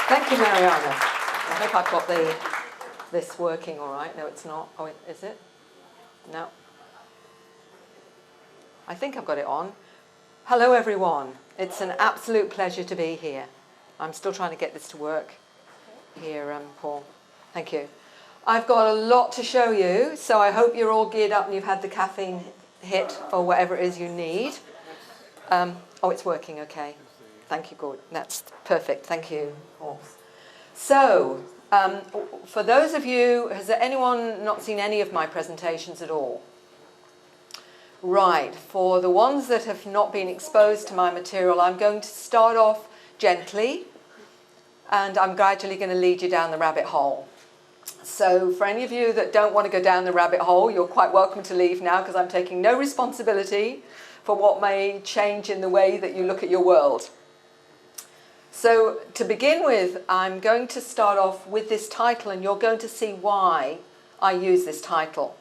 Thank you, Mariana. I hope I've got this working all right. No, it's not. Oh, is it? No. I think I've got it on. Hello, everyone. It's an absolute pleasure to be here. I'm still trying to get this to work here, Paul. Thank you. I've got a lot to show you, so I hope you're all geared up and you've had the caffeine hit or whatever it is you need. Oh, it's working, okay. Thank you, good. That's perfect. Thank you, Paul. So, for those of you, has anyone not seen any of my presentations at all? Right, for the ones that have not been exposed to my material, I'm going to start off gently, and I'm gradually going to lead you down the rabbit hole. So for any of you that don't want to go down the rabbit hole, you're quite welcome to leave now, because I'm taking no responsibility for what may change in the way that you look at your world. So to begin with, I'm going to start off with this title, and you're going to see why I use this title.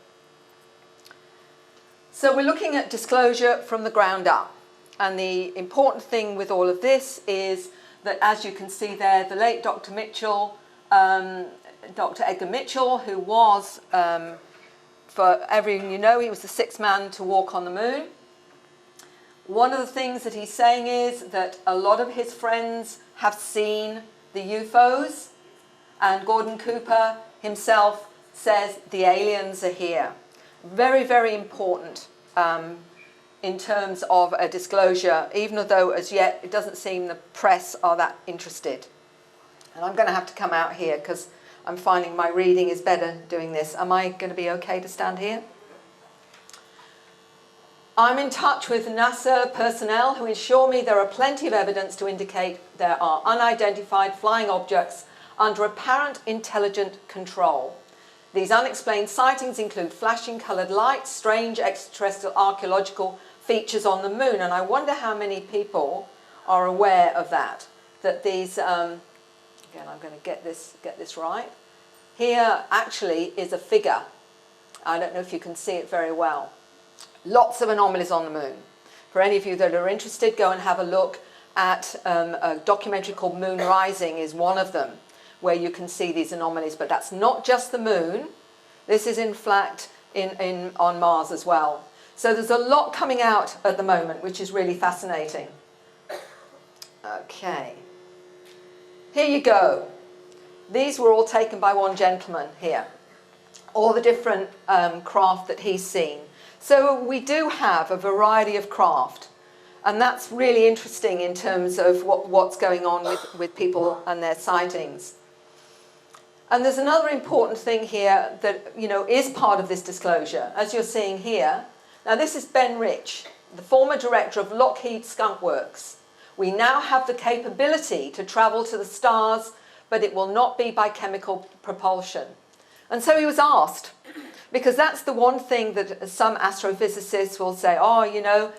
So we're looking at disclosure from the ground up. And the important thing with all of this is that, as you can see there, the late Dr. Mitchell, Dr. Edgar Mitchell, who was, for everyone you know, he was the 6th man to walk on the moon. One of the things that he's saying is that a lot of his friends have seen the UFOs, and Gordon Cooper himself says the aliens are here. Very, very important in terms of a disclosure, even though as yet it doesn't seem the press are that interested. And I'm going to have to come out here because I'm finding my reading is better doing this. Am I going to be okay to stand here? I'm in touch with NASA personnel who assure me there are plenty of evidence to indicate there are unidentified flying objects under apparent intelligent control. These unexplained sightings include flashing coloured lights, strange extraterrestrial archaeological features on the moon. And I wonder how many people are aware of that. That these, again, I'm going to get this right. Here actually is a figure. I don't know if you can see it very well. Lots of anomalies on the moon. For any of you that are interested, go and have a look at a documentary called Moon Rising is one of them, where you can see these anomalies. But that's not just the moon. This is in fact on Mars as well. So there's a lot coming out at the moment, which is really fascinating. Okay. Here you go. These were all taken by one gentleman here. All the different craft that he's seen. So we do have a variety of craft. And that's really interesting in terms of what's going on with people and their sightings. And there's another important thing here that, you know, is part of this disclosure, as you're seeing here. Now, this is Ben Rich, the former director of Lockheed Skunk Works. We now have the capability to travel to the stars, but it will not be by chemical propulsion. And so he was asked, because that's the one thing that some astrophysicists will say, oh, you know,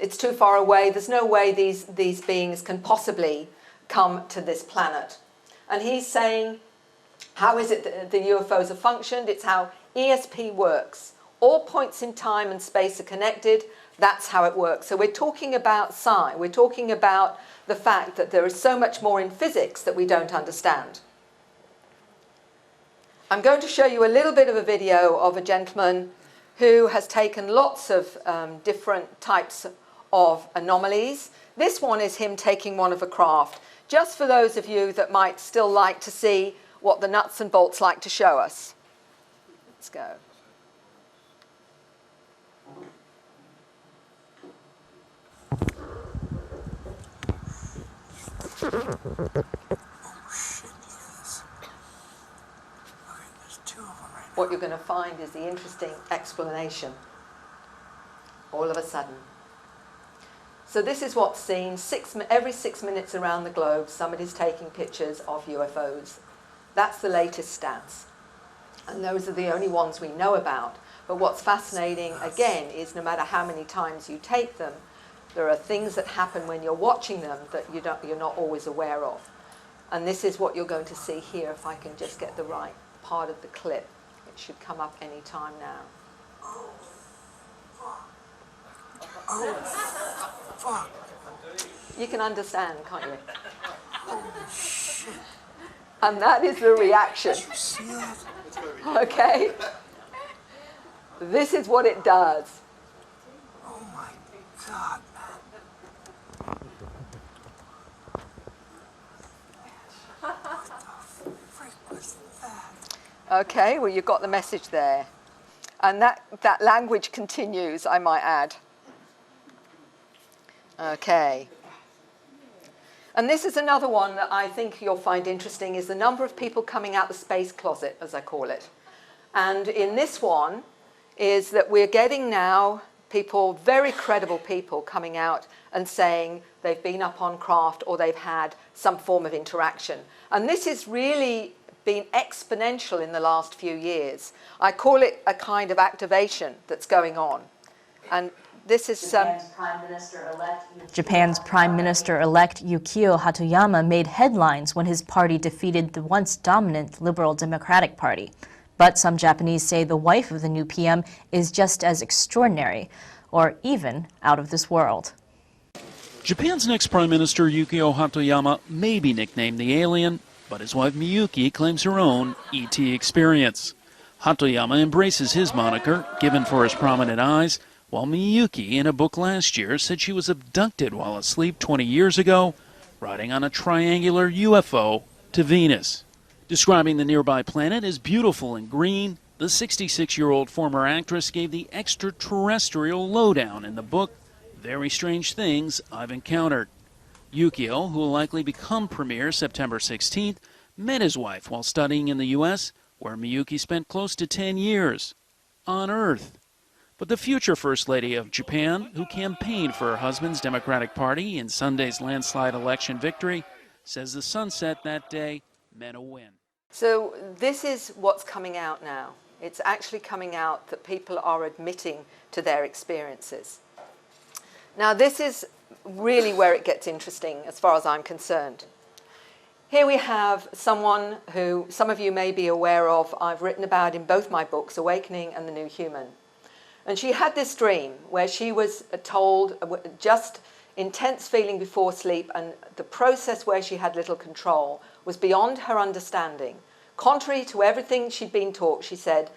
it's too far away. There's no way these beings can possibly come to this planet. And he's saying, how is it that the UFOs have functioned? It's how ESP works. All points in time and space are connected. That's how it works. So we're talking about psi. We're talking about the fact that there is so much more in physics that we don't understand. I'm going to show you a little bit of a video of a gentleman who has taken lots of different types of anomalies. This one is him taking one of a craft, just for those of you that might still like to see what the nuts and bolts like to show us. Let's go. What you're going to find is the interesting explanation all of a sudden. So this is what's seen every 6 minutes around the globe. Somebody's taking pictures of UFOs. That's the latest stats. And those are the only ones we know about. But what's fascinating, again, is no matter how many times you take them, there are things that happen when you're watching them that you're not always aware of. And this is what you're going to see here, if I can just get the right part of the clip. It should come up any time now. Oh, fuck. You can understand, can't you? Shit. And that is the reaction. Did you see that? Okay? This is what it does. Oh my God, man. What the frick was that? Okay, well, you've got the message there. And that language continues, I might add. Okay. And this is another one that I think you'll find interesting, is the number of people coming out the space closet, as I call it. And in this one is that we're getting now people, very credible people, coming out and saying they've been up on craft or they've had some form of interaction. And this has really been exponential in the last few years. I call it a kind of activation that's going on. And this is Japan's Prime Minister-elect Yukio Hatoyama made headlines when his party defeated the once dominant Liberal Democratic Party. But some Japanese say the wife of the new PM is just as extraordinary, or even out of this world. Japan's next Prime Minister Yukio Hatoyama may be nicknamed the alien, but his wife Miyuki claims her own ET experience. Hatoyama embraces his moniker, given for his prominent eyes, while Miyuki, in a book last year, said she was abducted while asleep 20 years ago, riding on a triangular UFO to Venus. Describing the nearby planet as beautiful and green, the 66-year-old former actress gave the extraterrestrial lowdown in the book, Very Strange Things I've Encountered. Yukio, who will likely become premier September 16th, met his wife while studying in the U.S., where Miyuki spent close to 10 years. On Earth. But the future First Lady of Japan, who campaigned for her husband's Democratic Party in Sunday's landslide election victory, says the sunset that day meant a win. So this is what's coming out now. It's actually coming out that people are admitting to their experiences. Now this is really where it gets interesting as far as I'm concerned. Here we have someone who some of you may be aware of. I've written about in both my books, Awakening and The New Human. And she had this dream where she was told just intense feeling before sleep, and the process where she had little control was beyond her understanding. Contrary to everything she'd been taught, she said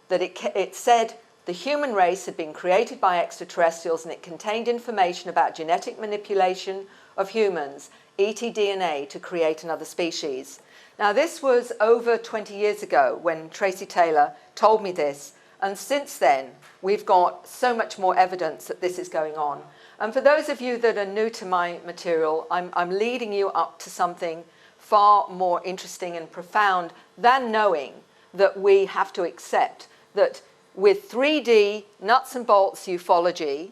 that it said the human race had been created by extraterrestrials, and it contained information about genetic manipulation of humans, ET-DNA, to create another species. Now this was over 20 years ago when Tracy Taylor told me this, and since then we've got so much more evidence that this is going on. And for those of you that are new to my material, I'm leading you up to something far more interesting and profound than knowing that we have to accept that with 3D nuts and bolts ufology,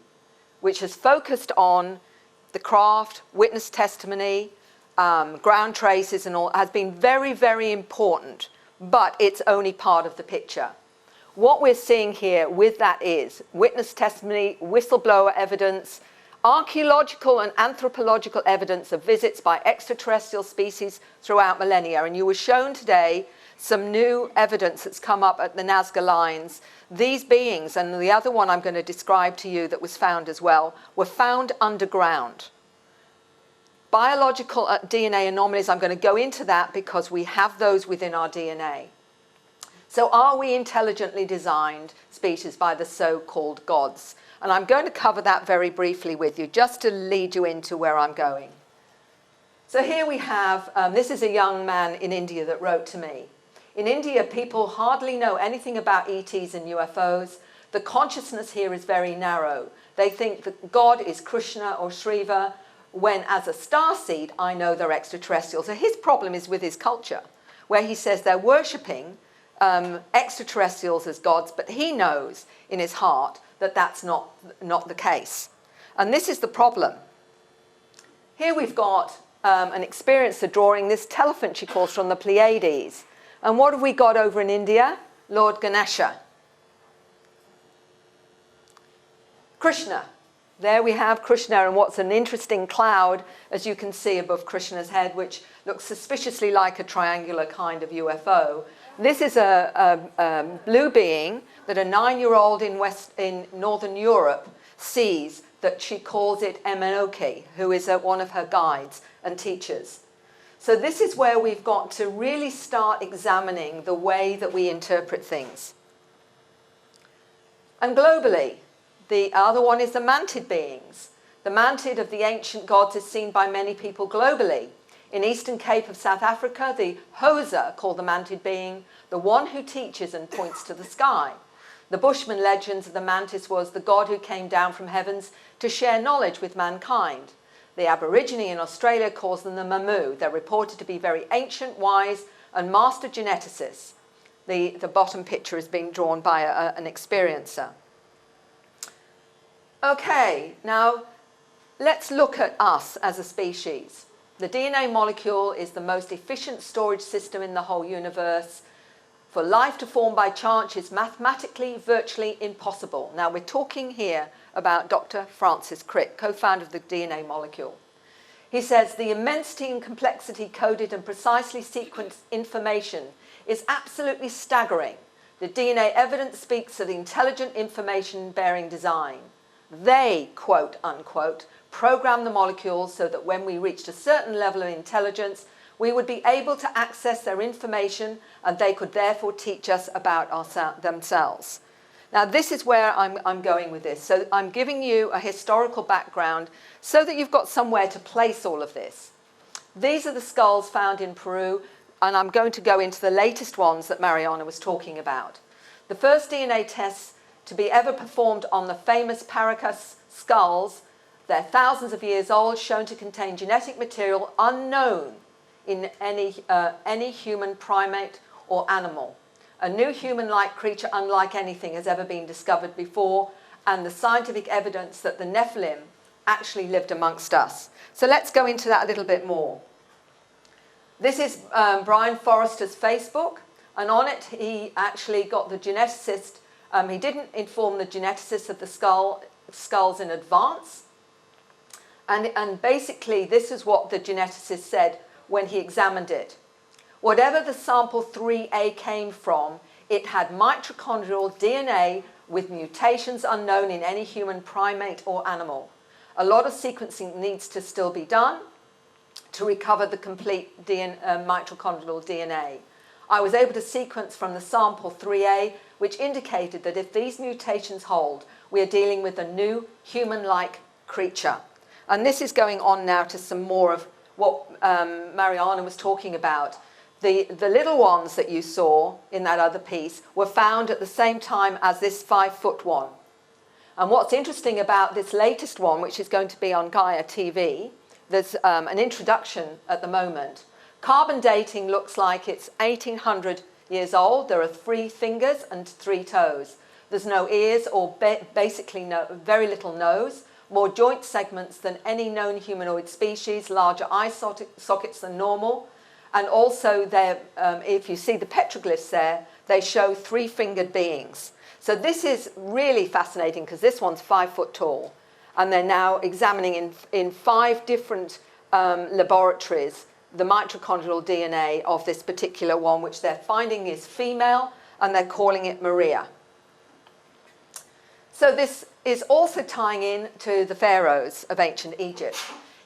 which has focused on the craft, witness testimony, ground traces and all, has been very, very important, but it's only part of the picture. What we're seeing here with that is witness testimony, whistleblower evidence, archaeological and anthropological evidence of visits by extraterrestrial species throughout millennia. And you were shown today some new evidence that's come up at the Nazca Lines. These beings, and the other one I'm going to describe to you that was found as well, were found underground. Biological DNA anomalies, I'm going to go into that because we have those within our DNA. So are we intelligently designed species by the so-called gods? And I'm going to cover that very briefly with you, just to lead you into where I'm going. So here we have, this is a young man in India that wrote to me. In India, people hardly know anything about ETs and UFOs. The consciousness here is very narrow. They think that God is Krishna or Shiva, when as a starseed, I know they're extraterrestrial. So his problem is with his culture, where he says they're worshipping extraterrestrials as gods, but he knows in his heart that that's not the case. And this is the problem. Here we've got an experiencer drawing this telephant, she calls, from the Pleiades. And what have we got over in India? Lord Ganesha. Krishna. There we have Krishna, and what's an interesting cloud, as you can see above Krishna's head, which looks suspiciously like a triangular kind of UFO. This is a blue being that a 9-year-old in Northern Europe sees, that she calls it Emenoke, who is one of her guides and teachers. So this is where we've got to really start examining the way that we interpret things. And globally, the other one is the mantid beings. The mantid of the ancient gods is seen by many people globally. In Eastern Cape of South Africa, the Hosa, called the mantid being, the one who teaches and points to the sky. The Bushman legends of the mantis was the god who came down from heavens to share knowledge with mankind. The Aborigine in Australia calls them the Mamu. They're reported to be very ancient, wise, and master geneticists. The bottom picture is being drawn by an experiencer. Okay, now let's look at us as a species. The DNA molecule is the most efficient storage system in the whole universe. For life to form by chance is mathematically virtually impossible. Now we're talking here about Dr. Francis Crick, co-founder of the DNA molecule. He says the immensity and complexity coded and precisely sequenced information is absolutely staggering. The DNA evidence speaks of the intelligent information-bearing design. They, quote unquote, program the molecules so that when we reached a certain level of intelligence, we would be able to access their information and they could therefore teach us about themselves. Now this is where I'm going with this. So I'm giving you a historical background so that you've got somewhere to place all of this. These are the skulls found in Peru, and I'm going to go into the latest ones that Mariana was talking about. The first DNA tests to be ever performed on the famous Paracas skulls, they're thousands of years old, shown to contain genetic material unknown in any human primate or animal. A new human-like creature unlike anything has ever been discovered before, and the scientific evidence that the Nephilim actually lived amongst us. So let's go into that a little bit more. This is Brian Forrester's Facebook, and on it he actually got the geneticist. He didn't inform the geneticist of the skulls in advance, and basically this is what the geneticist said when he examined it. Whatever the sample 3A came from, it had mitochondrial DNA with mutations unknown in any human primate or animal. A lot of sequencing needs to still be done to recover the complete mitochondrial DNA. I was able to sequence from the sample 3A, which indicated that if these mutations hold, we are dealing with a new human-like creature. And this is going on now to some more of what Mariana was talking about. The little ones that you saw in that other piece were found at the same time as this 5-foot one. And what's interesting about this latest one, which is going to be on Gaia TV, there's an introduction at the moment. Carbon dating looks like it's 1800 years old. There are 3 fingers and 3 toes. There's no ears or basically very little nose, more joint segments than any known humanoid species, larger eye sockets than normal. And also, if you see the petroglyphs there, they show 3-fingered beings. So this is really fascinating because this one's 5 foot tall. And they're now examining in 5 different laboratories the mitochondrial DNA of this particular one, which they're finding is female, and they're calling it Maria. So this is also tying in to the pharaohs of ancient Egypt.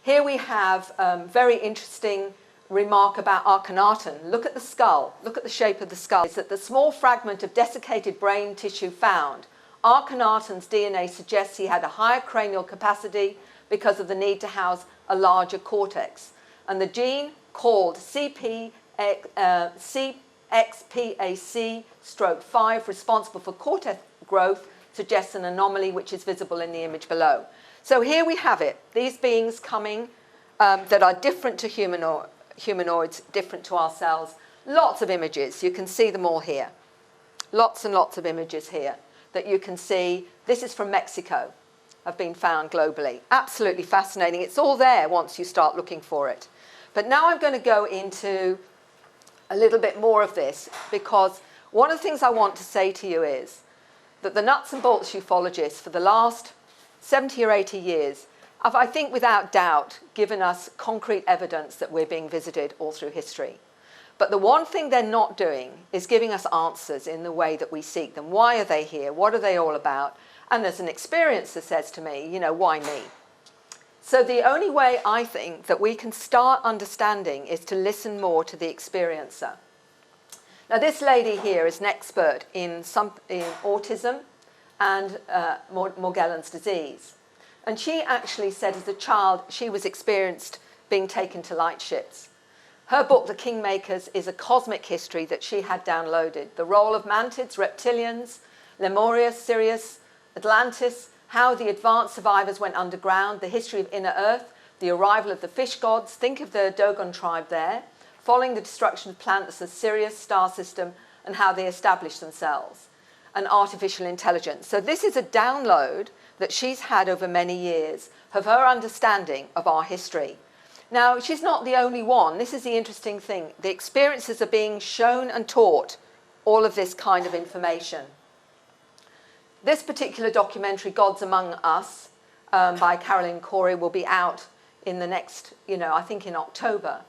Here we have very interesting remark about Akhenaten. Look at the skull. Look at the shape of the skull. It's that the small fragment of desiccated brain tissue found. Akhenaten's DNA suggests he had a higher cranial capacity because of the need to house a larger cortex. And the gene called CXPAC/5, responsible for cortex growth, suggests an anomaly which is visible in the image below. So here we have it. These beings coming that are different to humanoids, different to ourselves. Lots of images. You can see them all here. Lots and lots of images here that you can see. This is from Mexico, have been found globally. Absolutely fascinating. It's all there once you start looking for it. But now I'm going to go into a little bit more of this, because one of the things I want to say to you is that the nuts and bolts ufologists for the last 70 or 80 years have, I think without doubt, given us concrete evidence that we're being visited all through history. But the one thing they're not doing is giving us answers in the way that we seek them. Why are they here? What are they all about? And as an experiencer says to me, you know, why me? So the only way I think that we can start understanding is to listen more to the experiencer. Now this lady here is an expert in autism and Morgellons disease. And she actually said as a child she was experienced being taken to light ships. Her book, The Kingmakers, is a cosmic history that she had downloaded. The role of mantids, reptilians, Lemuria, Sirius, Atlantis, how the advanced survivors went underground, the history of inner Earth, the arrival of the fish gods, think of the Dogon tribe there, following the destruction of planets, the Sirius star system, and how they established themselves, and artificial intelligence. So this is a download that she's had over many years of her understanding of our history. Now, she's not the only one. This is the interesting thing. The experiences are being shown and taught all of this kind of information. This particular documentary, Gods Among Us, by Caroline Corey, will be out in the next, I think in October.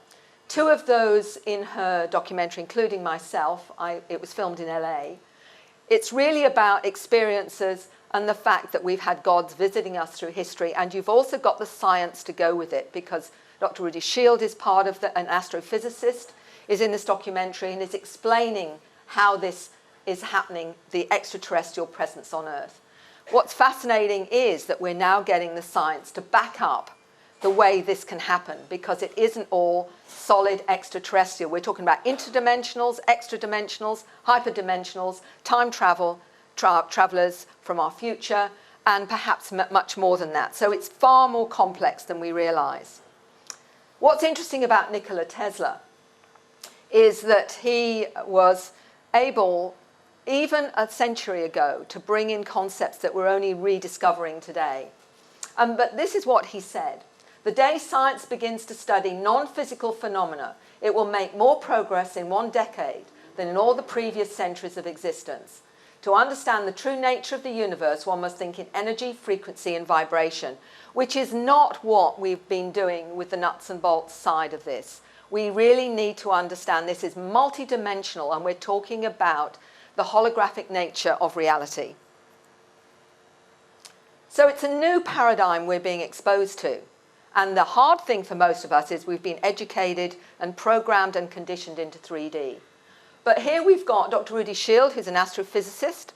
2 of those in her documentary, including myself, it was filmed in LA. It's really about experiences and the fact that we've had gods visiting us through history, and you've also got the science to go with it, because Dr. Rudy Shield is part of an astrophysicist, is in this documentary and is explaining how this is happening, the extraterrestrial presence on Earth. What's fascinating is that we're now getting the science to back up the way this can happen, because it isn't all solid extraterrestrial. We're talking about interdimensionals, extradimensionals, hyperdimensionals, time travelers from our future, and perhaps much more than that. So it's far more complex than we realize. What's interesting about Nikola Tesla is that he was able, even a century ago, to bring in concepts that we're only rediscovering today. But this is what he said. The day science begins to study non-physical phenomena, it will make more progress in 1 decade than in all the previous centuries of existence. To understand the true nature of the universe, one must think in energy, frequency, and vibration, which is not what we've been doing with the nuts and bolts side of this. We really need to understand this is multidimensional, and we're talking about the holographic nature of reality. So it's a new paradigm we're being exposed to. And the hard thing for most of us is we've been educated and programmed and conditioned into 3D. But here we've got Dr. Rudy Shield, who's an astrophysicist,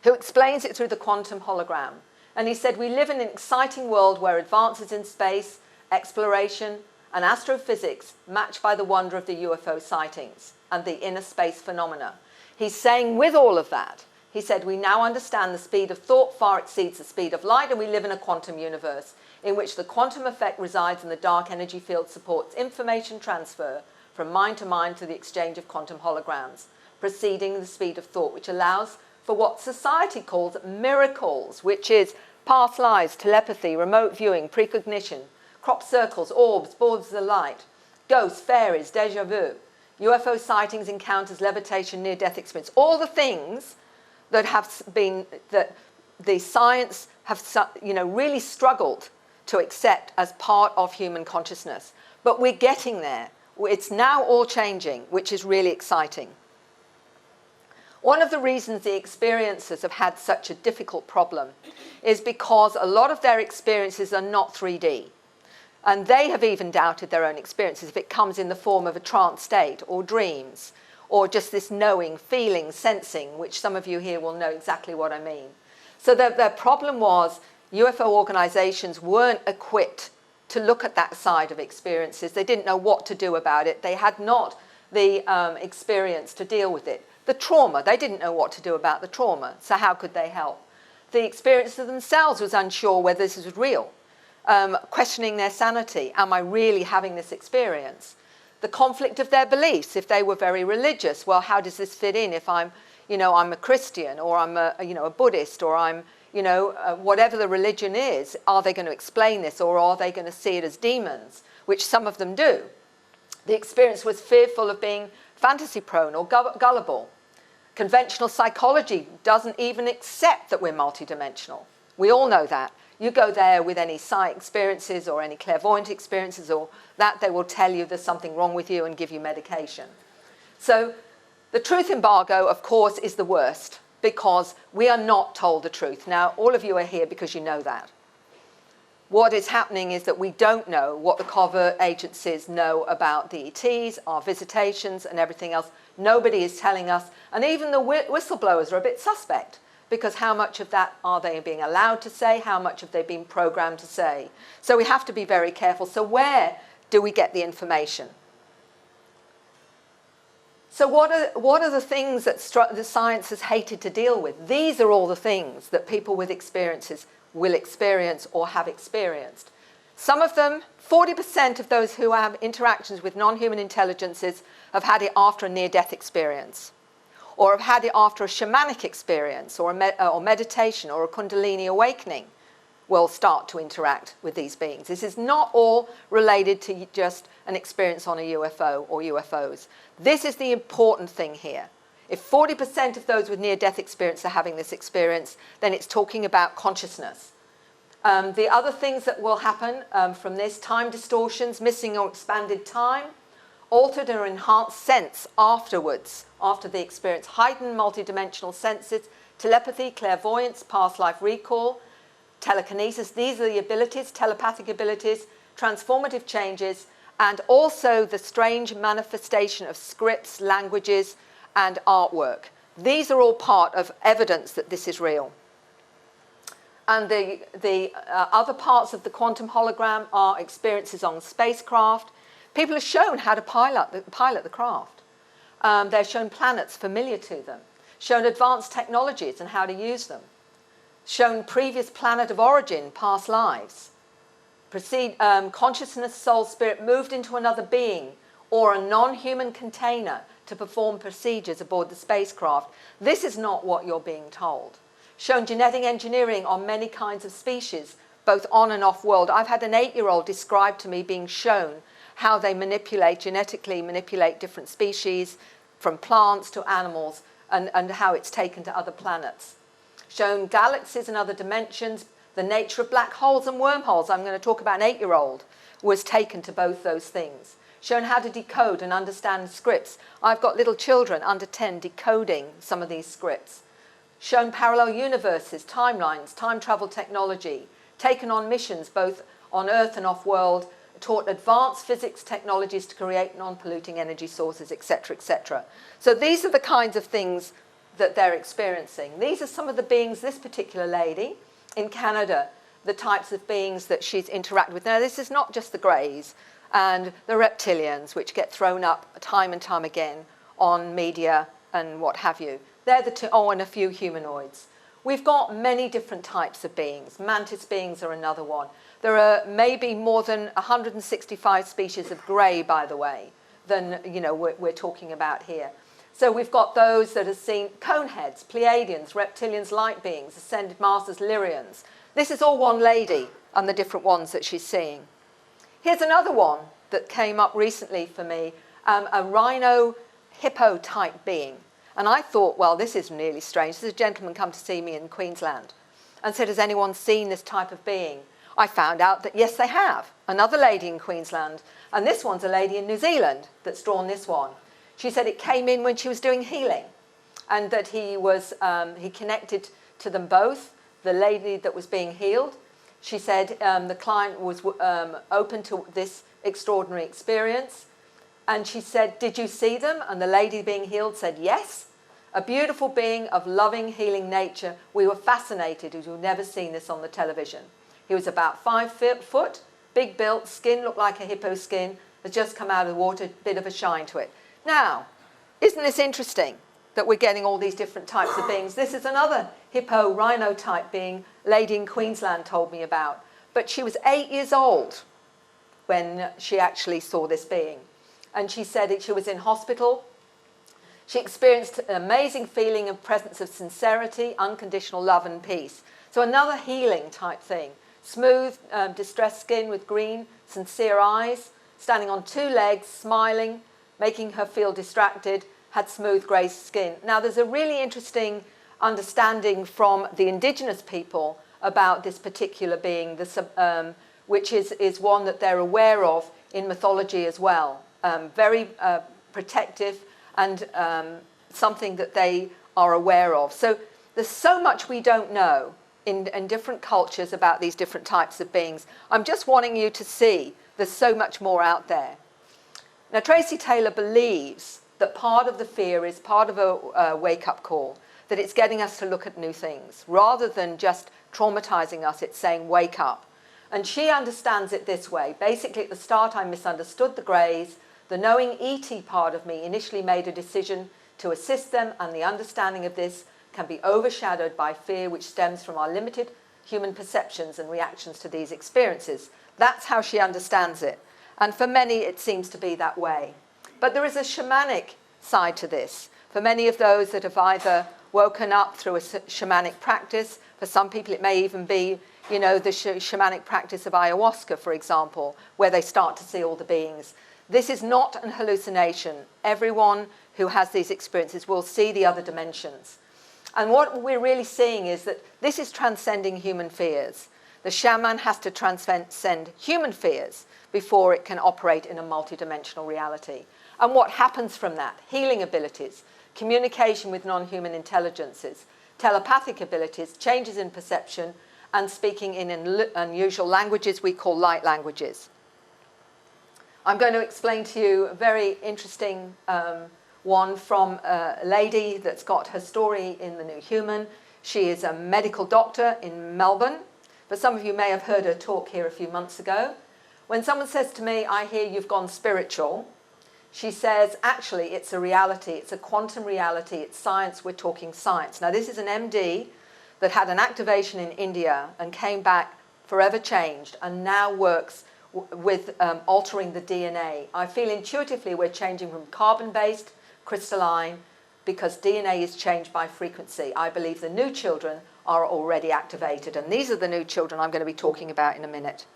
who explains it through the quantum hologram. And he said, we live in an exciting world where advances in space, exploration, and astrophysics match by the wonder of the UFO sightings and the inner space phenomena. He's saying with all of that, he said, we now understand the speed of thought far exceeds the speed of light, and we live in a quantum universe in which the quantum effect resides in the dark energy field supports information transfer from mind to mind through the exchange of quantum holograms, preceding the speed of thought, which allows for what society calls miracles, which is past lives, telepathy, remote viewing, precognition, crop circles, orbs, boards of light, ghosts, fairies, déjà vu, UFO sightings, encounters, levitation, near-death experience, all the things that have been, that the science have really struggled to accept as part of human consciousness. But we're getting there. It's now all changing, which is really exciting. One of the reasons the experiencers have had such a difficult problem is because a lot of their experiences are not 3D. And they have even doubted their own experiences if it comes in the form of a trance state or dreams or just this knowing, feeling, sensing, which some of you here will know exactly what I mean. So their problem was UFO organizations weren't equipped to look at that side of experiences. They didn't know what to do about it. They had not the experience to deal with it. The trauma, they didn't know what to do about the trauma, so how could they help? The experiencer themselves was unsure whether this was real, questioning their sanity. Am I really having this experience? The conflict of their beliefs, if they were very religious, well, how does this fit in if I'm a Christian, or I'm a Buddhist, or I'm whatever the religion is, are they going to explain this, or are they going to see it as demons, which some of them do? The experience was fearful of being fantasy prone or gullible. Conventional psychology doesn't even accept that we're multidimensional. We all know that. You go there with any psi experiences or any clairvoyant experiences or that, they will tell you there's something wrong with you and give you medication. So the truth embargo, of course, is the worst, because we are not told the truth. Now, all of you are here because you know that. What is happening is that we don't know what the covert agencies know about the ETs, our visitations and everything else. Nobody is telling us, and even the whistleblowers are a bit suspect, because how much of that are they being allowed to say? How much have they been programmed to say? So we have to be very careful. So where do we get the information? So what are the things that the science has hated to deal with? These are all the things that people with experiences will experience or have experienced. Some of them, 40% of those who have interactions with non-human intelligences have had it after a near-death experience, or have had it after a shamanic experience, or meditation, or a Kundalini awakening, will start to interact with these beings. This is not all related to just an experience on a UFO or UFOs. This is the important thing here. If 40% of those with near-death experience are having this experience, then it's talking about consciousness. The other things that will happen from this, time distortions, missing or expanded time, altered or enhanced sense afterwards, after the experience, heightened multidimensional senses, telepathy, clairvoyance, past life recall, telekinesis. These are the abilities, telepathic abilities, transformative changes, and also the strange manifestation of scripts, languages, and artwork. These are all part of evidence that this is real. And the other parts of the quantum hologram are experiences on spacecraft. People are shown how to pilot the craft. They're shown planets familiar to them, shown advanced technologies and how to use them, shown previous planet of origin, past lives, consciousness, soul, spirit moved into another being or a non-human container to perform procedures aboard the spacecraft. This is not what you're being told. Shown genetic engineering on many kinds of species, both on and off world. I've had an 8-year-old describe to me being shown how they genetically manipulate different species, from plants to animals, and how it's taken to other planets. Shown galaxies and other dimensions, the nature of black holes and wormholes. I'm going to talk about an 8-year-old was taken to both those things. Shown how to decode and understand scripts. I've got little children under 10 decoding some of these scripts. Shown parallel universes, timelines, time travel technology, taken on missions both on Earth and off-world, taught advanced physics technologies to create non-polluting energy sources, etc., etc. So these are the kinds of things that they're experiencing. These are some of the beings, this particular lady in Canada, the types of beings that she's interacted with. Now, this is not just the greys and the reptilians, which get thrown up time and time again on media and what have you. They're the two, oh, and a few humanoids. We've got many different types of beings. Mantis beings are another one. There are maybe more than 165 species of grey, by the way, than we're talking about here. So we've got those that have seen coneheads, Pleiadians, reptilians, light beings, ascended masters, Lyrians. This is all one lady and the different ones that she's seeing. Here's another one that came up recently for me, a rhino hippo type being. And I thought, well, this is really strange. This is a gentleman come to see me in Queensland and said, has anyone seen this type of being? I found out that, yes, they have. Another lady in Queensland. And this one's a lady in New Zealand that's drawn this one. She said it came in when she was doing healing and that he connected to them both, the lady that was being healed. She said the client was open to this extraordinary experience. And she said, did you see them? And the lady being healed said, yes. A beautiful being of loving, healing nature. We were fascinated as we've never seen this on the television. He was about 5 foot, big built, skin looked like a hippo skin, has just come out of the water, bit of a shine to it. Now, isn't this interesting that we're getting all these different types of beings? This is another hippo rhino type being lady in Queensland told me about. But she was 8 years old when she actually saw this being. And she said she was in hospital. She experienced an amazing feeling of presence of sincerity, unconditional love and peace. So another healing type thing. Smooth, distressed skin with green, sincere eyes, standing on 2 legs, smiling, making her feel distracted, had smooth grey skin. Now, there's a really interesting understanding from the indigenous people about this particular being, which is one that they're aware of in mythology as well. Very protective and something that they are aware of. So there's so much we don't know in different cultures about these different types of beings. I'm just wanting you to see there's so much more out there. Now, Tracy Taylor believes that part of the fear is part of a wake-up call, that it's getting us to look at new things. Rather than just traumatizing us, it's saying, wake up. And she understands it this way. Basically, at the start, I misunderstood the Greys. The knowing ET part of me initially made a decision to assist them, and the understanding of this can be overshadowed by fear, which stems from our limited human perceptions and reactions to these experiences. That's how she understands it. And for many, it seems to be that way. But there is a shamanic side to this. For many of those that have either woken up through a shamanic practice, for some people it may even be, you know, the shamanic practice of ayahuasca, for example, where they start to see all the beings. This is not an hallucination. Everyone who has these experiences will see the other dimensions. And what we're really seeing is that this is transcending human fears. The shaman has to transcend human fears before it can operate in a multidimensional reality. And what happens from that? Healing abilities, communication with non-human intelligences, telepathic abilities, changes in perception, and speaking in unusual languages we call light languages. I'm going to explain to you a very interesting one from a lady that's got her story in The New Human. She is a medical doctor in Melbourne, but some of you may have heard her talk here a few months ago. When someone says to me, I hear you've gone spiritual, she says, actually, it's a reality. It's a quantum reality. It's science. We're talking science. Now, this is an MD that had an activation in India and came back forever changed and now works with altering the DNA. I feel intuitively we're changing from carbon-based, crystalline, because DNA is changed by frequency. I believe the new children are already activated, and these are the new children I'm going to be talking about in a minute.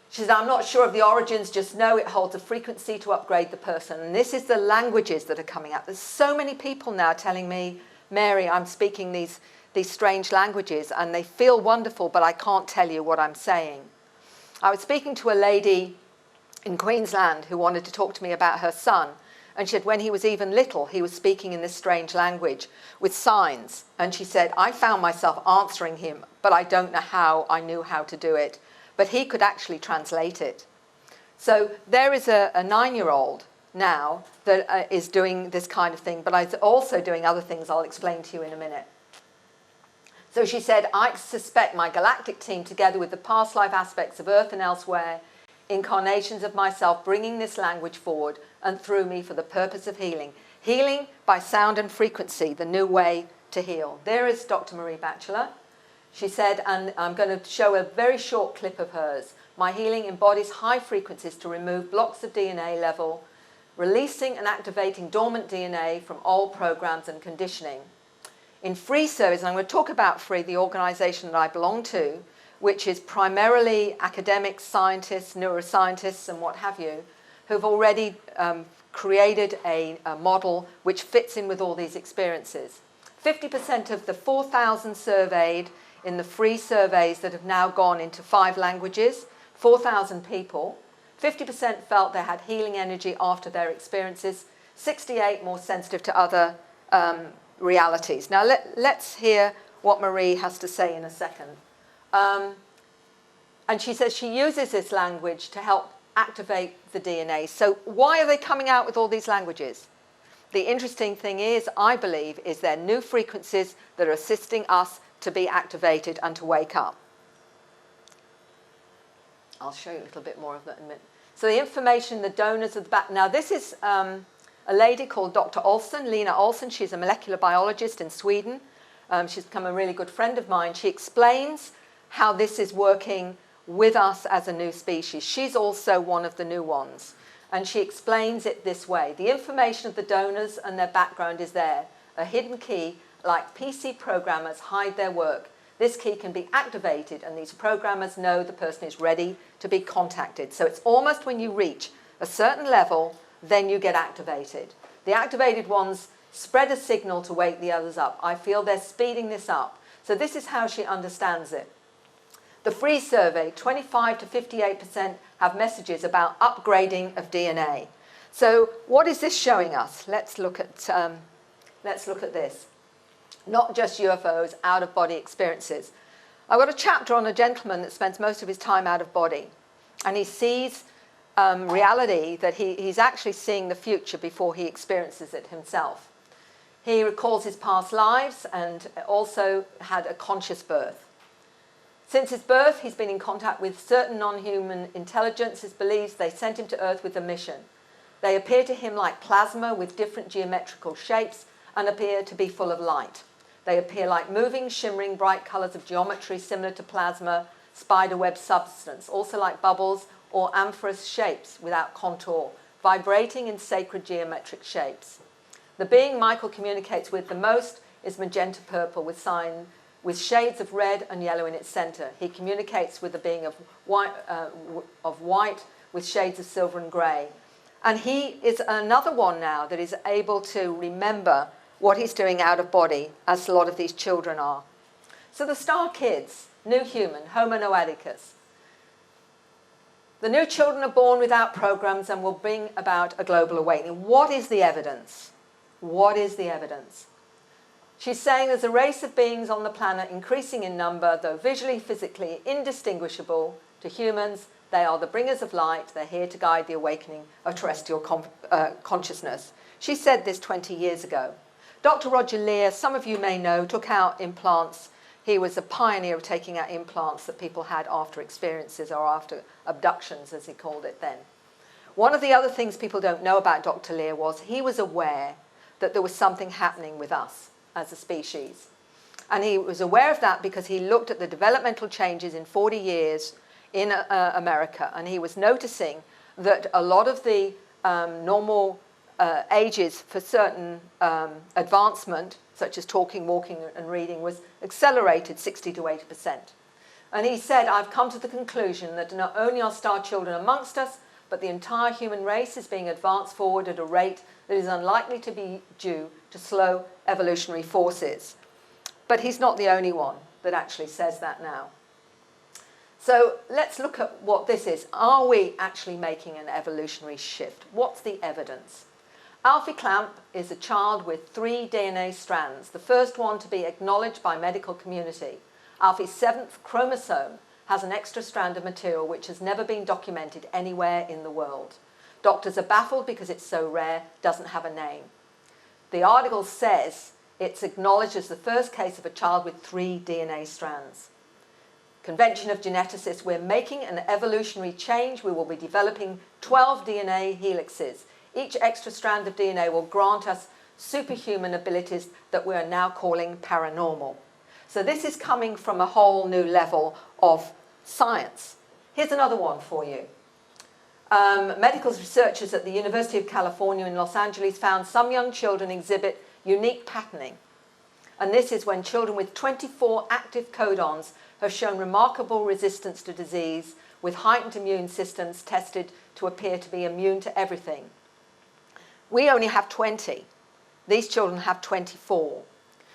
She says, I'm not sure of the origins, just know it holds a frequency to upgrade the person. And this is the languages that are coming out. There's so many people now telling me, Mary, I'm speaking these strange languages, and they feel wonderful, but I can't tell you what I'm saying. I was speaking to a lady in Queensland who wanted to talk to me about her son. And she said when he was even little, he was speaking in this strange language with signs. And she said, I found myself answering him, but I don't know how I knew how to do it. But he could actually translate it. So there is a 9-year-old now that is doing this kind of thing, but is also doing other things I'll explain to you in a minute. So she said, I suspect my galactic team, together with the past life aspects of Earth and elsewhere, incarnations of myself, bringing this language forward and through me for the purpose of healing. Healing by sound and frequency, the new way to heal. There is Dr. Marie Batchelor. She said, and I'm going to show a very short clip of hers. My healing embodies high frequencies to remove blocks of DNA level, releasing and activating dormant DNA from old programs and conditioning. In free service, and I'm going to talk about free, the organisation that I belong to, which is primarily academics, scientists, neuroscientists, and what have you, who've already created a model which fits in with all these experiences. 50% of the 4,000 surveyed in the free surveys that have now gone into 5 languages, 4,000 people, 50% felt they had healing energy after their experiences, 68 more sensitive to other realities. Now let's hear what Marie has to say in a second. And she says she uses this language to help activate the DNA. So why are they coming out with all these languages? The interesting thing is, I believe, is they're new frequencies that are assisting us to be activated and to wake up. I'll show you a little bit more of that in a minute. So the information, the donors of the back. Now this is a lady called Dr. Olsen, Lena Olsen. She's a molecular biologist in Sweden. She's become a really good friend of mine. She explains how this is working with us as a new species. She's also one of the new ones. And she explains it this way. The information of the donors and their background is there. A hidden key, like PC programmers hide their work. This key can be activated, and these programmers know the person is ready to be contacted. So it's almost when you reach a certain level, then you get activated. The activated ones spread a signal to wake the others up. I feel they're speeding this up. So this is how she understands it. The free survey, 25 to 58% have messages about upgrading of DNA. So what is this showing us? Let's look at this. not just UFOs, out-of-body experiences. I've got a chapter on a gentleman that spends most of his time out of body, and he sees reality that he's actually seeing the future before he experiences it himself. He recalls his past lives and also had a conscious birth. Since his birth, he's been in contact with certain non-human intelligences, believes they sent him to Earth with a mission. They appear to him like plasma with different geometrical shapes and appear to be full of light. They appear like moving, shimmering, bright colours of geometry similar to plasma, spiderweb substance, also like bubbles or amorphous shapes without contour, vibrating in sacred geometric shapes. The being Michael communicates with the most is magenta purple with shades of red and yellow in its centre. He communicates with the being of white with shades of silver and grey. And he is another one now that is able to remember what he's doing out of body, as a lot of these children are. So the star kids, new human, Homo noeticus. The new children are born without programs and will bring about a global awakening. What is the evidence? What is the evidence? She's saying there's a race of beings on the planet increasing in number, though visually, physically indistinguishable to humans. They are the bringers of light. They're here to guide the awakening of terrestrial consciousness. She said this 20 years ago. Dr. Roger Leir, some of you may know, took out implants. He was a pioneer of taking out implants that people had after experiences or after abductions, as he called it then. One of the other things people don't know about Dr. Leir was he was aware that there was something happening with us as a species. And he was aware of that because he looked at the developmental changes in 40 years in America, and he was noticing that a lot of the normal ages for certain advancement, such as talking, walking and reading, was accelerated 60 to 80%. And he said, I've come to the conclusion that not only are star children amongst us, but the entire human race is being advanced forward at a rate that is unlikely to be due to slow evolutionary forces. But he's not the only one that actually says that now. So let's look at what this is. Are we actually making an evolutionary shift? What's the evidence? Alfie Clamp is a child with 3 DNA strands, the first one to be acknowledged by medical community. Alfie's 7th chromosome has an extra strand of material which has never been documented anywhere in the world. Doctors are baffled because it's so rare, doesn't have a name. The article says it's acknowledged as the first case of a child with 3 DNA strands. Convention of geneticists, we're making an evolutionary change. We will be developing 12 DNA helixes. Each extra strand of DNA will grant us superhuman abilities that we are now calling paranormal. So this is coming from a whole new level of science. Here's another one for you. Medical researchers at the University of California in Los Angeles found some young children exhibit unique patterning. And this is when children with 24 active codons have shown remarkable resistance to disease, with heightened immune systems tested to appear to be immune to everything. We only have 20. These children have 24.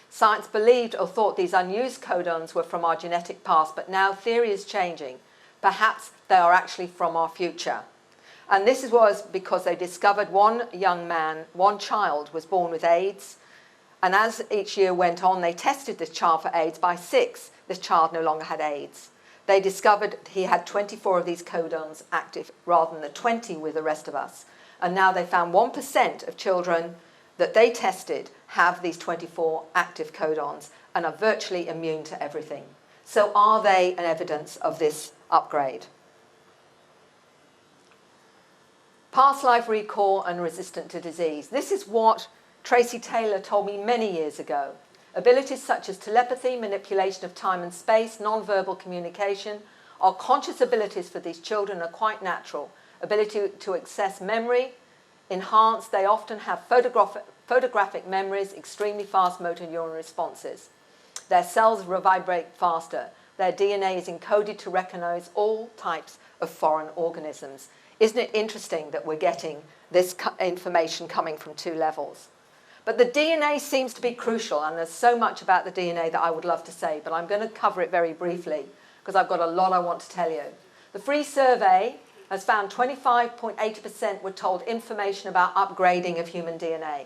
Science believed or thought these unused codons were from our genetic past, but now theory is changing. Perhaps they are actually from our future. And this was because they discovered one child was born with AIDS. And as each year went on, they tested this child for AIDS. By 6, this child no longer had AIDS. They discovered he had 24 of these codons active rather than the 20 with the rest of us. And now they found 1% of children that they tested have these 24 active codons and are virtually immune to everything. So are they an evidence of this upgrade? Past life recall and resistant to disease. This is what Tracy Taylor told me many years ago. Abilities such as telepathy, manipulation of time and space, non-verbal communication are conscious abilities for these children, are quite natural. Ability to access memory, enhanced, they often have photographic memories, extremely fast motor neuron responses. Their cells vibrate faster. Their DNA is encoded to recognize all types of foreign organisms. Isn't it interesting that we're getting this information coming from 2 levels? But the DNA seems to be crucial, and there's so much about the DNA that I would love to say, but I'm going to cover it very briefly because I've got a lot I want to tell you. The free survey has found 25.8% were told information about upgrading of human DNA.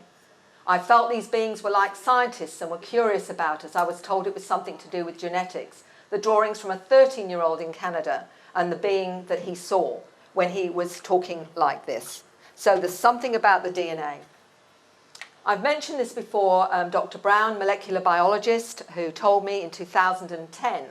I felt these beings were like scientists and were curious about us. I was told it was something to do with genetics. The drawings from a 13-year-old in Canada and the being that he saw when he was talking like this. So there's something about the DNA. I've mentioned this before, Dr. Brown, molecular biologist, who told me in 2010,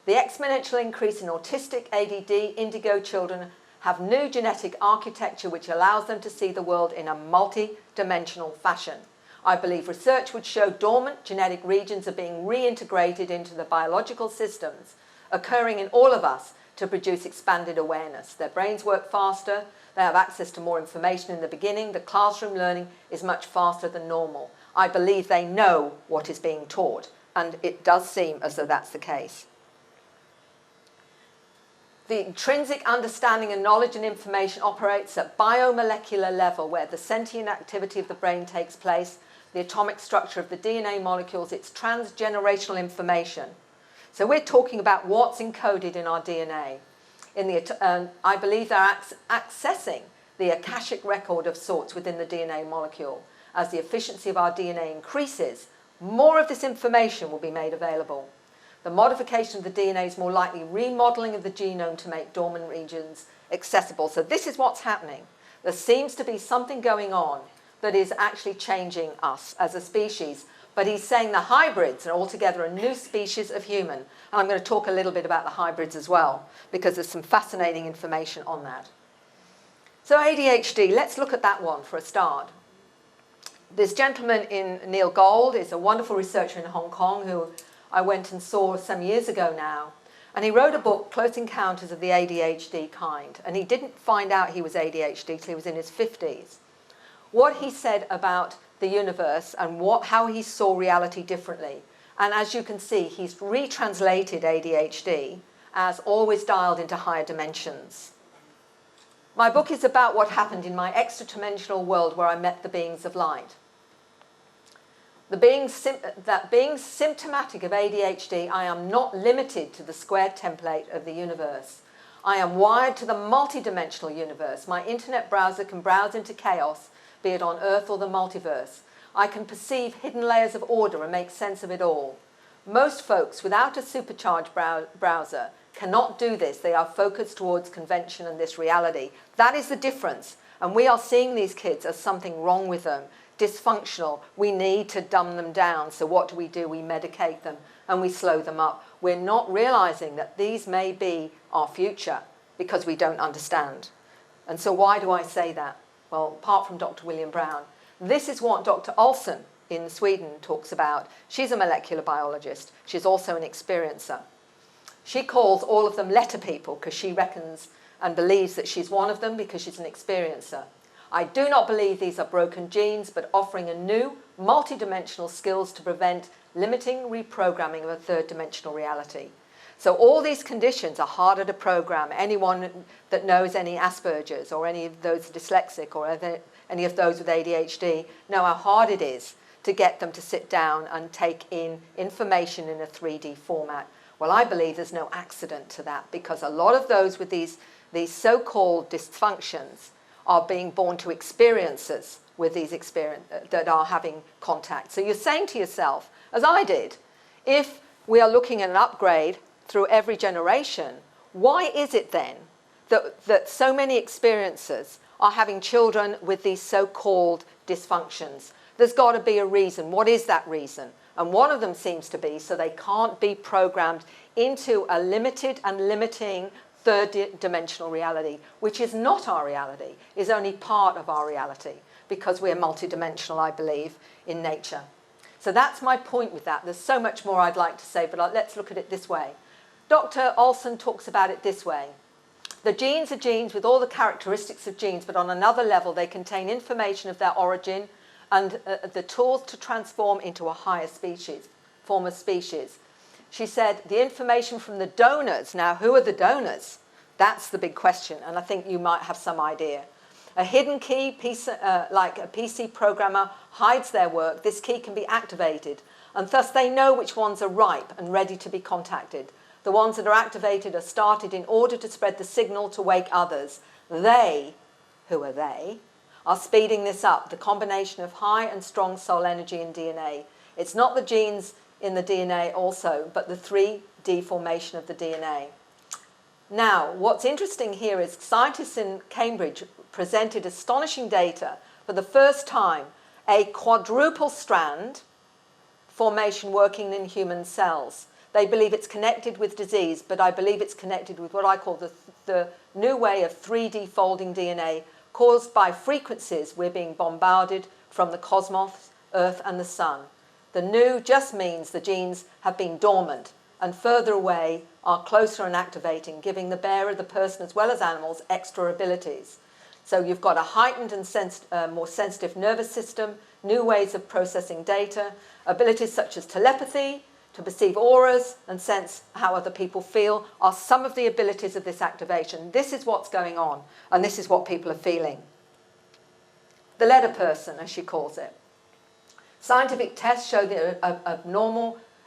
the exponential increase in autistic, ADD, indigo children have new genetic architecture which allows them to see the world in a multi-dimensional fashion. I believe research would show dormant genetic regions are being reintegrated into the biological systems occurring in all of us to produce expanded awareness. Their brains work faster, they have access to more information in the beginning, the classroom learning is much faster than normal. I believe they know what is being taught, and it does seem as though that's the case. The intrinsic understanding and knowledge and information operates at biomolecular level, where the sentient activity of the brain takes place, the atomic structure of the DNA molecules, it's transgenerational information. So we're talking about what's encoded in our DNA. I believe they're accessing the akashic record of sorts within the DNA molecule. As the efficiency of our DNA increases, more of this information will be made available. The modification of the DNA is more likely remodeling of the genome to make dormant regions accessible. So this is what's happening. There seems to be something going on that is actually changing us as a species. But he's saying the hybrids are altogether a new species of human. And I'm going to talk a little bit about the hybrids as well, because there's some fascinating information on that. So ADHD, let's look at that one for a start. This gentleman Neil Gold is a wonderful researcher in Hong Kong who I went and saw some years ago now. And he wrote a book, Close Encounters of the ADHD Kind. And he didn't find out he was ADHD till he was in his 50s. What he said about the universe and how he saw reality differently. And as you can see, he's retranslated ADHD as always dialed into higher dimensions. My book is about what happened in my extra-dimensional world where I met the beings of light. Being symptomatic of ADHD, I am not limited to the square template of the universe. I am wired to the multidimensional universe. My internet browser can browse into chaos, be it on Earth or the multiverse. I can perceive hidden layers of order and make sense of it all. Most folks without a supercharged browser cannot do this. They are focused towards convention and this reality. That is the difference. And we are seeing these kids as something wrong with them, dysfunctional. We need to dumb them down. So what do? We medicate them and we slow them up. We're not realizing that these may be our future because we don't understand. And so why do I say that? Well, apart from Dr. William Brown, this is what Dr. Olsen in Sweden talks about. She's a molecular biologist. She's also an experiencer. She calls all of them letter people because she reckons and believes that she's one of them because she's an experiencer. I do not believe these are broken genes, but offering a new, multidimensional skills to prevent limiting reprogramming of a third-dimensional reality. So all these conditions are harder to program. Anyone that knows any Asperger's or any of those dyslexic or any of those with ADHD know how hard it is to get them to sit down and take in information in a 3D format. Well, I believe there's no accident to that because a lot of those with these so-called dysfunctions are being born to experiences with these that are having contact. So you're saying to yourself, as I did, if we are looking at an upgrade through every generation, why is it then that so many experiencers are having children with these so-called dysfunctions? There's got to be a reason. What is that reason? And one of them seems to be so they can't be programmed into a limited and limiting third-dimensional reality, which is not our reality, is only part of our reality, because we're multidimensional, I believe, in nature. So that's my point with that. There's so much more I'd like to say, but let's look at it this way. Dr. Olsen talks about it this way. The genes are genes with all the characteristics of genes, but on another level, they contain information of their origin and the tools to transform into a higher form of species. She said, the information from the donors. Now, who are the donors? That's the big question, and I think you might have some idea. A hidden key, like a PC programmer, hides their work. This key can be activated, and thus they know which ones are ripe and ready to be contacted. The ones that are activated are started in order to spread the signal to wake others. They, who are they, are speeding this up, the combination of high and strong soul energy in DNA. It's not the genes in the DNA also, but the 3D formation of the DNA. Now, what's interesting here is scientists in Cambridge presented astonishing data for the first time, a quadruple strand formation working in human cells. They believe it's connected with disease, but I believe it's connected with what I call the new way of 3D folding DNA caused by frequencies we're being bombarded from the cosmos, Earth and the Sun. The new just means the genes have been dormant and further away are closer and activating, giving the bearer, the person as well as animals, extra abilities. So you've got a heightened and more sensitive nervous system, new ways of processing data, abilities such as telepathy, to perceive auras and sense how other people feel are some of the abilities of this activation. This is what's going on, and this is what people are feeling. The letter person, as she calls it. Scientific tests show the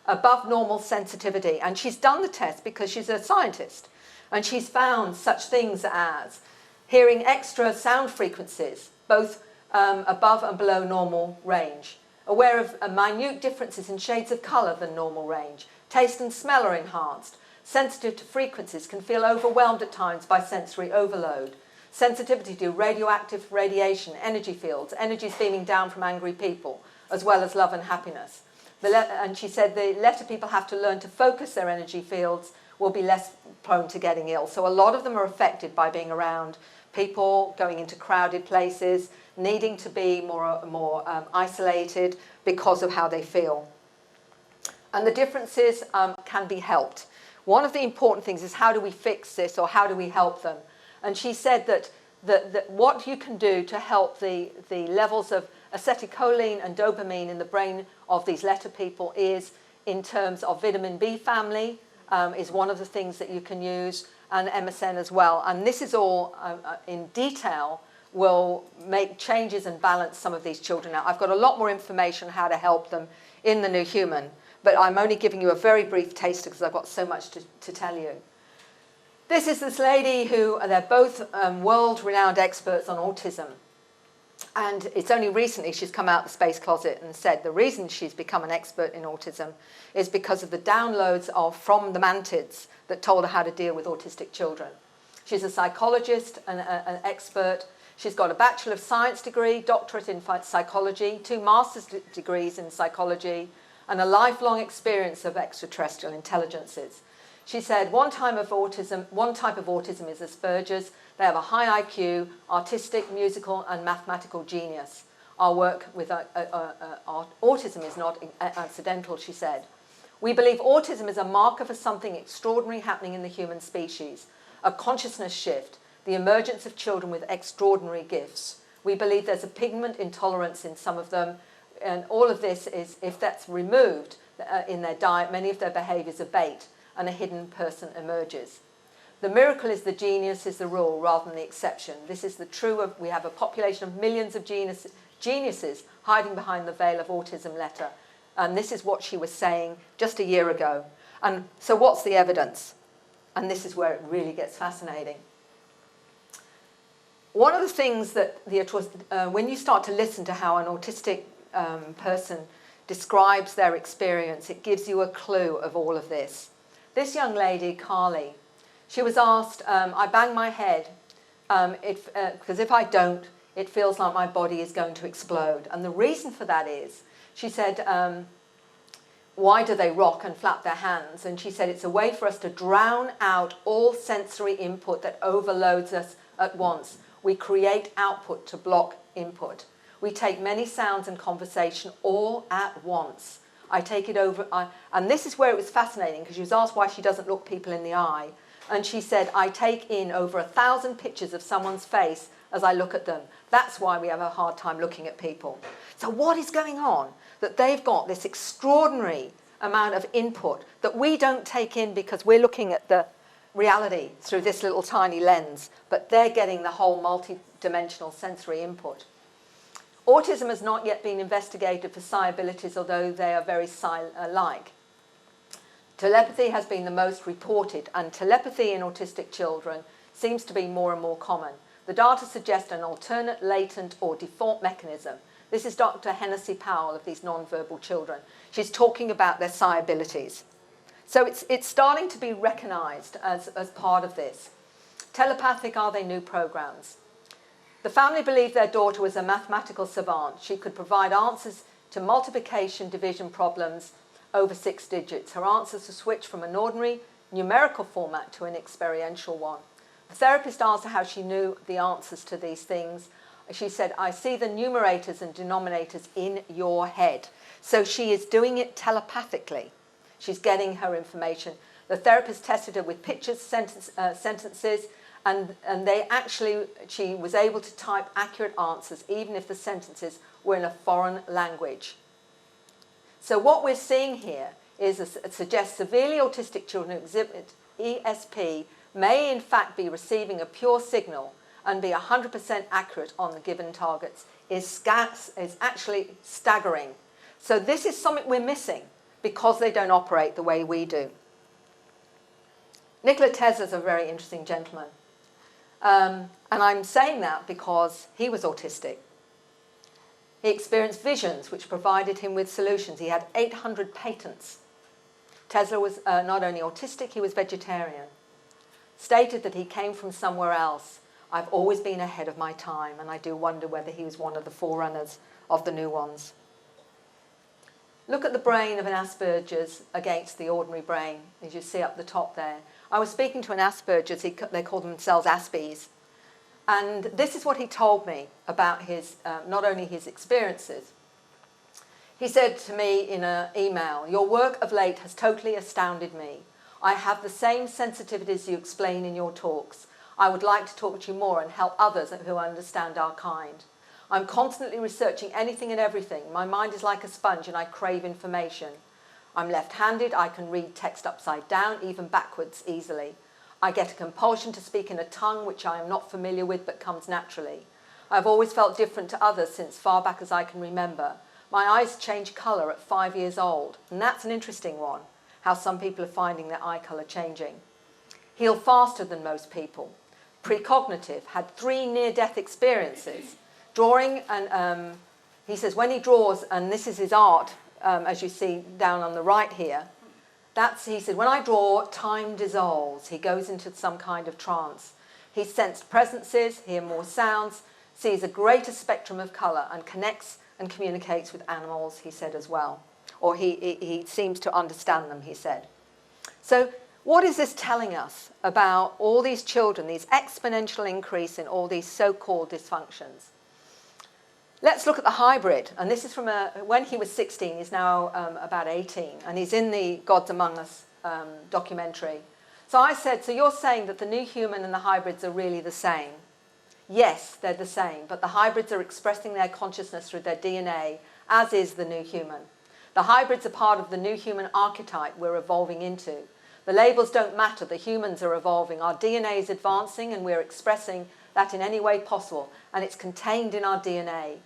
above normal sensitivity, and she's done the test because she's a scientist, and she's found such things as hearing extra sound frequencies, both above and below normal range, aware of minute differences in shades of colour than normal range, taste and smell are enhanced, sensitive to frequencies, can feel overwhelmed at times by sensory overload, sensitivity to radioactive radiation, energy fields, energies beaming down from angry people, as well as love and happiness. And she said the letter people have to learn to focus their energy fields, will be less prone to getting ill. So a lot of them are affected by being around people, going into crowded places, needing to be more isolated because of how they feel. And the differences can be helped. One of the important things is how do we fix this, or how do we help them? And she said that what you can do to help the levels of acetylcholine and dopamine in the brain of these letter people is in terms of vitamin B family, is one of the things that you can use, and MSN as well. And this is all in detail will make changes and balance some of these children out. I've got a lot more information on how to help them in the New Human, but I'm only giving you a very brief taster because I've got so much to tell you. This is this lady who, they're both world-renowned experts on autism. And it's only recently she's come out the space closet and said the reason she's become an expert in autism is because of the downloads from the mantids that told her how to deal with autistic children. She's a psychologist and an expert. She's got a Bachelor of Science degree, doctorate in psychology, 2 master's degrees in psychology, and a lifelong experience of extraterrestrial intelligences. She said one type of autism is Asperger's. They have a high IQ, artistic, musical, and mathematical genius. Our work with autism is not accidental, she said. We believe autism is a marker for something extraordinary happening in the human species, a consciousness shift, the emergence of children with extraordinary gifts. We believe there's a pigment intolerance in some of them, and all of this is, if that's removed in their diet, many of their behaviours abate, and a hidden person emerges. The miracle is the genius is the rule rather than the exception. This is the true we have a population of millions of geniuses hiding behind the veil of autism letter. And this is what she was saying just a year ago. And so what's the evidence? And this is where it really gets fascinating. One of the things that when you start to listen to how an autistic person describes their experience, it gives you a clue of all of this. This young lady, Carly, she was asked, I bang my head, because if I don't, it feels like my body is going to explode. And the reason for that is, she said, why do they rock and flap their hands? And she said, it's a way for us to drown out all sensory input that overloads us at once. We create output to block input. We take many sounds and conversation all at once. I take it over, and this is where it was fascinating, because she was asked why she doesn't look people in the eye. And she said, I take in over 1,000 pictures of someone's face as I look at them. That's why we have a hard time looking at people. So what is going on? That they've got this extraordinary amount of input that we don't take in because we're looking at the reality through this little tiny lens, but they're getting the whole multi-dimensional sensory input. Autism has not yet been investigated for psi abilities, although they are very psi-like. Telepathy has been the most reported, and telepathy in autistic children seems to be more and more common. The data suggest an alternate, latent or default mechanism. This is Dr. Hennessy Powell of these non-verbal children. She's talking about their psi abilities. So it's starting to be recognised as part of this. Telepathic are they new programs? The family believed their daughter was a mathematical savant. She could provide answers to multiplication division problems over 6 digits. Her answers were switched from an ordinary numerical format to an experiential one. The therapist asked her how she knew the answers to these things. She said, I see the numerators and denominators in your head. So she is doing it telepathically. She's getting her information. The therapist tested her with pictures, sentences, and she was able to type accurate answers, even if the sentences were in a foreign language. So what we're seeing here is it suggests severely autistic children who exhibit ESP may in fact be receiving a pure signal and be 100% accurate on the given targets is actually staggering. So this is something we're missing because they don't operate the way we do. Nikola Tesla is a very interesting gentleman. And I'm saying that because he was autistic. He experienced visions which provided him with solutions. He had 800 patents. Tesla was not only autistic, he was vegetarian. Stated that he came from somewhere else. I've always been ahead of my time, and I do wonder whether he was one of the forerunners of the new ones. Look at the brain of an Asperger's against the ordinary brain, as you see up the top there. I was speaking to an Asperger's, they call themselves Aspies, and this is what he told me about his, not only his experiences. He said to me in an email, your work of late has totally astounded me. I have the same sensitivities you explain in your talks. I would like to talk to you more and help others who understand our kind. I'm constantly researching anything and everything. My mind is like a sponge and I crave information. I'm left-handed, I can read text upside down, even backwards easily. I get a compulsion to speak in a tongue which I am not familiar with but comes naturally. I've always felt different to others since far back as I can remember. My eyes change colour at 5 years old, and that's an interesting one, how some people are finding their eye colour changing. Heal faster than most people. Precognitive, had 3 near-death experiences. Drawing, and he says when he draws, and this is his art, as you see down on the right here, he said, when I draw, time dissolves. He goes into some kind of trance. He sensed presences, hears more sounds, sees a greater spectrum of colour, and connects and communicates with animals, he said as well. Or he seems to understand them, he said. So what is this telling us about all these children, these exponential increase in all these so-called dysfunctions? Let's look at the hybrid, and this is from when he was 16, he's now about 18, and he's in the Gods Among Us documentary. So I said, so you're saying that the new human and the hybrids are really the same? Yes, they're the same, but the hybrids are expressing their consciousness through their DNA, as is the new human. The hybrids are part of the new human archetype we're evolving into. The labels don't matter, the humans are evolving, our DNA is advancing, and we're expressing that in any way possible, and it's contained in our DNA.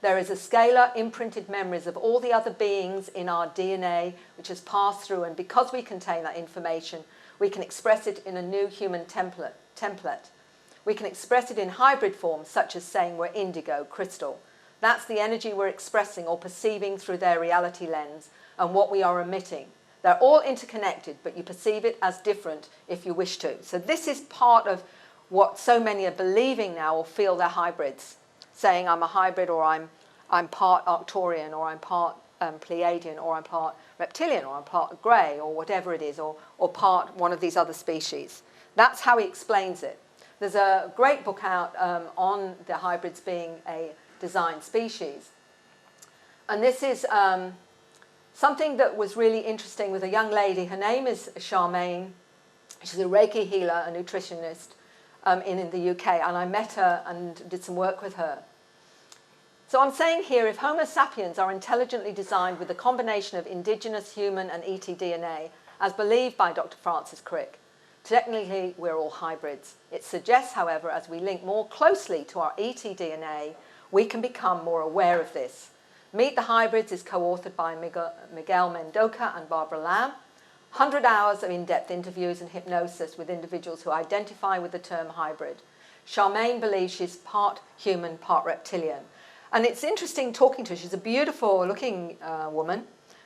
There is a scalar imprinted memories of all the other beings in our DNA which has passed through, and because we contain that information, we can express it in a new human template. We can express it in hybrid forms, such as saying we're indigo, crystal. That's the energy we're expressing or perceiving through their reality lens and what we are emitting. They're all interconnected, but you perceive it as different if you wish to. So this is part of what so many are believing now or feel they're hybrids, saying I'm a hybrid, or I'm part Arcturian, or I'm part Pleiadian, or I'm part reptilian, or I'm part grey, or whatever it is, or part one of these other species. That's how he explains it. There's a great book out on the hybrids being a designed species. And this is something that was really interesting with a young lady. Her name is Charmaine. She's a Reiki healer, a nutritionist in the UK, and I met her and did some work with her. So I'm saying here, if Homo sapiens are intelligently designed with a combination of indigenous human and ET DNA, as believed by Dr. Francis Crick, technically we're all hybrids. It suggests, however, as we link more closely to our ET DNA, we can become more aware of this. Meet the Hybrids is co-authored by Miguel Mendoca and Barbara Lamb. 100 hours of in-depth interviews and hypnosis with individuals who identify with the term hybrid. Charmaine believes she's part human, part reptilian. And it's interesting talking to her. She's a beautiful looking woman.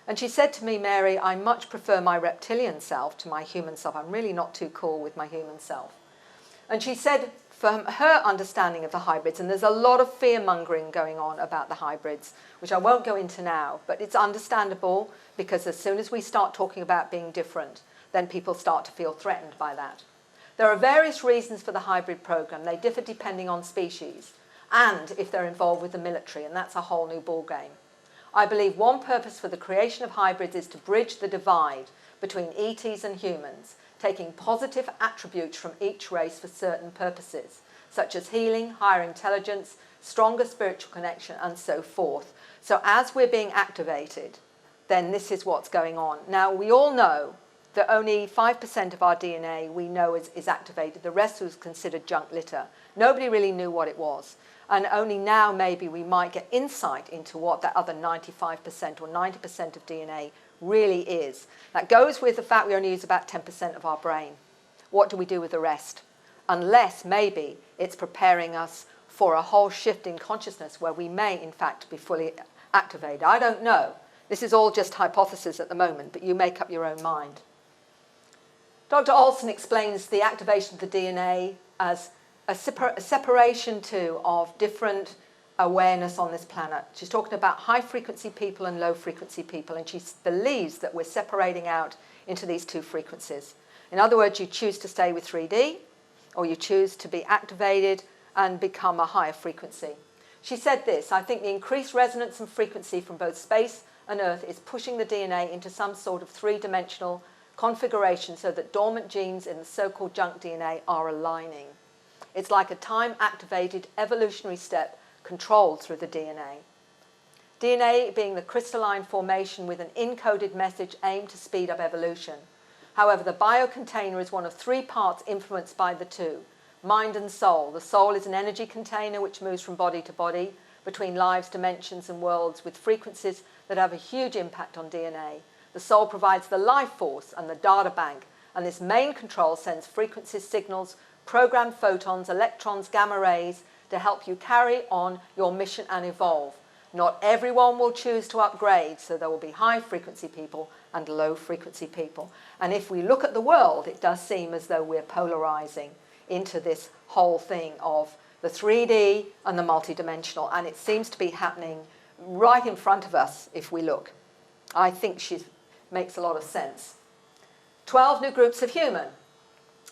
And she said to me, Mary, I much prefer my reptilian self to my human self. I'm really not too cool with my human self. And she said, from her understanding of the hybrids, and there's a lot of fear-mongering going on about the hybrids, which I won't go into now, but it's understandable because as soon as we start talking about being different, then people start to feel threatened by that. There are various reasons for the hybrid program. They differ depending on species and if they're involved with the military, and that's a whole new ballgame. I believe one purpose for the creation of hybrids is to bridge the divide between ETs and humans, taking positive attributes from each race for certain purposes, such as healing, higher intelligence, stronger spiritual connection, and so forth. So as we're being activated, then this is what's going on. Now, we all know that only 5% of our DNA we know is activated. The rest was considered junk litter. Nobody really knew what it was. And only now maybe we might get insight into what that other 95% or 90% of DNA really is. That goes with the fact we only use about 10% of our brain. What do we do with the rest? Unless maybe it's preparing us for a whole shift in consciousness where we may in fact be fully activated. I don't know. This is all just hypothesis at the moment, but you make up your own mind. Dr. Olson explains the activation of the DNA as a separation too of different awareness on this planet. She's talking about high frequency people and low frequency people, and she believes that we're separating out into these two frequencies. In other words, you choose to stay with 3D or you choose to be activated and become a higher frequency. She said this, I think the increased resonance and frequency from both space and Earth is pushing the DNA into some sort of three-dimensional configuration so that dormant genes in the so-called junk DNA are aligning. It's like a time-activated evolutionary step controlled through the DNA. DNA being the crystalline formation with an encoded message aimed to speed up evolution. However, the biocontainer is one of three parts influenced by the two, mind and soul. The soul is an energy container which moves from body to body, between lives, dimensions and worlds with frequencies that have a huge impact on DNA. The soul provides the life force and the data bank, and this main control sends frequencies, signals, programmed photons, electrons, gamma rays to help you carry on your mission and evolve. Not everyone will choose to upgrade, so there will be high frequency people and low frequency people. And if we look at the world, it does seem as though we're polarizing into this whole thing of the 3D and the multidimensional, and it seems to be happening right in front of us if we look. I think she makes a lot of sense. 12 new groups of human.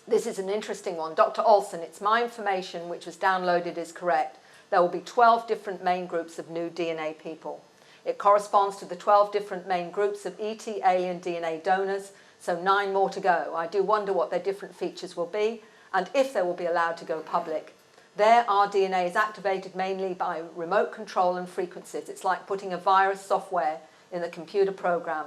This is an interesting one. Dr. Olson, it's my information which was downloaded is correct. There will be 12 different main groups of new DNA people. It corresponds to the 12 different main groups of ET alien DNA donors, so 9 more to go. I do wonder what their different features will be and if they will be allowed to go public. There, our DNA is activated mainly by remote control and frequencies. It's like putting a virus software in the computer program.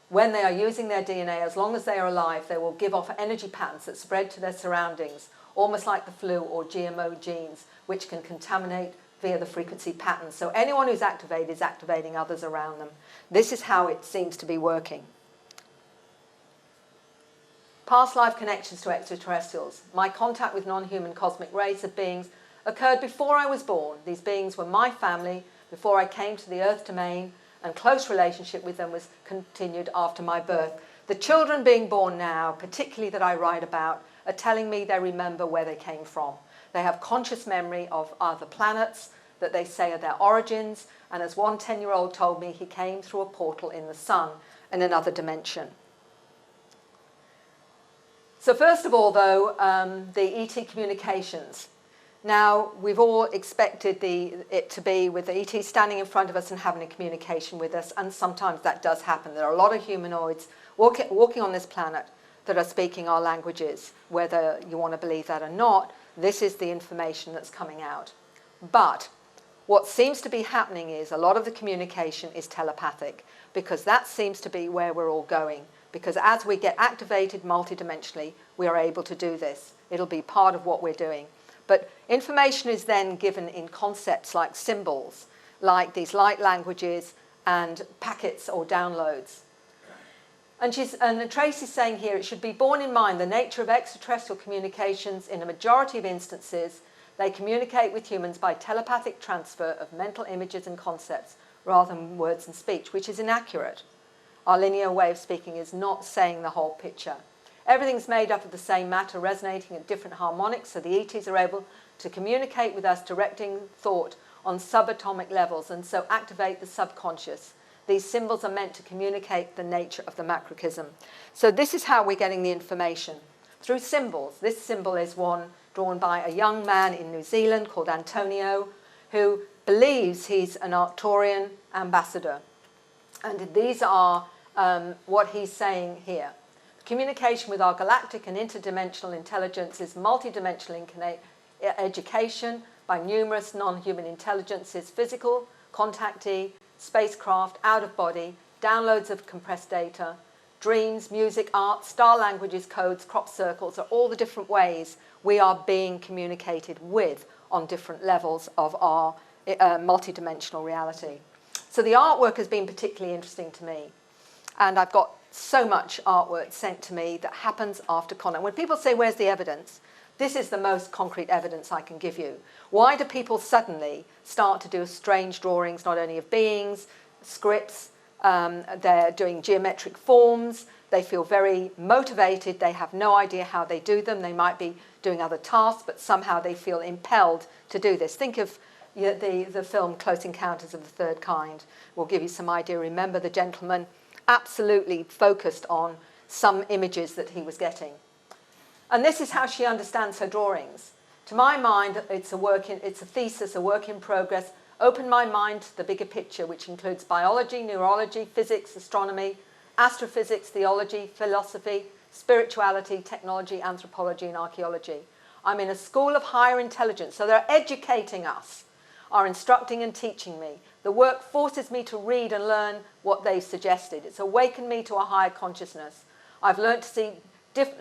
When they are using their DNA, as long as they are alive, they will give off energy patterns that spread to their surroundings, almost like the flu or GMO genes, which can contaminate via the frequency patterns. So anyone who's activated is activating others around them. This is how it seems to be working. Past life connections to extraterrestrials. My contact with non-human cosmic race of beings occurred before I was born. These beings were my family before I came to the Earth domain, and close relationship with them was continued after my birth. The children being born now, particularly that I write about, are telling me they remember where they came from. They have conscious memory of other planets that they say are their origins, and as one 10-year-old told me, he came through a portal in the sun in another dimension. So first of all, though, the ET communications. Now, we've all expected it to be with the ET standing in front of us and having a communication with us, and sometimes that does happen. There are a lot of humanoids walking on this planet that are speaking our languages. Whether you want to believe that or not, this is the information that's coming out. But what seems to be happening is a lot of the communication is telepathic, because that seems to be where we're all going. Because as we get activated multidimensionally, we are able to do this. It'll be part of what we're doing. But information is then given in concepts like symbols, like these light languages and packets or downloads. And Tracy's saying here, it should be borne in mind the nature of extraterrestrial communications. In a majority of instances, they communicate with humans by telepathic transfer of mental images and concepts rather than words and speech, which is inaccurate. Our linear way of speaking is not saying the whole picture. Everything's made up of the same matter resonating at different harmonics, so the ETs are able to communicate with us, directing thought on subatomic levels, and so activate the subconscious. These symbols are meant to communicate the nature of the macrocosm. So this is how we're getting the information, through symbols. This symbol is one drawn by a young man in New Zealand called Antonio, who believes he's an Arcturian ambassador. And these are what he's saying here. Communication with our galactic and interdimensional intelligence is multidimensional education by numerous non-human intelligences, physical, contactee, spacecraft, out-of-body, downloads of compressed data, dreams, music, art, star languages, codes, crop circles are all the different ways we are being communicated with on different levels of our multidimensional reality. So the artwork has been particularly interesting to me. And I've got so much artwork sent to me that happens after contact. When people say, where's the evidence? This is the most concrete evidence I can give you. Why do people suddenly start to do strange drawings, not only of beings, scripts, they're doing geometric forms, they feel very motivated, they have no idea how they do them, they might be doing other tasks, but somehow they feel impelled to do this. Think of the film Close Encounters of the Third Kind. Will give you some idea. Remember the gentleman absolutely focused on some images that he was getting. And this is how she understands her drawings. To my mind, it's a thesis, a work in progress. Open my mind to the bigger picture, which includes biology, neurology, physics, astronomy, astrophysics, theology, philosophy, spirituality, technology, anthropology, and archaeology. I'm in a school of higher intelligence, so they're educating us, are instructing and teaching me. The work forces me to read and learn what they've suggested. It's awakened me to a higher consciousness. I've learned to see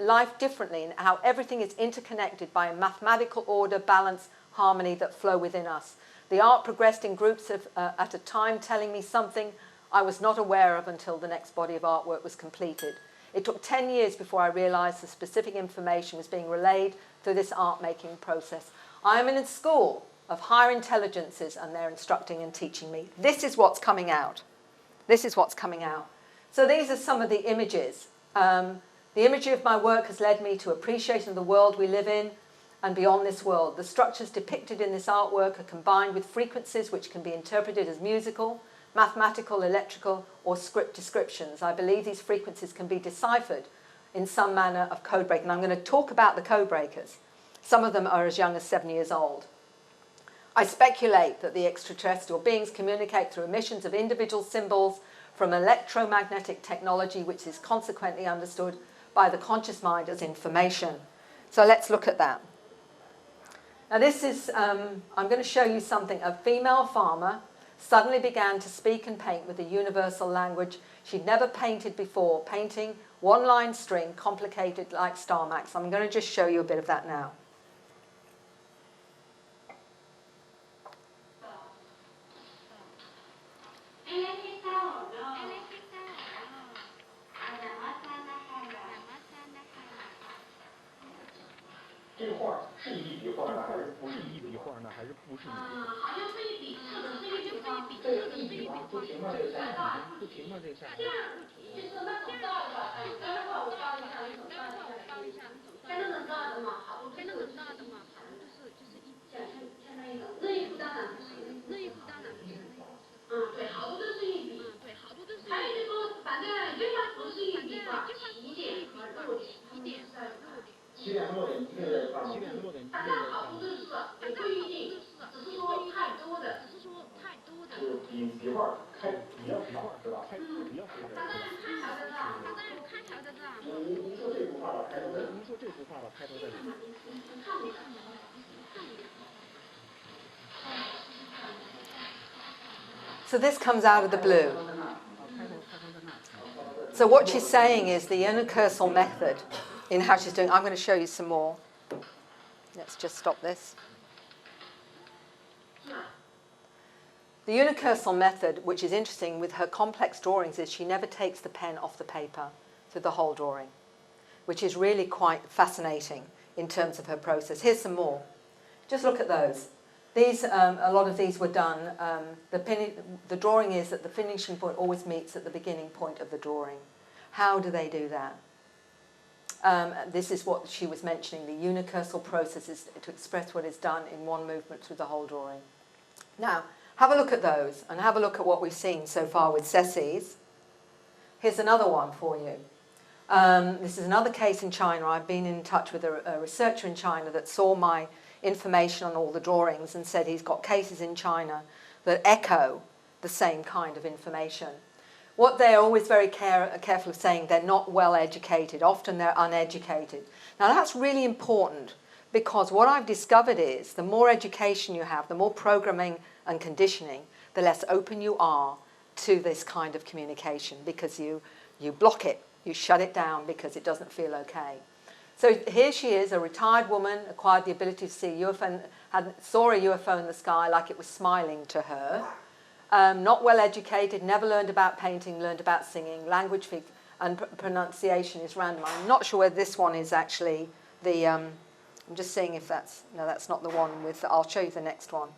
life differently and how everything is interconnected by a mathematical order, balance, harmony that flow within us. The art progressed in groups at a time, telling me something I was not aware of until the next body of artwork was completed. It took 10 years before I realized the specific information was being relayed through this art-making process. I am in a school of higher intelligences, and they're instructing and teaching me. This is what's coming out. This is what's coming out. So these are some of the images. The imagery of my work has led me to appreciation of the world we live in and beyond this world. The structures depicted in this artwork are combined with frequencies which can be interpreted as musical, mathematical, electrical, or script descriptions. I believe these frequencies can be deciphered in some manner of code breaking. I'm going to talk about the code breakers. Some of them are as young as 7 years old. I speculate that the extraterrestrial beings communicate through emissions of individual symbols from electromagnetic technology, which is consequently understood by the conscious mind as information. So let's look at that. Now this is, I'm going to show you something. A female farmer suddenly began to speak and paint with a universal language she'd never painted before, painting one-line string complicated like star maps. I'm going to just show you a bit of that now. So this comes out of the blue. So what she's saying is the unicursal method in how she's doing. I'm going to show you some more. Let's just stop this. The unicursal method, which is interesting with her complex drawings, is she never takes the pen off the paper. through the whole drawing, which is really quite fascinating in terms of her process. Here's some more. Just look at those. These, a lot of these were done. The drawing is that the finishing point always meets at the beginning point of the drawing. How do they do that? This is what she was mentioning. The unicursal process is to express what is done in one movement through the whole drawing. Now, have a look at those and have a look at what we've seen so far with Ceci's. Here's another one for you. This is another case in China. I've been in touch with a researcher in China that saw my information on all the drawings and said he's got cases in China that echo the same kind of information. What they're always very careful of saying, they're not well educated. Often they're uneducated. Now that's really important, because what I've discovered is the more education you have, the more programming and conditioning, the less open you are to this kind of communication, because you block it, you shut it down because it doesn't feel okay. So here she is, a retired woman, acquired the ability to see a UFO, saw a UFO in the sky like it was smiling to her. Not well educated, never learned about painting, learned about singing, language and pronunciation is random. I'm not sure whether this one is actually the, I'm just seeing if that's, no, that's not the one with, I'll show you the next one.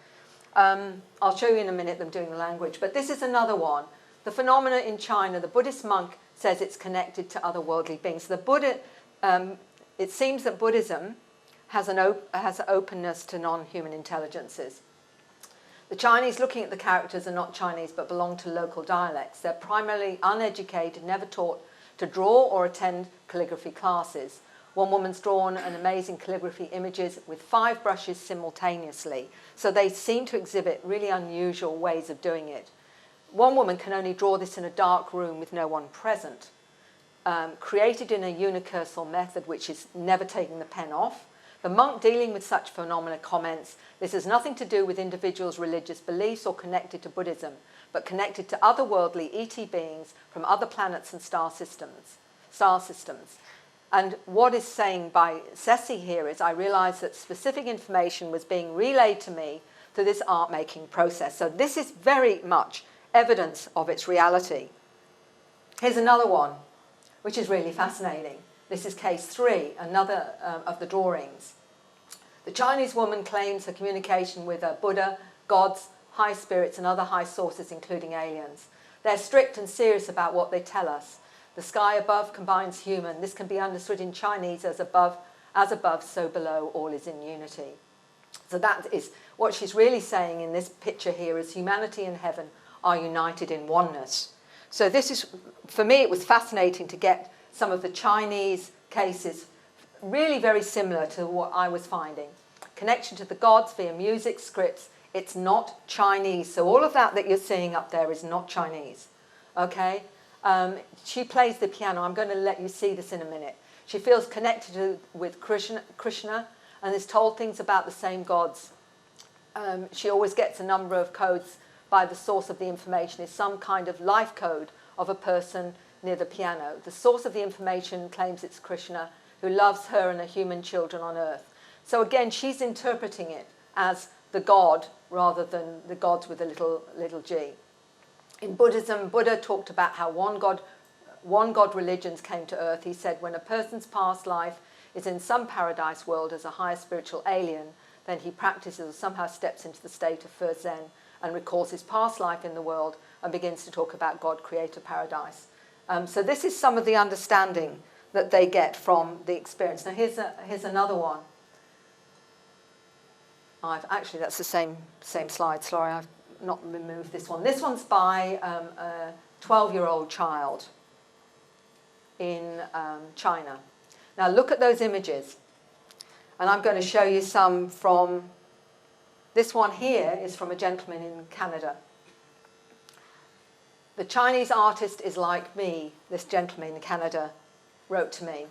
I'll show you in a minute them doing the language, but this is another one. The phenomena in China, the Buddhist monk says it's connected to otherworldly beings. The Buddha, it seems that Buddhism has an openness to non-human intelligences. The Chinese looking at the characters are not Chinese but belong to local dialects. They're primarily uneducated, never taught to draw or attend calligraphy classes. One woman's drawn an amazing calligraphy images with 5 brushes simultaneously. So they seem to exhibit really unusual ways of doing it. One woman can only draw this in a dark room with no one present. Created in a unicursal method, which is never taking the pen off. The monk dealing with such phenomena comments, this has nothing to do with individuals' religious beliefs or connected to Buddhism, but connected to otherworldly ET beings from other planets and star systems. And what is saying by Ceci here is, I realised that specific information was being relayed to me through this art-making process. So this is very much evidence of its reality. Here's another one, which is really fascinating. This is case 3, another of the drawings. The Chinese woman claims her communication with a Buddha, gods, high spirits and other high sources, including aliens. They're strict and serious about what they tell us. The sky above combines human. This can be understood in Chinese as above, so below, all is in unity. So that is what she's really saying in this picture here, is humanity and heaven are united in oneness. So this is, for me, it was fascinating to get some of the Chinese cases really very similar to what I was finding. Connection to the gods via music, scripts. It's not Chinese. So all of that you're seeing up there is not Chinese. Okay? She plays the piano. I'm going to let you see this in a minute. She feels connected with Krishna and is told things about the same gods. She always gets a number of codes by the source of the information is some kind of life code of a person near the piano. The source of the information claims it's Krishna, who loves her and her human children on earth. So again, she's interpreting it as the god rather than the gods with a little g. In Buddhism, Buddha talked about how one god religions came to earth. He said when a person's past life is in some paradise world as a higher spiritual alien, then he practices or somehow steps into the state of first Zen and recalls his past life in the world and begins to talk about God, creator, paradise. So this is some of the understanding that they get from the experience. Now here's another one. Actually, that's the same slide. Sorry, I've not removed this one. This one's by a 12-year-old child in China. Now look at those images. And I'm going to show you some from, this one here is from a gentleman in Canada. The Chinese artist is like me, this gentleman in Canada wrote to me.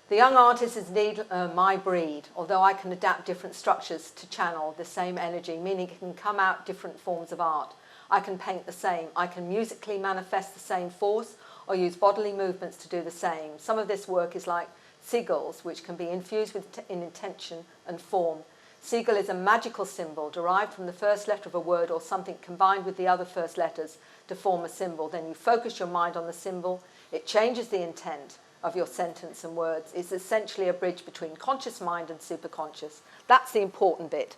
The young artist is indeed my breed, although I can adapt different structures to channel the same energy, meaning it can come out different forms of art. I can paint the same. I can musically manifest the same force or use bodily movements to do the same. Some of this work is like seagulls, which can be infused with in intention and form. Seagull is a magical symbol derived from the first letter of a word or something combined with the other first letters to form a symbol. Then you focus your mind on the symbol. It changes the intent of your sentence and words. It's essentially a bridge between conscious mind and superconscious. That's the important bit.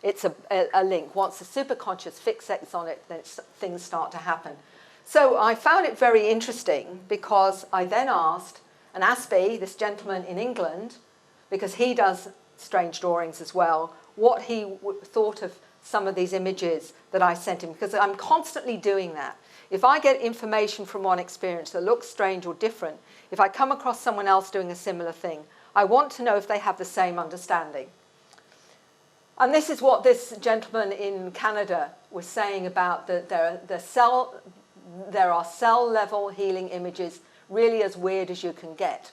It's a link. Once the superconscious fixates on it, then things start to happen. So I found it very interesting because I then asked an Aspie, this gentleman in England, because he does strange drawings as well, what he thought of some of these images that I sent him, because I'm constantly doing that. If I get information from one experience that looks strange or different, if I come across someone else doing a similar thing, I want to know if they have the same understanding. And this is what this gentleman in Canada was saying about there are cell-level healing images, really as weird as you can get.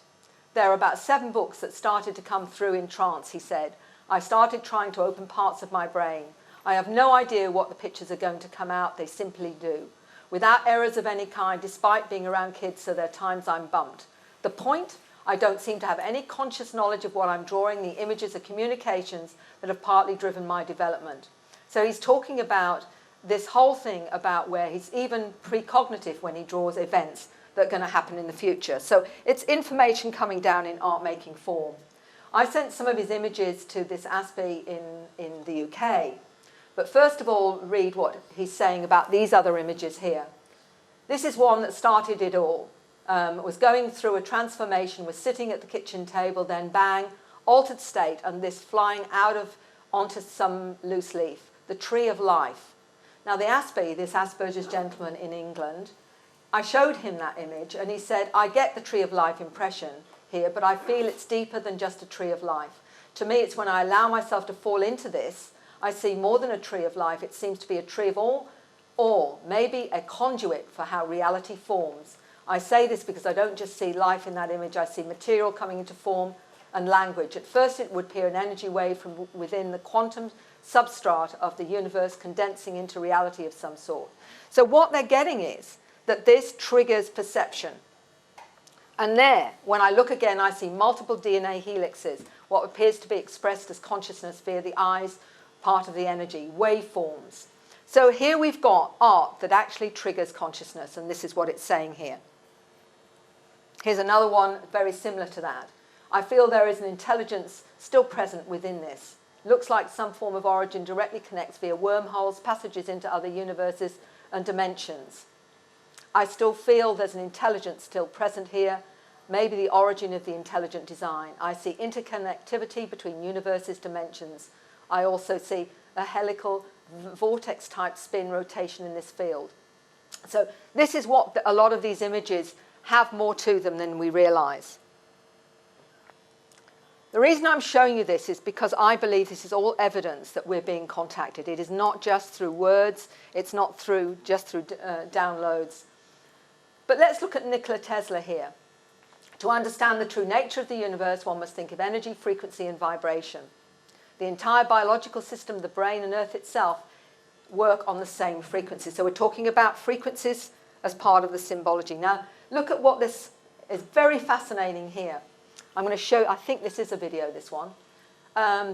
There are about 7 books that started to come through in trance, he said. I started trying to open parts of my brain. I have no idea what the pictures are going to come out, they simply do. Without errors of any kind, despite being around kids, so there are times I'm bumped. The point, I don't seem to have any conscious knowledge of what I'm drawing. The images are communications that have partly driven my development. So he's talking about this whole thing about where he's even precognitive when he draws events that are going to happen in the future. So it's information coming down in art-making form. I sent some of his images to this Aspie in the UK. But first of all, read what he's saying about these other images here. This is one that started it all. Was going through a transformation, was sitting at the kitchen table, then bang, altered state, and this flying out of onto some loose leaf, the tree of life. Now the Aspie, this Asperger's gentleman in England, I showed him that image and he said, I get the tree of life impression here, but I feel it's deeper than just a tree of life. To me, it's when I allow myself to fall into this, I see more than a tree of life. It seems to be a tree of all, or maybe a conduit for how reality forms. I say this because I don't just see life in that image, I see material coming into form and language. At first it would appear an energy wave from within the quantum substrate of the universe condensing into reality of some sort. So what they're getting is that this triggers perception. And there, when I look again, I see multiple DNA helixes, what appears to be expressed as consciousness via the eyes, part of the energy, waveforms. So here we've got art that actually triggers consciousness, and this is what it's saying here. Here's another one very similar to that. I feel there is an intelligence still present within this. Looks like some form of origin directly connects via wormholes, passages into other universes and dimensions. I still feel there's an intelligence still present here, maybe the origin of the intelligent design. I see interconnectivity between universes, dimensions. I also see a helical vortex-type spin rotation in this field. So this is what a lot of these images have more to them than we realise. The reason I'm showing you this is because I believe this is all evidence that we're being contacted. It is not just through words, it's not just through downloads. But let's look at Nikola Tesla here. To understand the true nature of the universe, one must think of energy, frequency, and vibration. The entire biological system, the brain and Earth itself, work on the same frequency. So we're talking about frequencies as part of the symbology. Now, look at what this is very fascinating here. I'm going to show, I think this is a video, this one.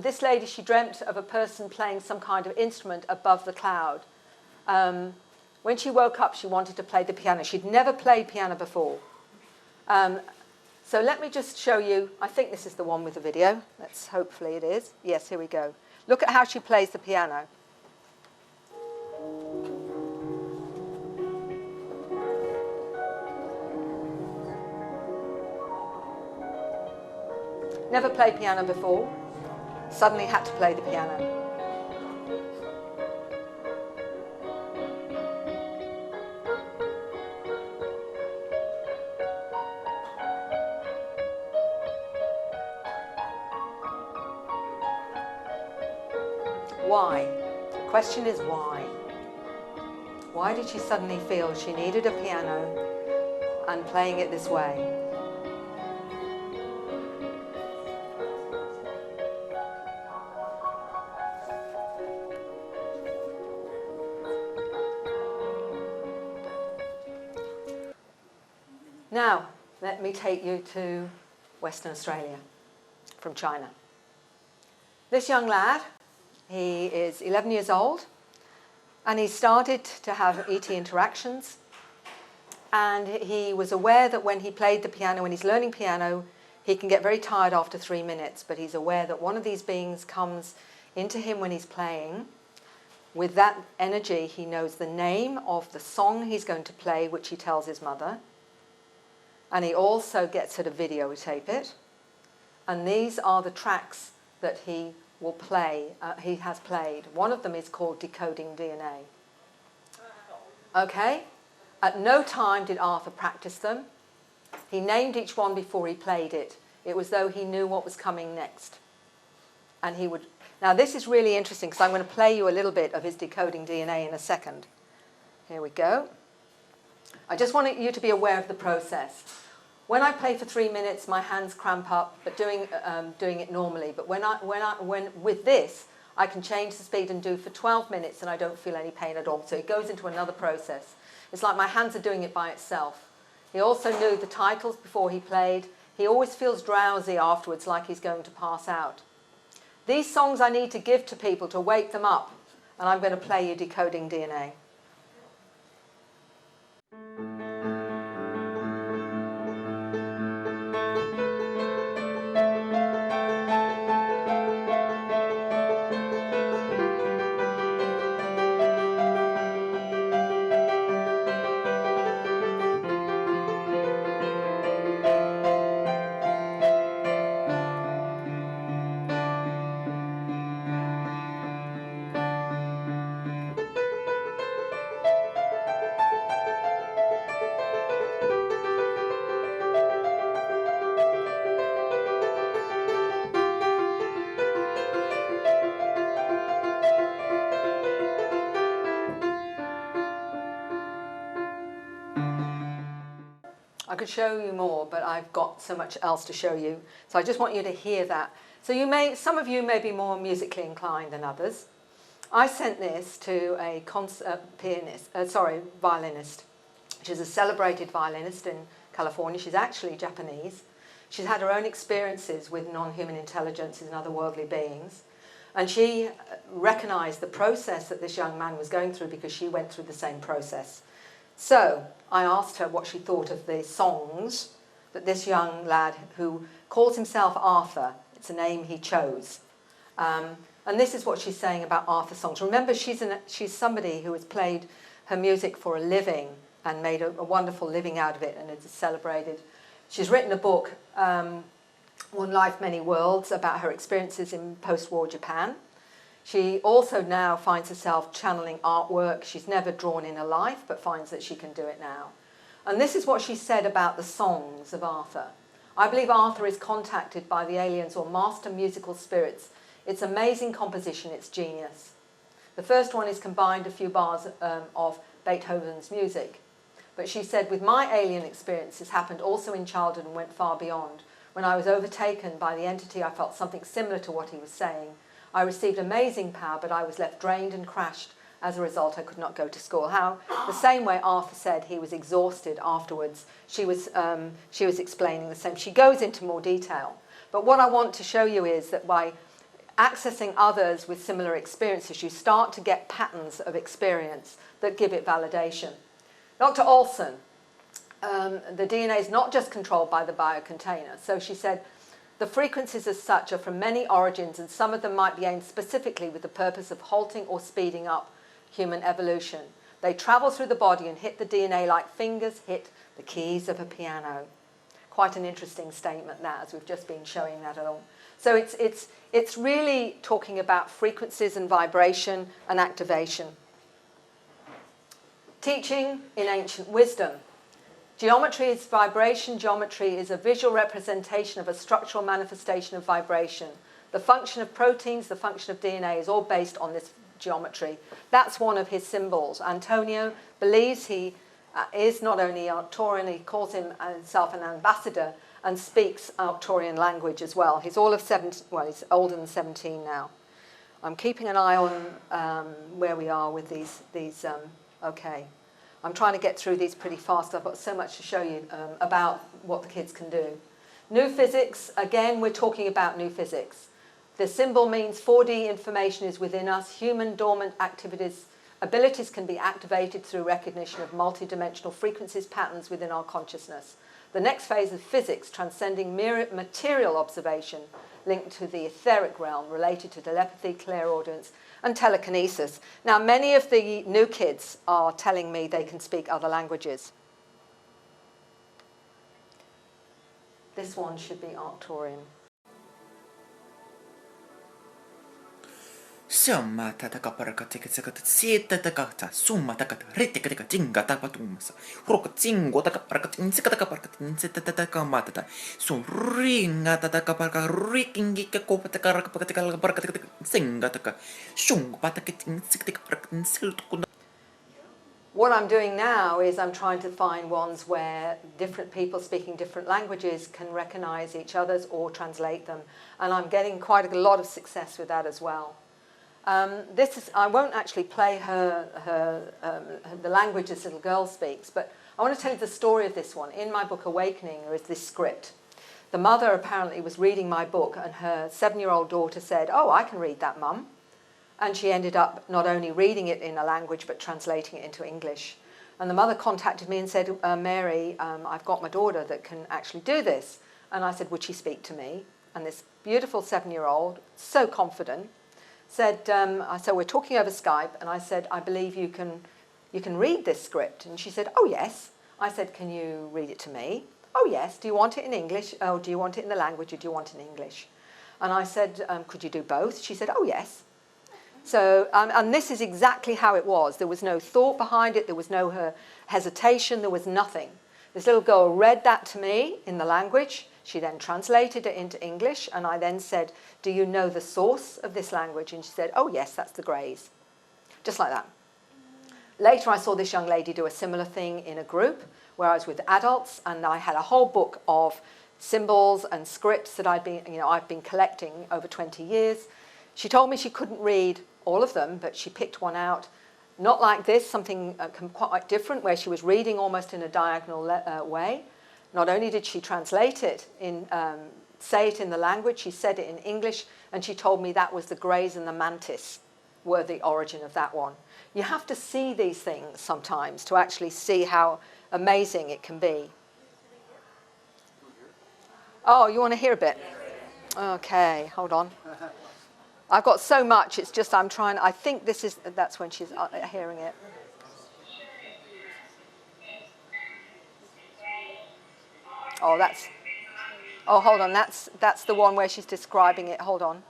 This lady, she dreamt of a person playing some kind of instrument above the cloud. When she woke up, she wanted to play the piano. She'd never played piano before. So let me just show you, I think this is the one with the video. Hopefully it is. Yes, here we go. Look at how she plays the piano. Never played piano before. Suddenly had to play the piano. Why? The question is why? Why did she suddenly feel she needed a piano and playing it this way? Now, let me take you to Western Australia from China. This young lad He is 11 years old, and he started to have ET interactions. And he was aware that when he played the piano, when he's learning piano, he can get very tired after 3 minutes, but he's aware that one of these beings comes into him when he's playing. With that energy, he knows the name of the song he's going to play, which he tells his mother. And he also gets her to videotape it. And these are the tracks that he will play, he has played. One of them is called Decoding DNA. Okay? At no time did Arthur practice them. He named each one before he played it. It was though he knew what was coming next. And he would... Now this is really interesting because I'm going to play you a little bit of his Decoding DNA in a second. Here we go. I just want you to be aware of the process. When I play for 3 minutes, my hands cramp up, but doing it normally. But when with this, I can change the speed and do for 12 minutes and I don't feel any pain at all. So it goes into another process. It's like my hands are doing it by itself. He also knew the titles before he played. He always feels drowsy afterwards, like he's going to pass out. These songs I need to give to people to wake them up, and I'm going to play you Decoding DNA. I could show you more, but I've got so much else to show you. So I just want you to hear that. So some of you may be more musically inclined than others. I sent this to a violinist. She's a celebrated violinist in California. She's actually Japanese. She's had her own experiences with non-human intelligences and other worldly beings. And she recognized the process that this young man was going through because she went through the same process. So I asked her what she thought of the songs that this young lad, who calls himself Arthur, it's a name he chose, and this is what she's saying about Arthur songs. Remember, she's somebody who has played her music for a living and made a wonderful living out of it and is celebrated. She's written a book, One Life, Many Worlds, about her experiences in post-war Japan. She also now finds herself channeling artwork. She's never drawn in her life, but finds that she can do it now. And this is what she said about the songs of Arthur. I believe Arthur is contacted by the aliens or master musical spirits. It's amazing composition, it's genius. The first one is combined a few bars of Beethoven's music. But she said, with my alien experiences happened also in childhood and went far beyond. When I was overtaken by the entity, I felt something similar to what he was saying. I received amazing power, but I was left drained and crashed. As a result, I could not go to school. The same way Arthur said he was exhausted afterwards. She was explaining the same. She goes into more detail. But what I want to show you is that by accessing others with similar experiences, you start to get patterns of experience that give it validation. Dr. Olson, the DNA is not just controlled by the biocontainer. So she said, the frequencies as such are from many origins, and some of them might be aimed specifically with the purpose of halting or speeding up human evolution. They travel through the body and hit the DNA like fingers hit the keys of a piano. Quite an interesting statement that, as we've just been showing that along. So it's really talking about frequencies and vibration and activation. Teaching in ancient wisdom. Geometry is vibration. Geometry is a visual representation of a structural manifestation of vibration. The function of proteins, the function of DNA is all based on this geometry. That's one of his symbols. Antonio believes he is not only Arcturian, he calls himself an ambassador and speaks Arcturian language as well. He's all of 17, well, he's older than 17 now. I'm keeping an eye on where we are with these okay. I'm trying to get through these pretty fast. I've got so much to show you about what the kids can do. New physics, again, we're talking about new physics. The symbol means 4D information is within us. Human dormant abilities can be activated through recognition of multidimensional frequencies, patterns within our consciousness. The next phase of physics, transcending mere material observation, linked to the etheric realm, related to telepathy, clairaudience, and telekinesis. Now, many of the new kids are telling me they can speak other languages. This one should be Arcturian. Summa tataka parakatika sita takata, summa takata, ritika tinga tapatumasa, rokatingo takaparakin sikataka parakatin sitataka matata, so ringa tataka paraka rikingi kopataka parakatika singataka, shung patakitin sikatika parakatin siltukunda. What I'm doing now is I'm trying to find ones where different people speaking different languages can recognize each other's or translate them. And I'm getting quite a lot of success with that as well. I won't actually play the language this little girl speaks, but I want to tell you the story of this one. In my book Awakening, there is this script. The mother apparently was reading my book, and her 7-year-old daughter said, "Oh, I can read that, Mum." And she ended up not only reading it in a language, but translating it into English. And the mother contacted me and said, "Mary, I've got my daughter that can actually do this." And I said, "Would she speak to me?" And this beautiful 7-year-old, so confident, said, so we're talking over Skype, and I said, "I believe you can read this script." And she said, "Oh, yes." I said, "Can you read it to me?" "Oh, yes." "Do you want it in English? Oh, do you want it in the language, or do you want it in English?" And I said, "Could you do both?" She said, "Oh, yes." So, and this is exactly how it was. There was no thought behind it. There was no hesitation. There was nothing. This little girl read that to me in the language. She then translated it into English, and I then said, "Do you know the source of this language?" And she said, "Oh, yes, that's the Greys." Just like that. Later, I saw this young lady do a similar thing in a group where I was with adults, and I had a whole book of symbols and scripts that I've been collecting over 20 years. She told me she couldn't read all of them, but she picked one out, not like this, something quite different, where she was reading almost in a diagonal way. Not only did she translate it, say it in the language, she said it in English, and she told me that was the Greys and the Mantis were the origin of that one. You have to see these things sometimes to actually see how amazing it can be. Oh, you want to hear a bit? Okay, hold on. I've got so much, it's just I think that's when she's hearing it. Oh, hold on, that's the one where she's describing it. Hold on.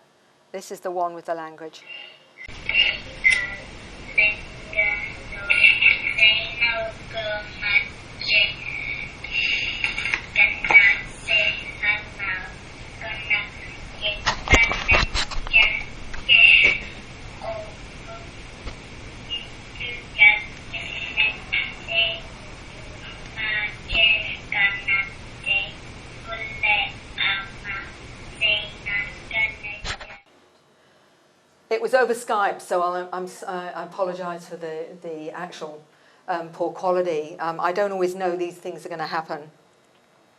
This is the one with the language. It was over Skype, so I apologise for the actual poor quality. I don't always know these things are going to happen.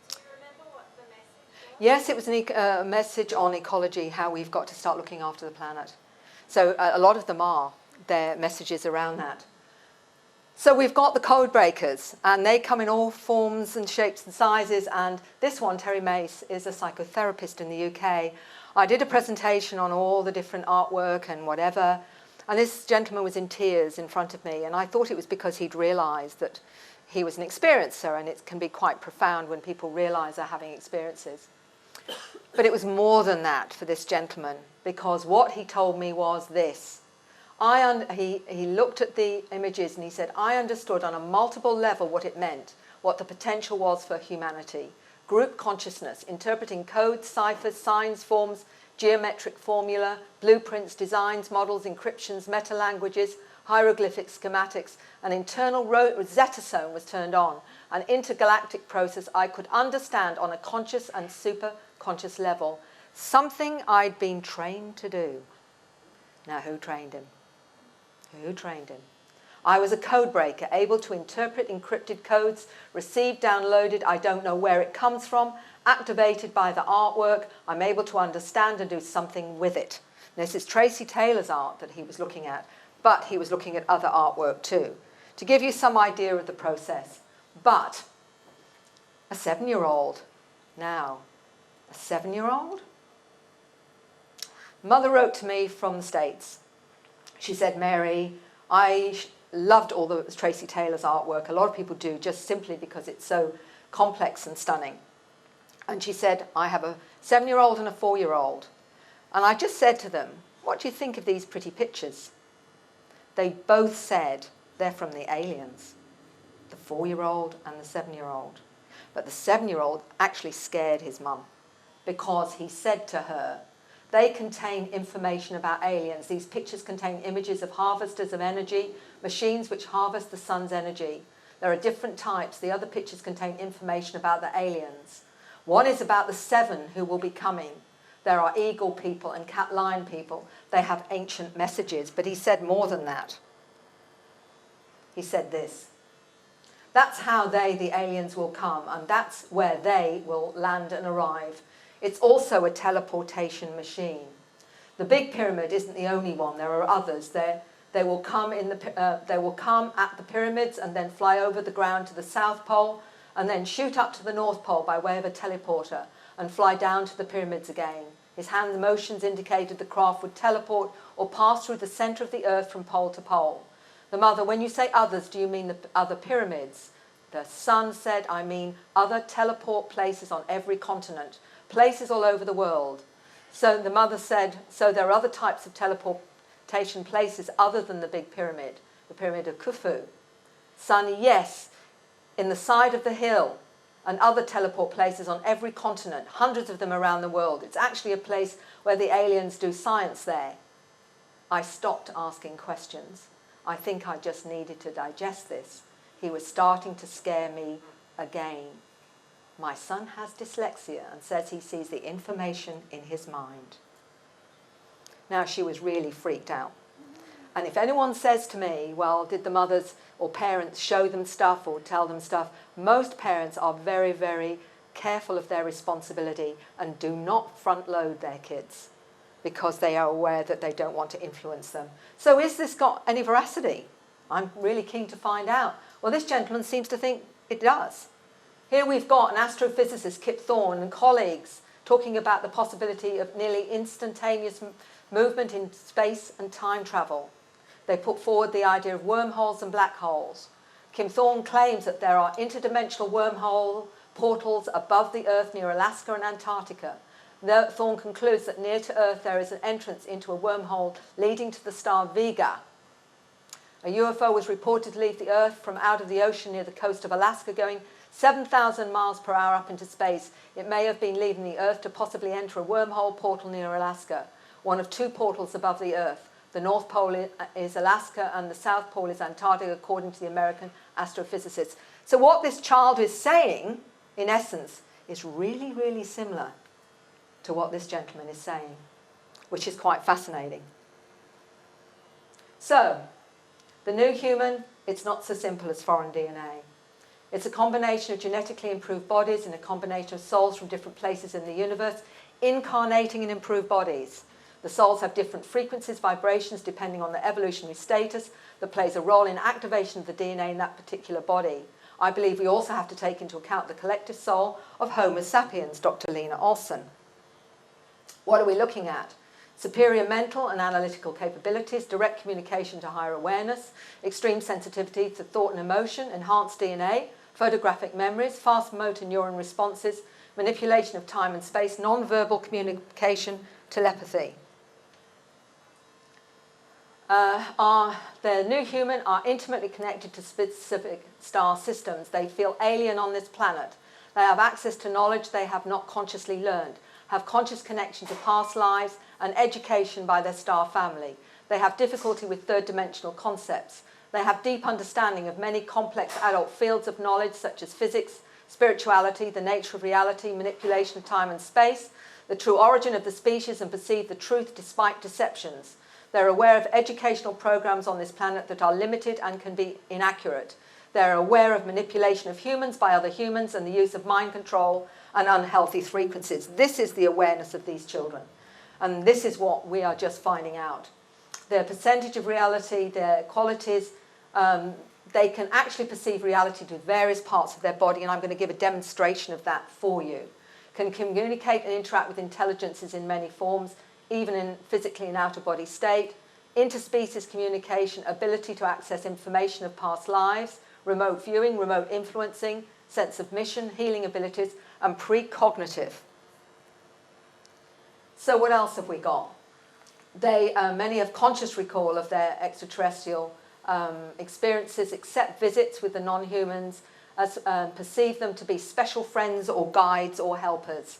Do you remember what the message was? Yes, it was a message on ecology, how we've got to start looking after the planet. So a lot of them are their messages around that. So we've got the code breakers, and they come in all forms and shapes and sizes. And this one, Terry Mace, is a psychotherapist in the UK. I did a presentation on all the different artwork and whatever, and this gentleman was in tears in front of me, and I thought it was because he'd realised that he was an experiencer, and it can be quite profound when people realise they're having experiences. But it was more than that for this gentleman, because what he told me was this. He looked at the images and he said, "I understood on a multiple level what it meant, what the potential was for humanity. Group consciousness, interpreting codes, ciphers, signs, forms, geometric formula, blueprints, designs, models, encryptions, meta-languages, hieroglyphics, schematics. An internal Rosetta Stone was turned on, an intergalactic process I could understand on a conscious and super-conscious level, something I'd been trained to do." Now, who trained him? Who trained him? I was a code breaker, able to interpret encrypted codes, received, downloaded, I don't know where it comes from, activated by the artwork, I'm able to understand and do something with it. This is Tracy Taylor's art that he was looking at, but he was looking at other artwork too, to give you some idea of the process. But a 7-year-old, now, a 7-year-old? Mother wrote to me from the States. She said, Mary, I loved all the Tracy Taylor's artwork. A lot of people do, just simply because it's so complex and stunning. And she said, I have a 7-year-old and a 4-year-old. And I just said to them, what do you think of these pretty pictures? They both said they're from the aliens, the 4-year-old and the 7-year-old. But the 7-year-old actually scared his mum because he said to her, they contain information about aliens. These pictures contain images of harvesters of energy, machines which harvest the sun's energy. There are different types. The other pictures contain information about the aliens. One is about the 7 who will be coming. There are eagle people and cat lion people. They have ancient messages. But he said more than that. He said this. That's how they, the aliens, will come, and that's where they will land and arrive. It's also a teleportation machine. The Big Pyramid isn't the only one. There are others. They will come at the pyramids and then fly over the ground to the South Pole and then shoot up to the North Pole by way of a teleporter and fly down to the pyramids again. His hand motions indicated the craft would teleport or pass through the centre of the earth from pole to pole. The mother, when you say others, do you mean the other pyramids? The son said, I mean other teleport places on every continent, places all over the world. So the mother said, so there are other types of teleportation places other than the Big Pyramid, the Pyramid of Khufu. Son, yes, in the side of the hill and other teleport places on every continent, hundreds of them around the world. It's actually a place where the aliens do science there. I stopped asking questions. I think I just needed to digest this. He was starting to scare me again. My son has dyslexia and says he sees the information in his mind. Now, she was really freaked out. And if anyone says to me, well, did the mothers or parents show them stuff or tell them stuff, most parents are very, very careful of their responsibility and do not front load their kids because they are aware that they don't want to influence them. So is this got any veracity? I'm really keen to find out. Well, this gentleman seems to think it does. Here we've got an astrophysicist, Kip Thorne, and colleagues talking about the possibility of nearly instantaneous movement in space and time travel. They put forward the idea of wormholes and black holes. Kim Thorne claims that there are interdimensional wormhole portals above the Earth near Alaska and Antarctica. Thorne concludes that near to Earth there is an entrance into a wormhole leading to the star Vega. A UFO was reported to leave the Earth from out of the ocean near the coast of Alaska going 7,000 miles per hour up into space. It may have been leaving the Earth to possibly enter a wormhole portal near Alaska, one of 2 portals above the Earth. The North Pole is Alaska and the South Pole is Antarctica, according to the American astrophysicists. So what this child is saying, in essence, is really, really similar to what this gentleman is saying, which is quite fascinating. So, the new human, it's not so simple as foreign DNA. It's a combination of genetically improved bodies and a combination of souls from different places in the universe, incarnating in improved bodies. The souls have different frequencies, vibrations, depending on their evolutionary status, that plays a role in activation of the DNA in that particular body. I believe we also have to take into account the collective soul of Homo sapiens, Dr. Lena Olson. What are we looking at? Superior mental and analytical capabilities, direct communication to higher awareness, extreme sensitivity to thought and emotion, enhanced DNA, photographic memories, fast motor neuron responses, manipulation of time and space, non-verbal communication, telepathy. The new human are intimately connected to specific star systems. They feel alien on this planet. They have access to knowledge they have not consciously learned, have conscious connection to past lives and education by their star family. They have difficulty with third-dimensional concepts. They have deep understanding of many complex adult fields of knowledge such as physics, spirituality, the nature of reality, manipulation of time and space, the true origin of the species, and perceive the truth despite deceptions. They're aware of educational programs on this planet that are limited and can be inaccurate. They're aware of manipulation of humans by other humans and the use of mind control and unhealthy frequencies. This is the awareness of these children. And this is what we are just finding out. Their percentage of reality, their qualities, they can actually perceive reality to various parts of their body, and I'm going to give a demonstration of that for you. Can communicate and interact with intelligences in many forms, even in physically in out-of-body state. Interspecies communication, ability to access information of past lives, remote viewing, remote influencing, sense of mission, healing abilities, and precognitive. So what else have we got? Many have conscious recall of their extraterrestrial experiences, accept visits with the non-humans, perceive them to be special friends or guides or helpers.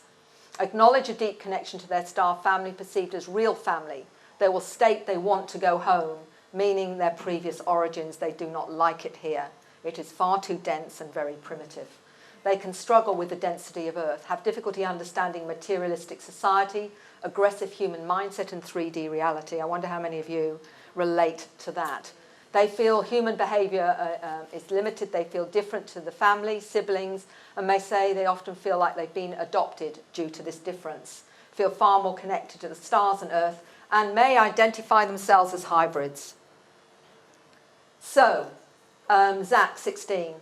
Acknowledge a deep connection to their star family perceived as real family. They will state they want to go home, meaning their previous origins. They do not like it here. It is far too dense and very primitive. They can struggle with the density of Earth, have difficulty understanding materialistic society, aggressive human mindset and 3D reality. I wonder how many of you relate to that. They feel human behaviour is limited. They feel different to the family, siblings, and may say they often feel like they've been adopted due to this difference, feel far more connected to the stars and Earth, and may identify themselves as hybrids. So, Zach, 16.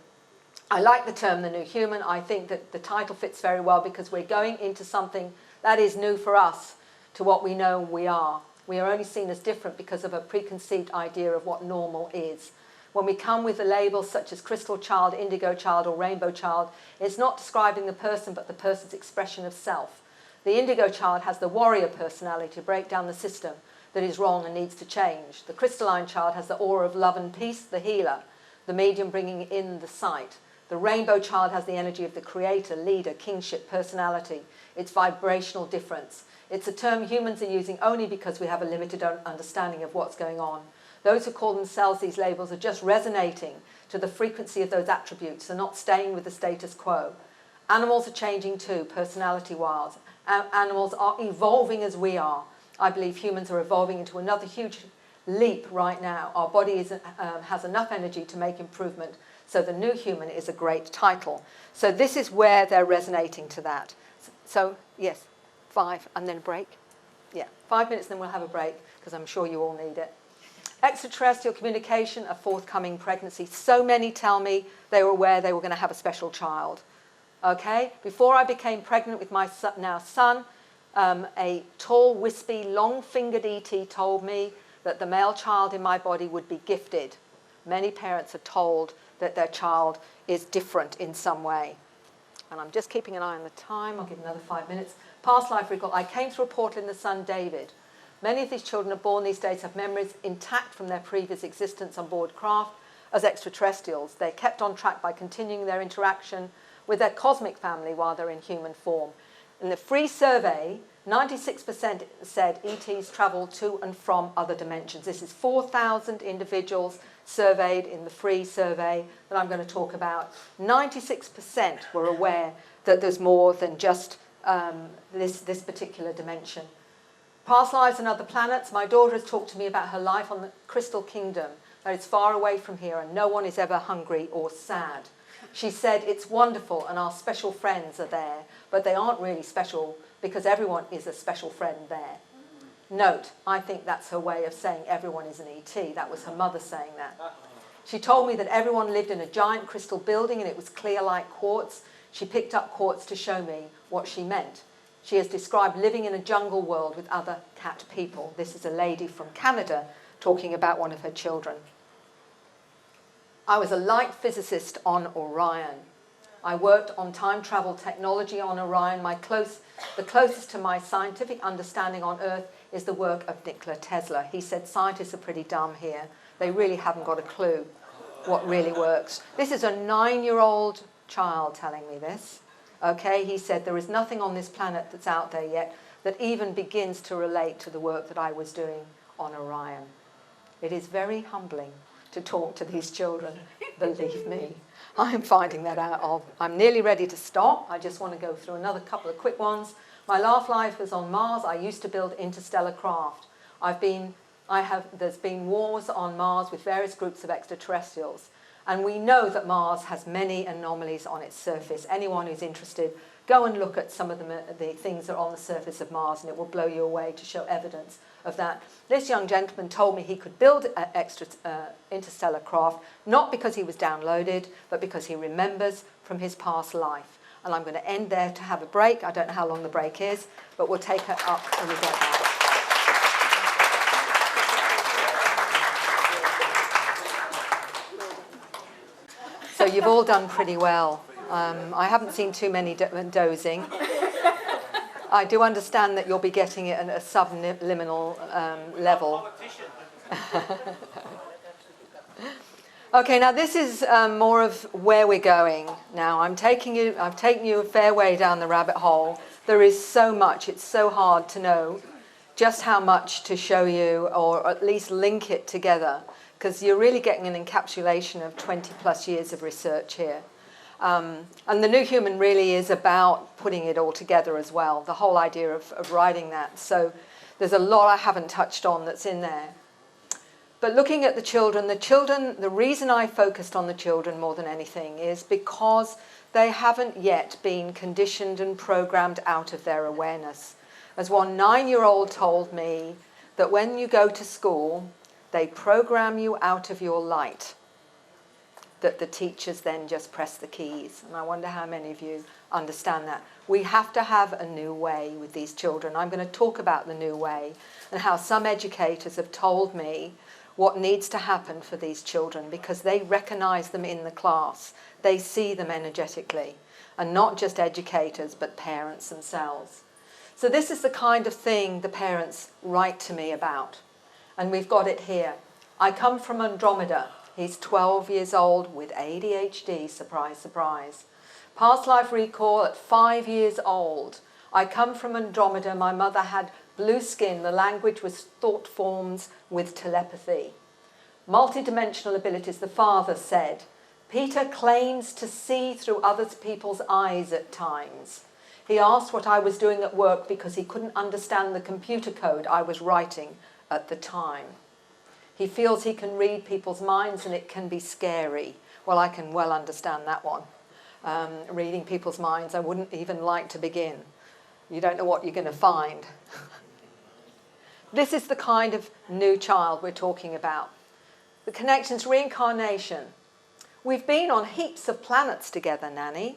I like the term the new human. I think that the title fits very well because we're going into something that is new for us to what we know we are. We are only seen as different because of a preconceived idea of what normal is. When we come with the labels such as crystal child, indigo child, or rainbow child, it's not describing the person but the person's expression of self. The indigo child has the warrior personality to break down the system that is wrong and needs to change. The crystalline child has the aura of love and peace, the healer, the medium bringing in the sight. The rainbow child has the energy of the creator, leader, kingship, personality, its vibrational difference. It's a term humans are using only because we have a limited understanding of what's going on. Those who call themselves these labels are just resonating to the frequency of those attributes and not staying with the status quo. Animals are changing too, personality-wise. Animals are evolving as we are. I believe humans are evolving into another huge leap right now. Our body has enough energy to make improvement. So the new human is a great title. So this is where they're resonating to that. So, yes, 5 and then a break. Yeah, 5 minutes, then we'll have a break because I'm sure you all need it. Extraterrestrial communication, a forthcoming pregnancy. So many tell me they were aware they were going to have a special child. Okay? Before I became pregnant with my son, a tall, wispy, long-fingered ET told me that the male child in my body would be gifted. Many parents are told that their child is different in some way. And I'm just keeping an eye on the time. I'll give another 5 minutes. Past life recall. I came through a portal in the sun, David. Many of these children are born these days have memories intact from their previous existence on board craft as extraterrestrials. They're kept on track by continuing their interaction with their cosmic family while they're in human form. In the free survey, 96% said ETs travel to and from other dimensions. This is 4,000 individuals surveyed in the free survey that I'm going to talk about. 96% were aware that there's more than just this particular dimension. Past lives on other planets. My daughter has talked to me about her life on the Crystal Kingdom, that it's far away from here and no one is ever hungry or sad. She said it's wonderful and our special friends are there, but they aren't really special because everyone is a special friend there. Note, I think that's her way of saying everyone is an ET. That was her mother saying that. She told me that everyone lived in a giant crystal building and it was clear like quartz. She picked up quartz to show me what she meant. She has described living in a jungle world with other cat people. This is a lady from Canada talking about one of her children. I was a light physicist on Orion. I worked on time travel technology on Orion. The closest to my scientific understanding on Earth is the work of Nikola Tesla. He said scientists are pretty dumb here. They really haven't got a clue what really works. This is a 9-year-old child telling me this. Okay, he said there is nothing on this planet that's out there yet that even begins to relate to the work that I was doing on Orion. It is very humbling to talk to these children, believe me. I'm finding that out. I'm nearly ready to stop. I just want to go through another couple of quick ones. My last life was on Mars. I used to build interstellar craft. I've been There's been wars on Mars with various groups of extraterrestrials, and we know that Mars has many anomalies on its surface. Anyone who's interested, go and look at some of the things that are on the surface of Mars, and it will blow you away to show evidence of that. This young gentleman told me he could build an interstellar craft, not because he was downloaded, but because he remembers from his past life. And I'm going to end there to have a break. I don't know how long the break is, but we'll take it up when we get back. So you've all done pretty well. I haven't seen too many dozing. I do understand that you'll be getting it at a subliminal level. Okay, now this is more of where we're going. Now I've taken you a fair way down the rabbit hole. There is so much, it's so hard to know just how much to show you, or at least link it together, because you're really getting an encapsulation of 20 plus years of research here. And the New Human really is about putting it all together as well, the whole idea of writing that. So there's a lot I haven't touched on that's in there. But looking at the children, the reason I focused on the children more than anything is because they haven't yet been conditioned and programmed out of their awareness. As one 9-year-old told me, that when you go to school, they program you out of your light, that the teachers then just press the keys. And I wonder how many of you understand that. We have to have a new way with these children. I'm going to talk about the new way and how some educators have told me what needs to happen for these children, because they recognize them in the class. They see them energetically, and not just educators, but parents themselves. So this is the kind of thing the parents write to me about. And we've got it here. I come from Andromeda. He's 12 years old with ADHD, surprise, surprise. Past life recall at 5 years old. I come from Andromeda. My mother had blue skin. The language was thought forms with telepathy. Multidimensional abilities, the father said. Peter claims to see through other people's eyes at times. He asked what I was doing at work because he couldn't understand the computer code I was writing at the time. He feels he can read people's minds and it can be scary. Well, I can well understand that one. Reading people's minds, I wouldn't even like to begin. You don't know what you're going to find. This is the kind of new child we're talking about. The connections, reincarnation. We've been on heaps of planets together, Nanny.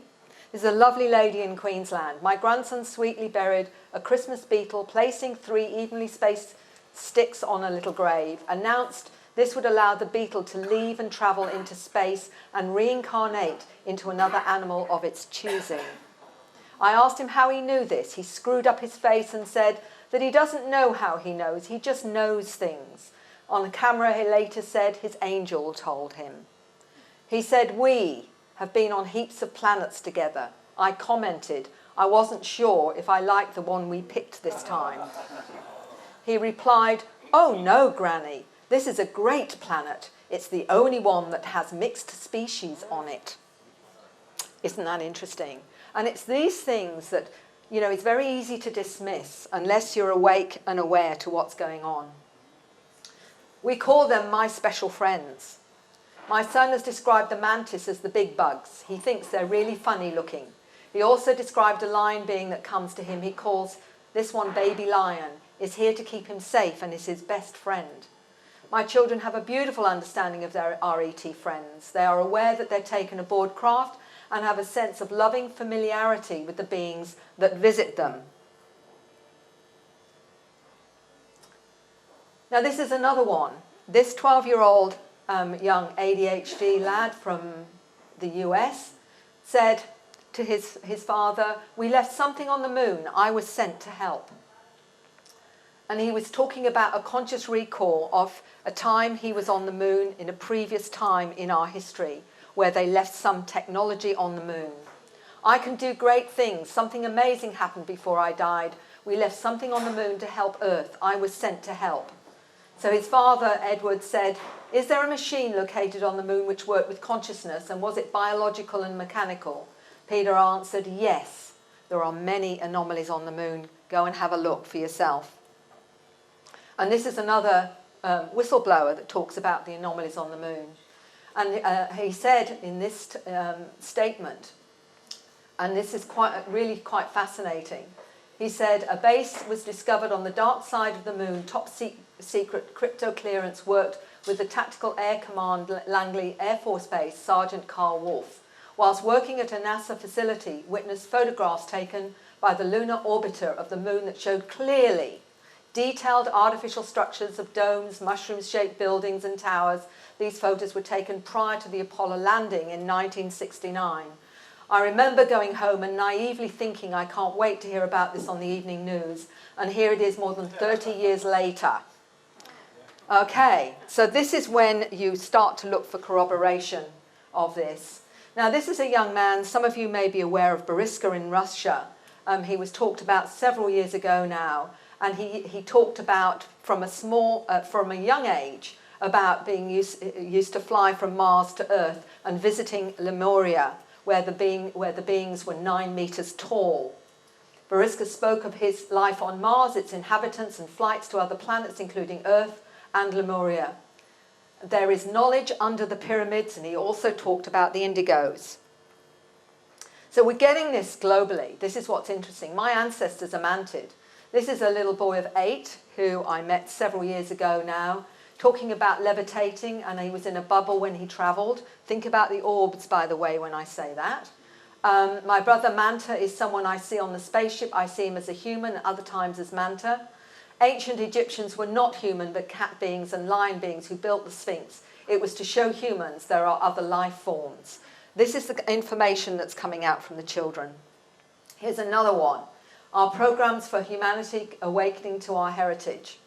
There's a lovely lady in Queensland. My grandson sweetly buried a Christmas beetle, placing 3 evenly spaced sticks on a little grave, announced this would allow the beetle to leave and travel into space and reincarnate into another animal of its choosing. I asked him how he knew this. He screwed up his face and said that he doesn't know how he knows, he just knows things. On camera, he later said his angel told him. He said, we have been on heaps of planets together. I commented, I wasn't sure if I liked the one we picked this time. He replied, oh no, Granny, this is a great planet. It's the only one that has mixed species on it. Isn't that interesting? And it's these things that, you know, it's very easy to dismiss unless you're awake and aware to what's going on. We call them my special friends. My son has described the mantis as the big bugs. He thinks they're really funny looking. He also described a lion being that comes to him. He calls this one baby lion, is here to keep him safe and is his best friend. My children have a beautiful understanding of their RET friends. They are aware that they're taken aboard craft and have a sense of loving familiarity with the beings that visit them. Now this is another one. This 12-year-old young ADHD lad from the US said to his father, we left something on the moon. I was sent to help. And he was talking about a conscious recall of a time he was on the moon in a previous time in our history where they left some technology on the moon. I can do great things. Something amazing happened before I died. We left something on the moon to help Earth. I was sent to help. So his father, Edward, said, is there a machine located on the moon which worked with consciousness, and was it biological and mechanical? Peter answered, yes, there are many anomalies on the moon. Go and have a look for yourself. And this is another whistleblower that talks about the anomalies on the moon. And he said in this statement, and this is really quite fascinating, he said, a base was discovered on the dark side of the moon, top secret crypto clearance worked with the Tactical Air Command Langley Air Force Base, Sergeant Carl Wolf. Whilst working at a NASA facility, witnessed photographs taken by the lunar orbiter of the moon that showed clearly detailed artificial structures of domes, mushroom-shaped buildings and towers. These photos were taken prior to the Apollo landing in 1969. I remember going home and naively thinking, I can't wait to hear about this on the evening news. And here it is more than 30 years later. Okay, so this is when you start to look for corroboration of this. Now, this is a young man, some of you may be aware of Boriska in Russia. He was talked about several years ago now, and he talked about from a young age about being used to fly from Mars to Earth and visiting Lemuria, where the beings were 9 meters tall. Boriska spoke of his life on Mars, its inhabitants and flights to other planets, including Earth and Lemuria. There is knowledge under the pyramids, and he also talked about the indigos. So we're getting this globally. This is what's interesting. My ancestors are mantid. This is a little boy of 8 who I met several years ago now, talking about levitating, and he was in a bubble when he travelled. Think about the orbs, by the way, when I say that. My brother Manta is someone I see on the spaceship. I see him as a human, other times as Manta. Ancient Egyptians were not human, but cat beings and lion beings who built the Sphinx. It was to show humans there are other life forms. This is the information that's coming out from the children. Here's another one. Our programs for humanity awakening to our heritage.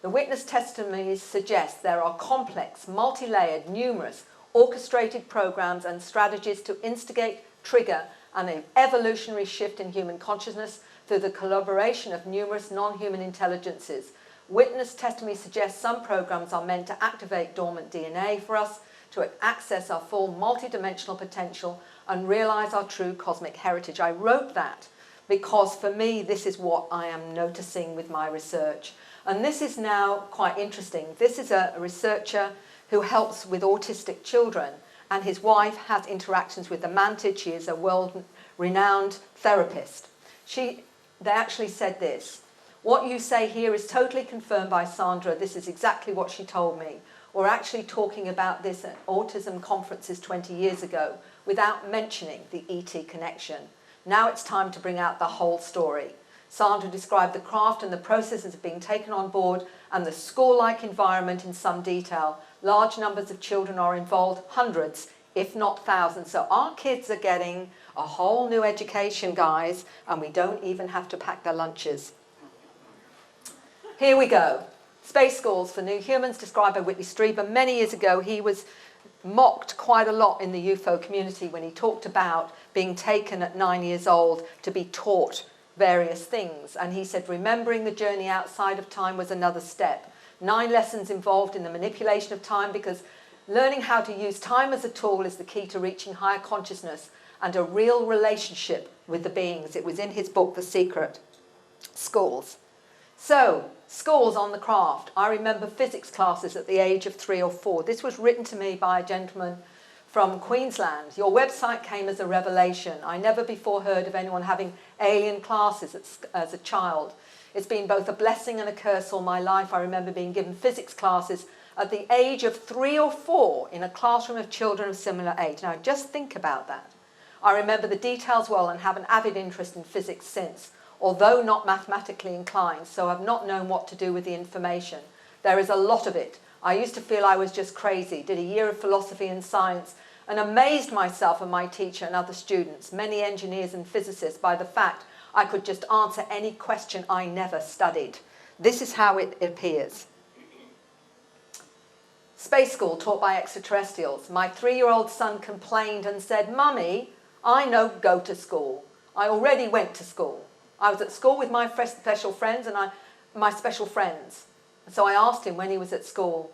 The witness testimonies suggest there are complex, multi-layered, numerous, orchestrated programs and strategies to instigate, trigger an evolutionary shift in human consciousness through the collaboration of numerous non-human intelligences. Witness testimony suggests some programs are meant to activate dormant DNA for us to access our full multidimensional potential and realize our true cosmic heritage. I wrote that because for me this is what I am noticing with my research. And this is now quite interesting. This is a researcher who helps with autistic children, and his wife has interactions with the mantid. She is a world-renowned therapist. They actually said this: what you say here is totally confirmed by Sandra. This is exactly what she told me. We're actually talking about this at autism conferences 20 years ago without mentioning the ET connection. Now it's time to bring out the whole story. Sandra described the craft and the processes of being taken on board and the school-like environment in some detail. Large numbers of children are involved, hundreds, if not thousands. So our kids are getting a whole new education, guys, and we don't even have to pack their lunches. Here we go. Space Schools for New Humans, described by Whitley Strieber. Many years ago, he was mocked quite a lot in the UFO community when he talked about being taken at 9 years old to be taught various things. And he said, remembering the journey outside of time was another step. 9 lessons involved in the manipulation of time, because learning how to use time as a tool is the key to reaching higher consciousness and a real relationship with the beings. It was in his book, The Secret. Schools. So, schools on the craft. I remember physics classes at the age of 3 or 4. This was written to me by a gentleman from Queensland. Your website came as a revelation. I never before heard of anyone having alien classes as a child. It's been both a blessing and a curse all my life. I remember being given physics classes at the age of 3 or 4 in a classroom of children of similar age. Now, just think about that. I remember the details well and have an avid interest in physics since, although not mathematically inclined, so I've not known what to do with the information. There is a lot of it. I used to feel I was just crazy, did a year of philosophy and science, and amazed myself and my teacher and other students, many engineers and physicists, by the fact I could just answer any question I never studied. This is how it appears. Space school taught by extraterrestrials. My 3-year-old son complained and said, Mummy, I no go to school. I already went to school. I was at school with my special friends So I asked him when he was at school.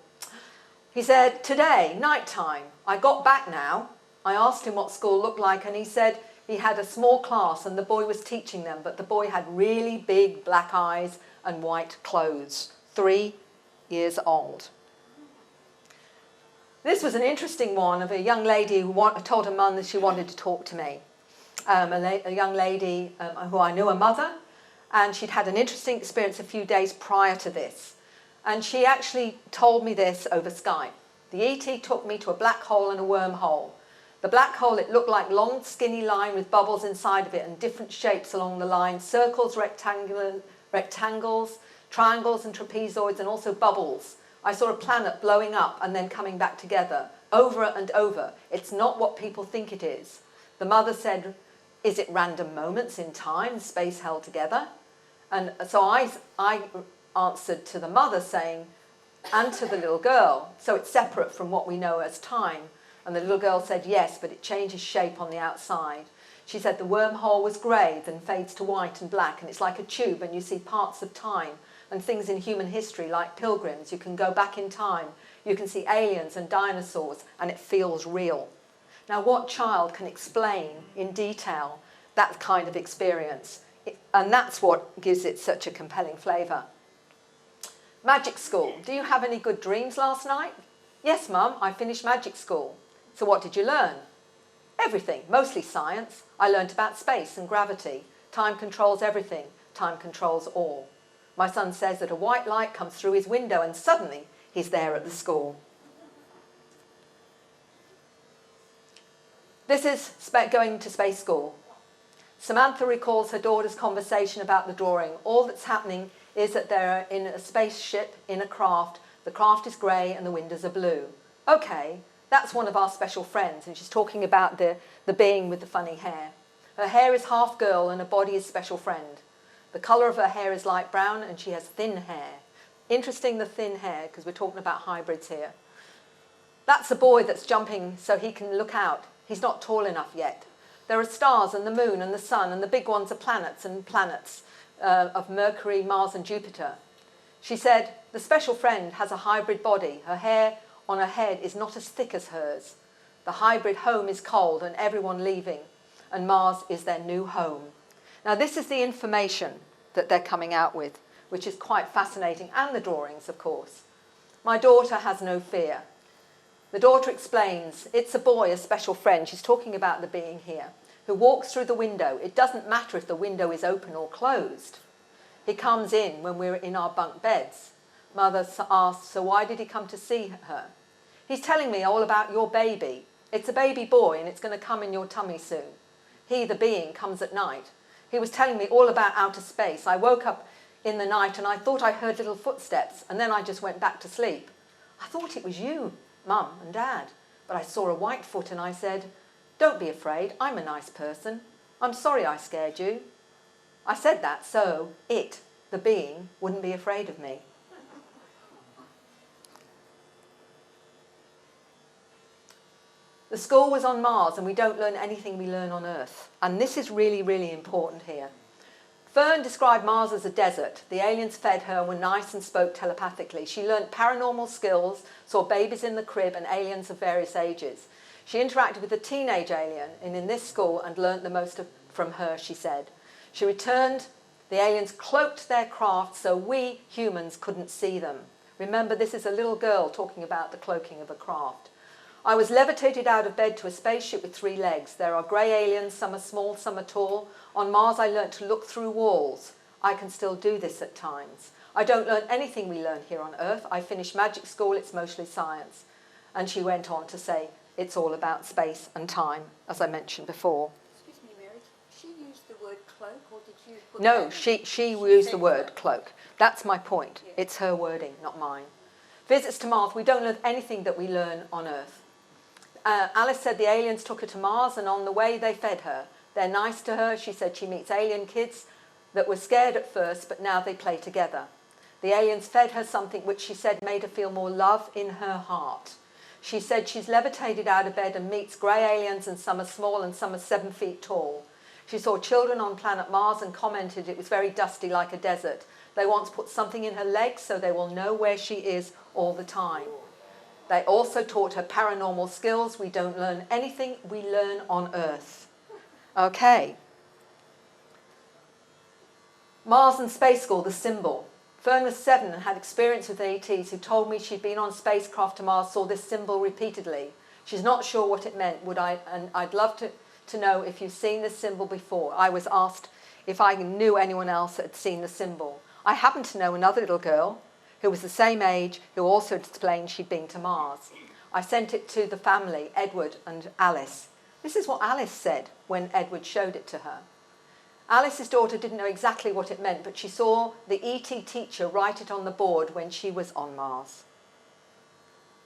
He said, today, night time. I got back now. I asked him what school looked like, and he said he had a small class and the boy was teaching them, but the boy had really big black eyes and white clothes. 3 years old. This was an interesting one of a young lady who told her mum that she wanted to talk to me. A young lady who I knew, a mother, and she'd had an interesting experience a few days prior to this. And she actually told me this over Skype. The ET took me to a black hole and a wormhole. The black hole, it looked like long, skinny line with bubbles inside of it and different shapes along the line, circles, rectangles, triangles and trapezoids, and also bubbles. I saw a planet blowing up and then coming back together, over and over. It's not what people think it is. The mother said, is it random moments in time, space held together? And so I answered to the mother saying, and to the little girl, so it's separate from what we know as time. And the little girl said, yes, but it changes shape on the outside. She said the wormhole was grey, then fades to white and black, and it's like a tube, and you see parts of time and things in human history like pilgrims. You can go back in time. You can see aliens and dinosaurs, and it feels real. Now, what child can explain in detail that kind of experience? And that's what gives it such a compelling flavour. Magic school. Do you have any good dreams last night? Yes, Mum, I finished magic school. So what did you learn? Everything, mostly science. I learnt about space and gravity. Time controls everything. Time controls all. My son says that a white light comes through his window and suddenly he's there at the school. This is going to space school. Samantha recalls her daughter's conversation about the drawing. All that's happening is that they're in a spaceship, in a craft. The craft is grey and the windows are blue. Okay, that's one of our special friends, and she's talking about the being with the funny hair. Her hair is half girl and her body is special friend. The colour of her hair is light brown and she has thin hair. Interesting, the thin hair, because we're talking about hybrids here. That's a boy that's jumping so he can look out. He's not tall enough yet. There are stars and the moon and the sun, and the big ones are planets and planets of Mercury, Mars and Jupiter. She said, the special friend has a hybrid body. Her hair on her head is not as thick as hers. The hybrid home is cold and everyone leaving, and Mars is their new home. Now this is the information that they're coming out with, which is quite fascinating, and the drawings, of course. My daughter has no fear. The daughter explains, it's a boy, a special friend, she's talking about the being here, who walks through the window. It doesn't matter if the window is open or closed. He comes in when we're in our bunk beds. Mother asks, so why did he come to see her? He's telling me all about your baby. It's a baby boy and it's going to come in your tummy soon. He, the being, comes at night. He was telling me all about outer space. I woke up in the night and I thought I heard little footsteps, and then I just went back to sleep. I thought it was you, Mum and Dad, but I saw a white foot and I said, don't be afraid, I'm a nice person. I'm sorry I scared you. I said that so it, the being, wouldn't be afraid of me. The school was on Mars and we don't learn anything we learn on Earth. And this is really, really important here. Fern described Mars as a desert. The aliens fed her and were nice and spoke telepathically. She learnt paranormal skills, saw babies in the crib and aliens of various ages. She interacted with a teenage alien in this school and learnt the most from her, she said. She returned, the aliens cloaked their craft so we humans couldn't see them. Remember, this is a little girl talking about the cloaking of a craft. I was levitated out of bed to a spaceship with 3 legs. There are grey aliens, some are small, some are tall. On Mars I learnt to look through walls. I can still do this at times. I don't learn anything we learn here on Earth. I finished magic school, it's mostly science. And she went on to say, it's all about space and time, as I mentioned before. Excuse me, Mary. Did she use the word cloak, or did you put No, that in? she used the word cloak. That's my point. Yeah. It's her wording, not mine. Visits to Mars, we don't learn anything that we learn on Earth. Alice said the aliens took her to Mars and on the way they fed her. They're nice to her. She said she meets alien kids that were scared at first, but now they play together. The aliens fed her something which she said made her feel more love in her heart. She said she's levitated out of bed and meets grey aliens, and some are small and some are 7 feet tall. She saw children on planet Mars and commented it was very dusty like a desert. They once put something in her legs so they will know where she is all the time. They also taught her paranormal skills. We don't learn anything we learn on Earth. Okay. Mars and Space School, the symbol. Fern was 7 and had experience with ETs who told me she'd been on spacecraft to Mars, saw this symbol repeatedly. She's not sure what it meant. And I'd love to know if you've seen this symbol before. I was asked if I knew anyone else that had seen the symbol. I happen to know another little girl who was the same age who also explained she'd been to Mars. I sent it to the family, Edward and Alice. This is what Alice said when Edward showed it to her. Alice's daughter didn't know exactly what it meant, but she saw the ET teacher write it on the board when she was on Mars.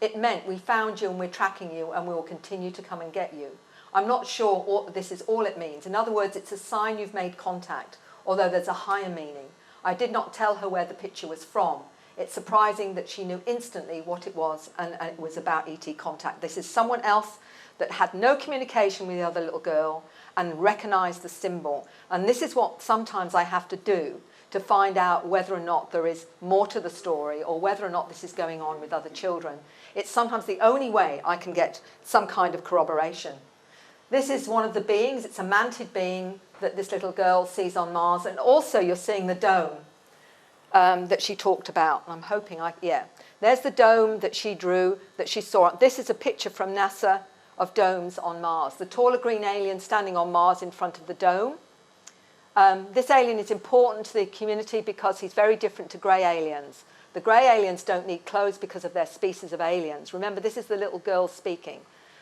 It meant, we found you and we're tracking you and we will continue to come and get you. I'm not sure this is all it means. In other words, it's a sign you've made contact, although there's a higher meaning. I did not tell her where the picture was from. It's surprising that she knew instantly what it was, and it was about ET contact. This is someone else that had no communication with the other little girl and recognised the symbol. And this is what sometimes I have to do to find out whether or not there is more to the story or whether or not this is going on with other children. It's sometimes the only way I can get some kind of corroboration. This is one of the beings. It's a mantid being that this little girl sees on Mars. And also you're seeing the dome that she talked about. I'm hoping there's the dome that she drew, that she saw. This is a picture from NASA of domes on Mars. The taller green alien standing on Mars in front of the dome. This alien is important to the community because he's very different to grey aliens. The grey aliens don't need clothes because of their species of aliens. Remember, this is the little girl speaking.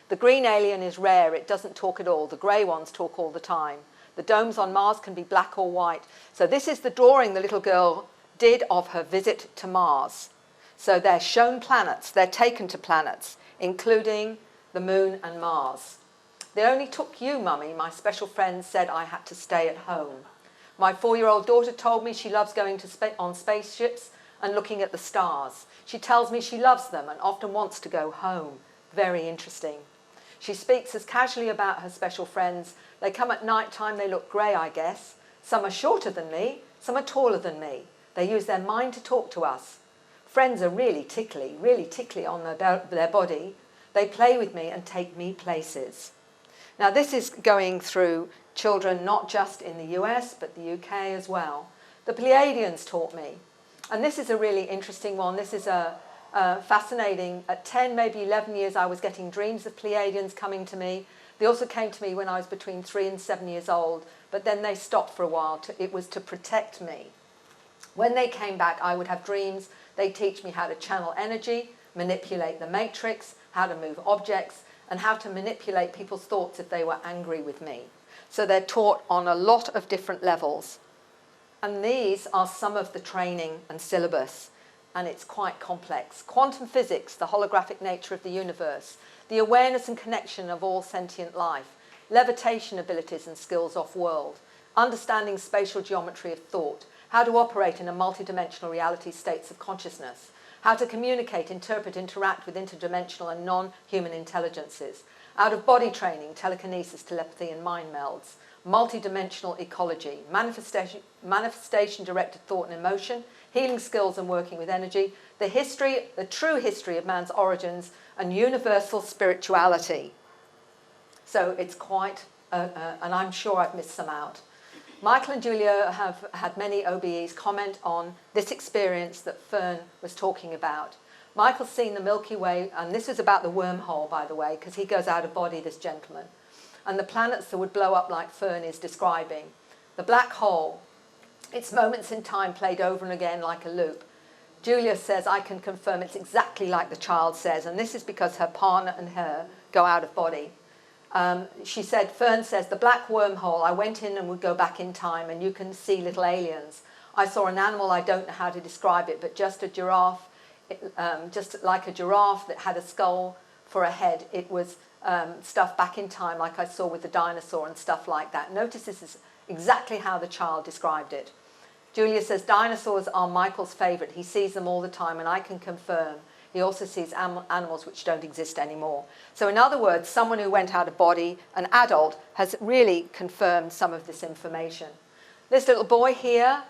The green alien is rare. It doesn't talk at all. The grey ones talk all the time. The domes on Mars can be black or white. So this is the drawing the little girl did of her visit to Mars. So they're shown planets. They're taken to planets, including the Moon and Mars. They only took you, Mummy. My special friend said I had to stay at home. My 4-year-old daughter told me she loves going on spaceships and looking at the stars. She tells me she loves them and often wants to go home. Very interesting. She speaks as casually about her special friends. They come at night time, they look grey, I guess. Some are shorter than me, some are taller than me. They use their mind to talk to us. Friends are really tickly on their body. They play with me and take me places. Now this is going through children not just in the US but the UK as well. The Pleiadians taught me. And this is a really interesting one. This is a fascinating. At 10, maybe 11 years, I was getting dreams of Pleiadians coming to me. They also came to me when I was between 3 and 7 years old, but then they stopped for a while. It was to protect me. When they came back, I would have dreams. They teach me how to channel energy, manipulate the matrix, how to move objects, and how to manipulate people's thoughts if they were angry with me. So they're taught on a lot of different levels. And these are some of the training and syllabus, and it's quite complex. Quantum physics, the holographic nature of the universe, the awareness and connection of all sentient life, levitation abilities and skills off-world, understanding spatial geometry of thought, how to operate in a multidimensional reality states of consciousness, how to communicate, interpret, interact with interdimensional and non-human intelligences, out-of-body training, telekinesis, telepathy and mind melds, multidimensional ecology, manifestation-directed thought and emotion, healing skills and working with energy, the true history of man's origins, and universal spirituality. So it's quite, and I'm sure I've missed some out. Michael and Julia have had many OBEs comment on this experience that Fern was talking about. Michael's seen the Milky Way, and this is about the wormhole, by the way, because he goes out of body, this gentleman, and the planets that would blow up like Fern is describing. The black hole, its moments in time played over and again like a loop. Julia says, I can confirm it's exactly like the child says, and this is because her partner and her go out of body. She said, Fern says, the black wormhole, I went in and would go back in time and you can see little aliens. I saw an animal, I don't know how to describe it, but just a giraffe, just like a giraffe that had a skull for a head. It was stuff back in time like I saw with the dinosaur and stuff like that. Notice this is exactly how the child described it. Julia says, dinosaurs are Michael's favourite. He sees them all the time and I can confirm. He also sees animals which don't exist anymore. So in other words, someone who went out of body, an adult, has really confirmed some of this information. This little boy here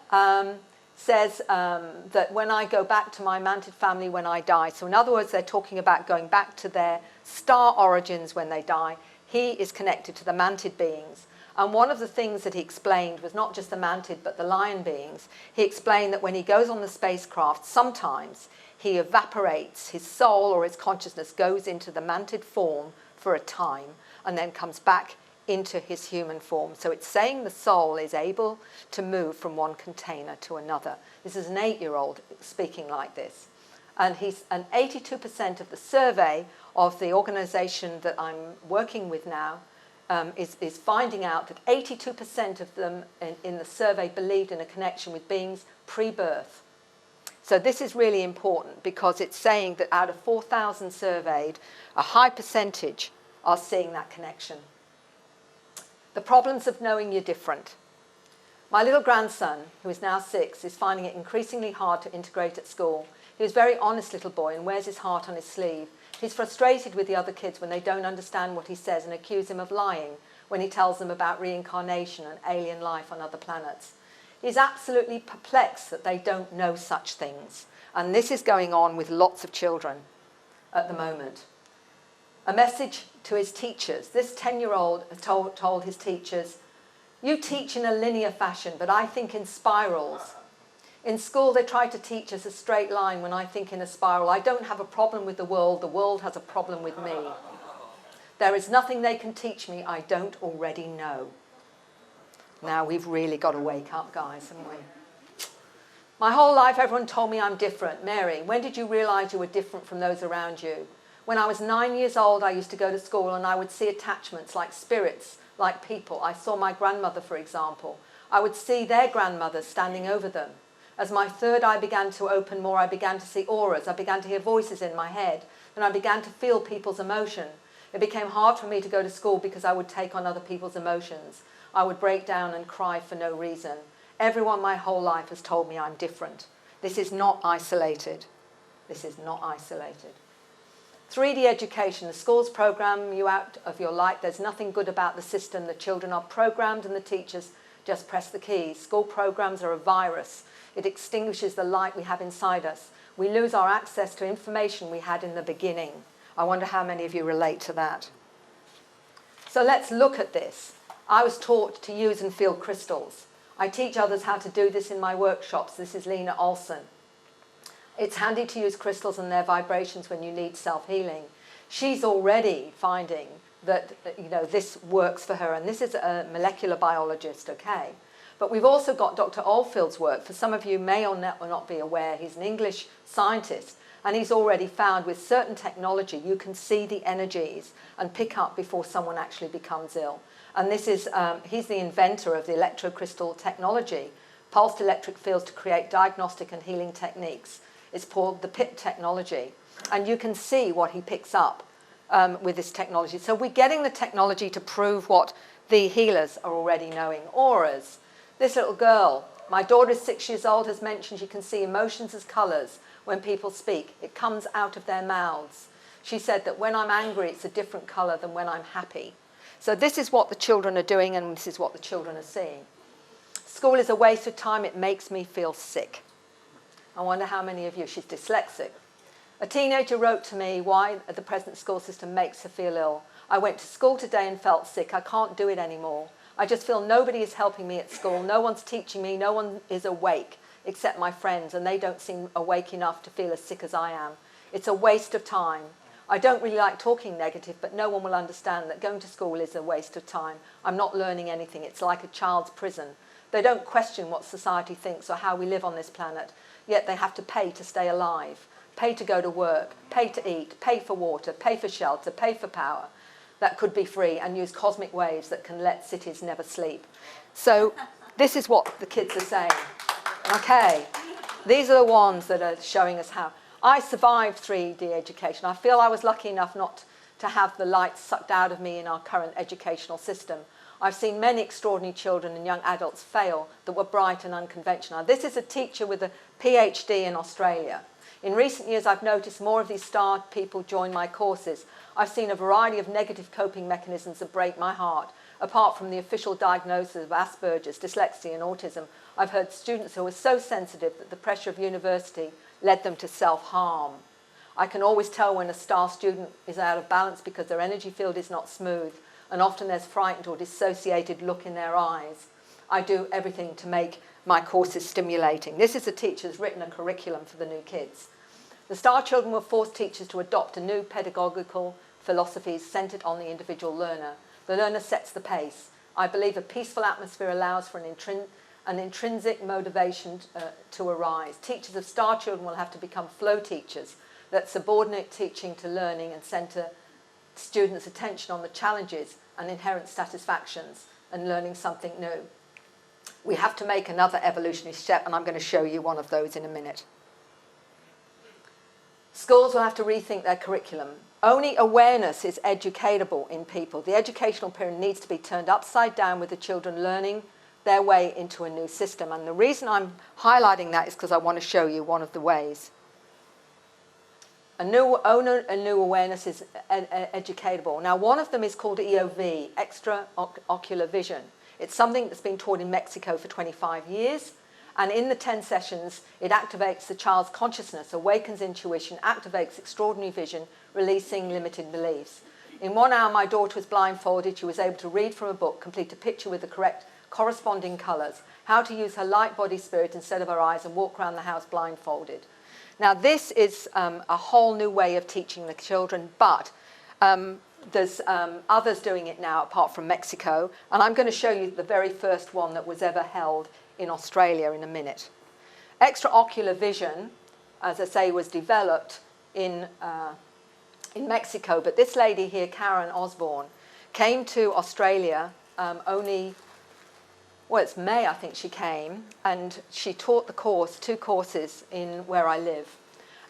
says that when I go back to my mantid family when I die, so in other words, they're talking about going back to their star origins when they die. He is connected to the mantid beings. And one of the things that he explained was not just the mantid but the lion beings. He explained that when he goes on the spacecraft, sometimes he evaporates, his soul or his consciousness goes into the mantid form for a time and then comes back into his human form. So it's saying the soul is able to move from one container to another. This is an 8-year-old speaking like this. And 82% of the survey of the organisation that I'm working with now is finding out that 82% of them in the survey believed in a connection with beings pre-birth. So this is really important because it's saying that out of 4,000 surveyed, a high percentage are seeing that connection. The problems of knowing you're different. My little grandson, who is now 6, is finding it increasingly hard to integrate at school. He was a very honest little boy and wears his heart on his sleeve. He's frustrated with the other kids when they don't understand what he says and accuse him of lying when he tells them about reincarnation and alien life on other planets. He's absolutely perplexed that they don't know such things. And this is going on with lots of children at the moment. A message to his teachers. This 10-year-old told his teachers, "You teach in a linear fashion, but I think in spirals. In school, they try to teach us a straight line when I think in a spiral. I don't have a problem with the world has a problem with me. There is nothing they can teach me I don't already know." Now we've really got to wake up, guys, haven't we? My whole life, everyone told me I'm different. Mary, when did you realise you were different from those around you? When I was 9 years old, I used to go to school and I would see attachments like spirits, like people. I saw my grandmother, for example. I would see their grandmothers standing over them. As my third eye began to open more, I began to see auras. I began to hear voices in my head. And I began to feel people's emotion. It became hard for me to go to school because I would take on other people's emotions. I would break down and cry for no reason. Everyone my whole life has told me I'm different. This is not isolated. This is not isolated. 3D education, the schools program you out of your light. There's nothing good about the system. The children are programmed and the teachers just press the keys. School programs are a virus. It extinguishes the light we have inside us. We lose our access to information we had in the beginning. I wonder how many of you relate to that. So let's look at this. I was taught to use and feel crystals. I teach others how to do this in my workshops. This is Lena Olsen. It's handy to use crystals and their vibrations when you need self-healing. She's already finding that, this works for her, and this is a molecular biologist, okay? But we've also got Dr. Oldfield's work. For some of you may or not be aware, he's an English scientist, and he's already found with certain technology you can see the energies and pick up before someone actually becomes ill. And this is, he's the inventor of the electrocrystal technology, pulsed electric fields to create diagnostic and healing techniques. It's called the PIT technology. And you can see what he picks up with this technology. So we're getting the technology to prove what the healers are already knowing. Auras. This little girl, my daughter is 6 years old, has mentioned she can see emotions as colours when people speak. It comes out of their mouths. She said that when I'm angry, it's a different colour than when I'm happy. So this is what the children are doing, and this is what the children are seeing. School is a waste of time. It makes me feel sick. I wonder how many of you, she's dyslexic. A teenager wrote to me why the present school system makes her feel ill. I went to school today and felt sick. I can't do it anymore. I just feel nobody is helping me at school. No one's teaching me. No one is awake except my friends, and they don't seem awake enough to feel as sick as I am. It's a waste of time. I don't really like talking negative, but no one will understand that going to school is a waste of time. I'm not learning anything. It's like a child's prison. They don't question what society thinks or how we live on this planet, yet they have to pay to stay alive, pay to go to work, pay to eat, pay for water, pay for shelter, pay for power that could be free, and use cosmic waves that can let cities never sleep. So this is what the kids are saying. Okay, these are the ones that are showing us how. I survived 3D education. I feel I was lucky enough not to have the light sucked out of me in our current educational system. I've seen many extraordinary children and young adults fail that were bright and unconventional. This is a teacher with a PhD in Australia. In recent years, I've noticed more of these star people join my courses. I've seen a variety of negative coping mechanisms that break my heart. Apart from the official diagnosis of Asperger's, dyslexia and autism, I've heard students who were so sensitive that the pressure of university led them to self-harm. I can always tell when a star student is out of balance because their energy field is not smooth. and often there's frightened or dissociated look in their eyes. I do everything to make my courses stimulating. This is a teacher who's written a curriculum for the new kids. The Star Children will force teachers to adopt a new pedagogical philosophies centred on the individual learner. The learner sets the pace. I believe a peaceful atmosphere allows for an intrinsic motivation to arise. Teachers of Star Children will have to become flow teachers that subordinate teaching to learning and centre students' attention on the challenges and inherent satisfactions and learning something new. We have to make another evolutionary step, and I'm going to show you one of those in a minute. Schools will have to rethink their curriculum. Only awareness is educatable in people. The educational pyramid needs to be turned upside down with the children learning their way into a new system. And the reason I'm highlighting that is because I want to show you one of the ways. A new awareness is educatable. Now, one of them is called EOV, extraocular vision. It's something that's been taught in Mexico for 25 years. And in the 10 sessions, it activates the child's consciousness, awakens intuition, activates extraordinary vision, releasing limited beliefs. In 1 hour, my daughter was blindfolded. She was able to read from a book, complete a picture with the correct corresponding colours, how to use her light body spirit instead of her eyes, and walk around the house blindfolded. Now, this is a whole new way of teaching the children, but there's others doing it now apart from Mexico, and I'm going to show you the very first one that was ever held in Australia in a minute. Extraocular vision, as I say, was developed in Mexico, but this lady here, Karen Osborne, came to Australia it's May, I think she came, and she taught the course, 2 courses in where I live.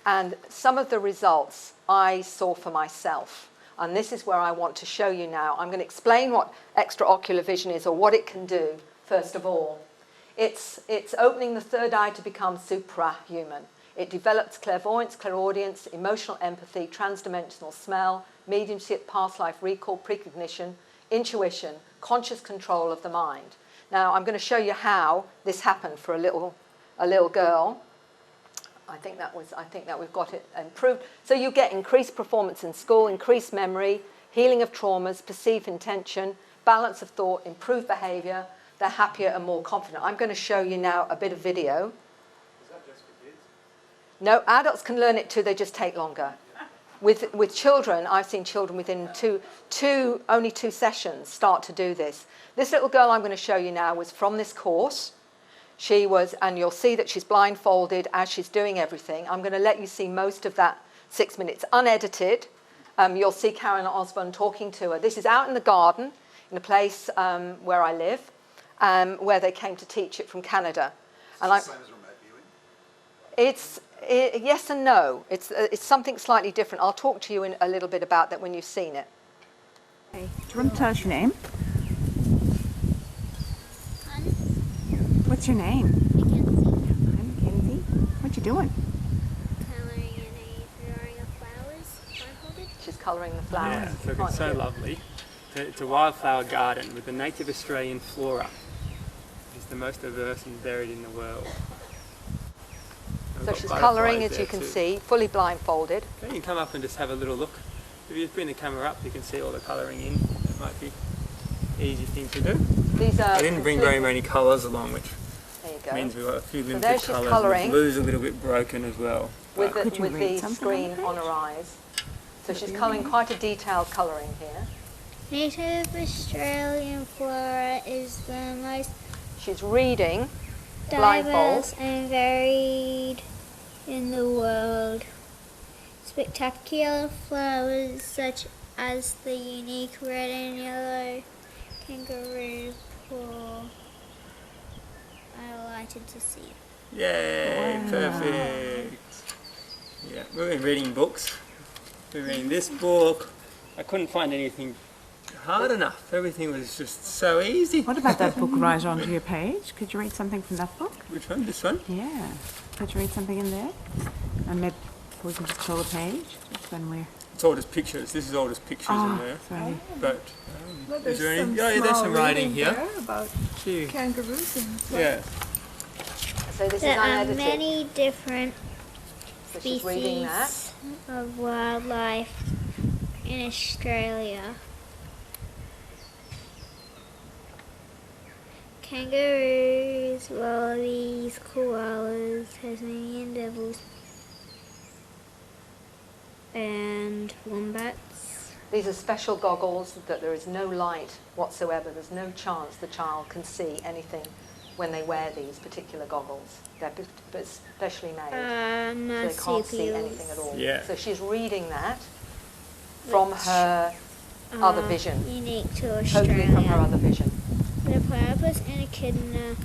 And some of the results I saw for myself. And this is where I want to show you now. I'm going to explain what extraocular vision is, or what it can do, first of all. It's opening the third eye to become suprahuman. It develops clairvoyance, clairaudience, emotional empathy, transdimensional smell, mediumship, past life recall, precognition, intuition, conscious control of the mind. Now, I'm going to show you how this happened for a little girl. I think that we've got it improved. So you get increased performance in school, increased memory, healing of traumas, perceived intention, balance of thought, improved behaviour. They're happier and more confident. I'm going to show you now a bit of video. Is that just for kids? No, adults can learn it too. They just take longer. With children, I've seen children within only 2 sessions start to do this. This little girl I'm going to show you now was from this course. She was, and you'll see that she's blindfolded as she's doing everything. I'm going to let you see most of that 6 minutes, unedited. You'll see Karen Osborne talking to her. This is out in the garden, in a place where I live, where they came to teach it from Canada. And It's the same as remote viewing? yes and no. It's something slightly different. I'll talk to you in a little bit about that when you've seen it. Okay. Do you want to tell us your name? What's your name? I'm Kenzie. What you doing? Colouring in a drawing of flowers, blindfolded. She's colouring the flowers. Yeah, You look, can't it's so see it. lovely. It's a wildflower garden with the native Australian flora. It's the most diverse and varied in the world. We've So got she's butterflies colouring, as there you can too. see, fully blindfolded. Okay, you can come up and just have a little look. If you bring the camera up, you can see all the colouring in. It might be an easy thing to do. These are I didn't bring very many colours along, which There you go. means we've got a few there limited she's colours. colouring. The blue's a little bit broken as well. With but- Could you the read something on screen the on page? her eyes. So she's colouring quite a detailed colouring here. Native Australian flora is the most She's reading blindfold. diverse and varied in the world. Spectacular flowers such as the unique red and yellow kangaroo paw are delighted to see. Yay, perfect. Yeah, we've been reading books. We're reading this book. I couldn't find anything hard enough. Everything was just so easy. What about that book right onto your page? Could you read something from that book? Which one? This one? Yeah. Could you read something in there? And maybe we can just show the page just when we're... It's all just pictures. This is all just pictures in there. sorry. But Well, is there any? some Yeah, there's some small writing here. there about Gee. kangaroos and stuff. Yeah. So this There is are unedited. many different So she's reading that. species of wildlife in Australia. kangaroos, wallabies, koalas, Tasmanian devils, and wombats. These are special goggles that there is no light whatsoever. There's no chance the child can see anything when they wear these particular goggles. They're specially made, so they can't see anything at all. Yeah. So she's reading that from her other vision, Unique to totally from her Australia. other vision. The platypus and echidna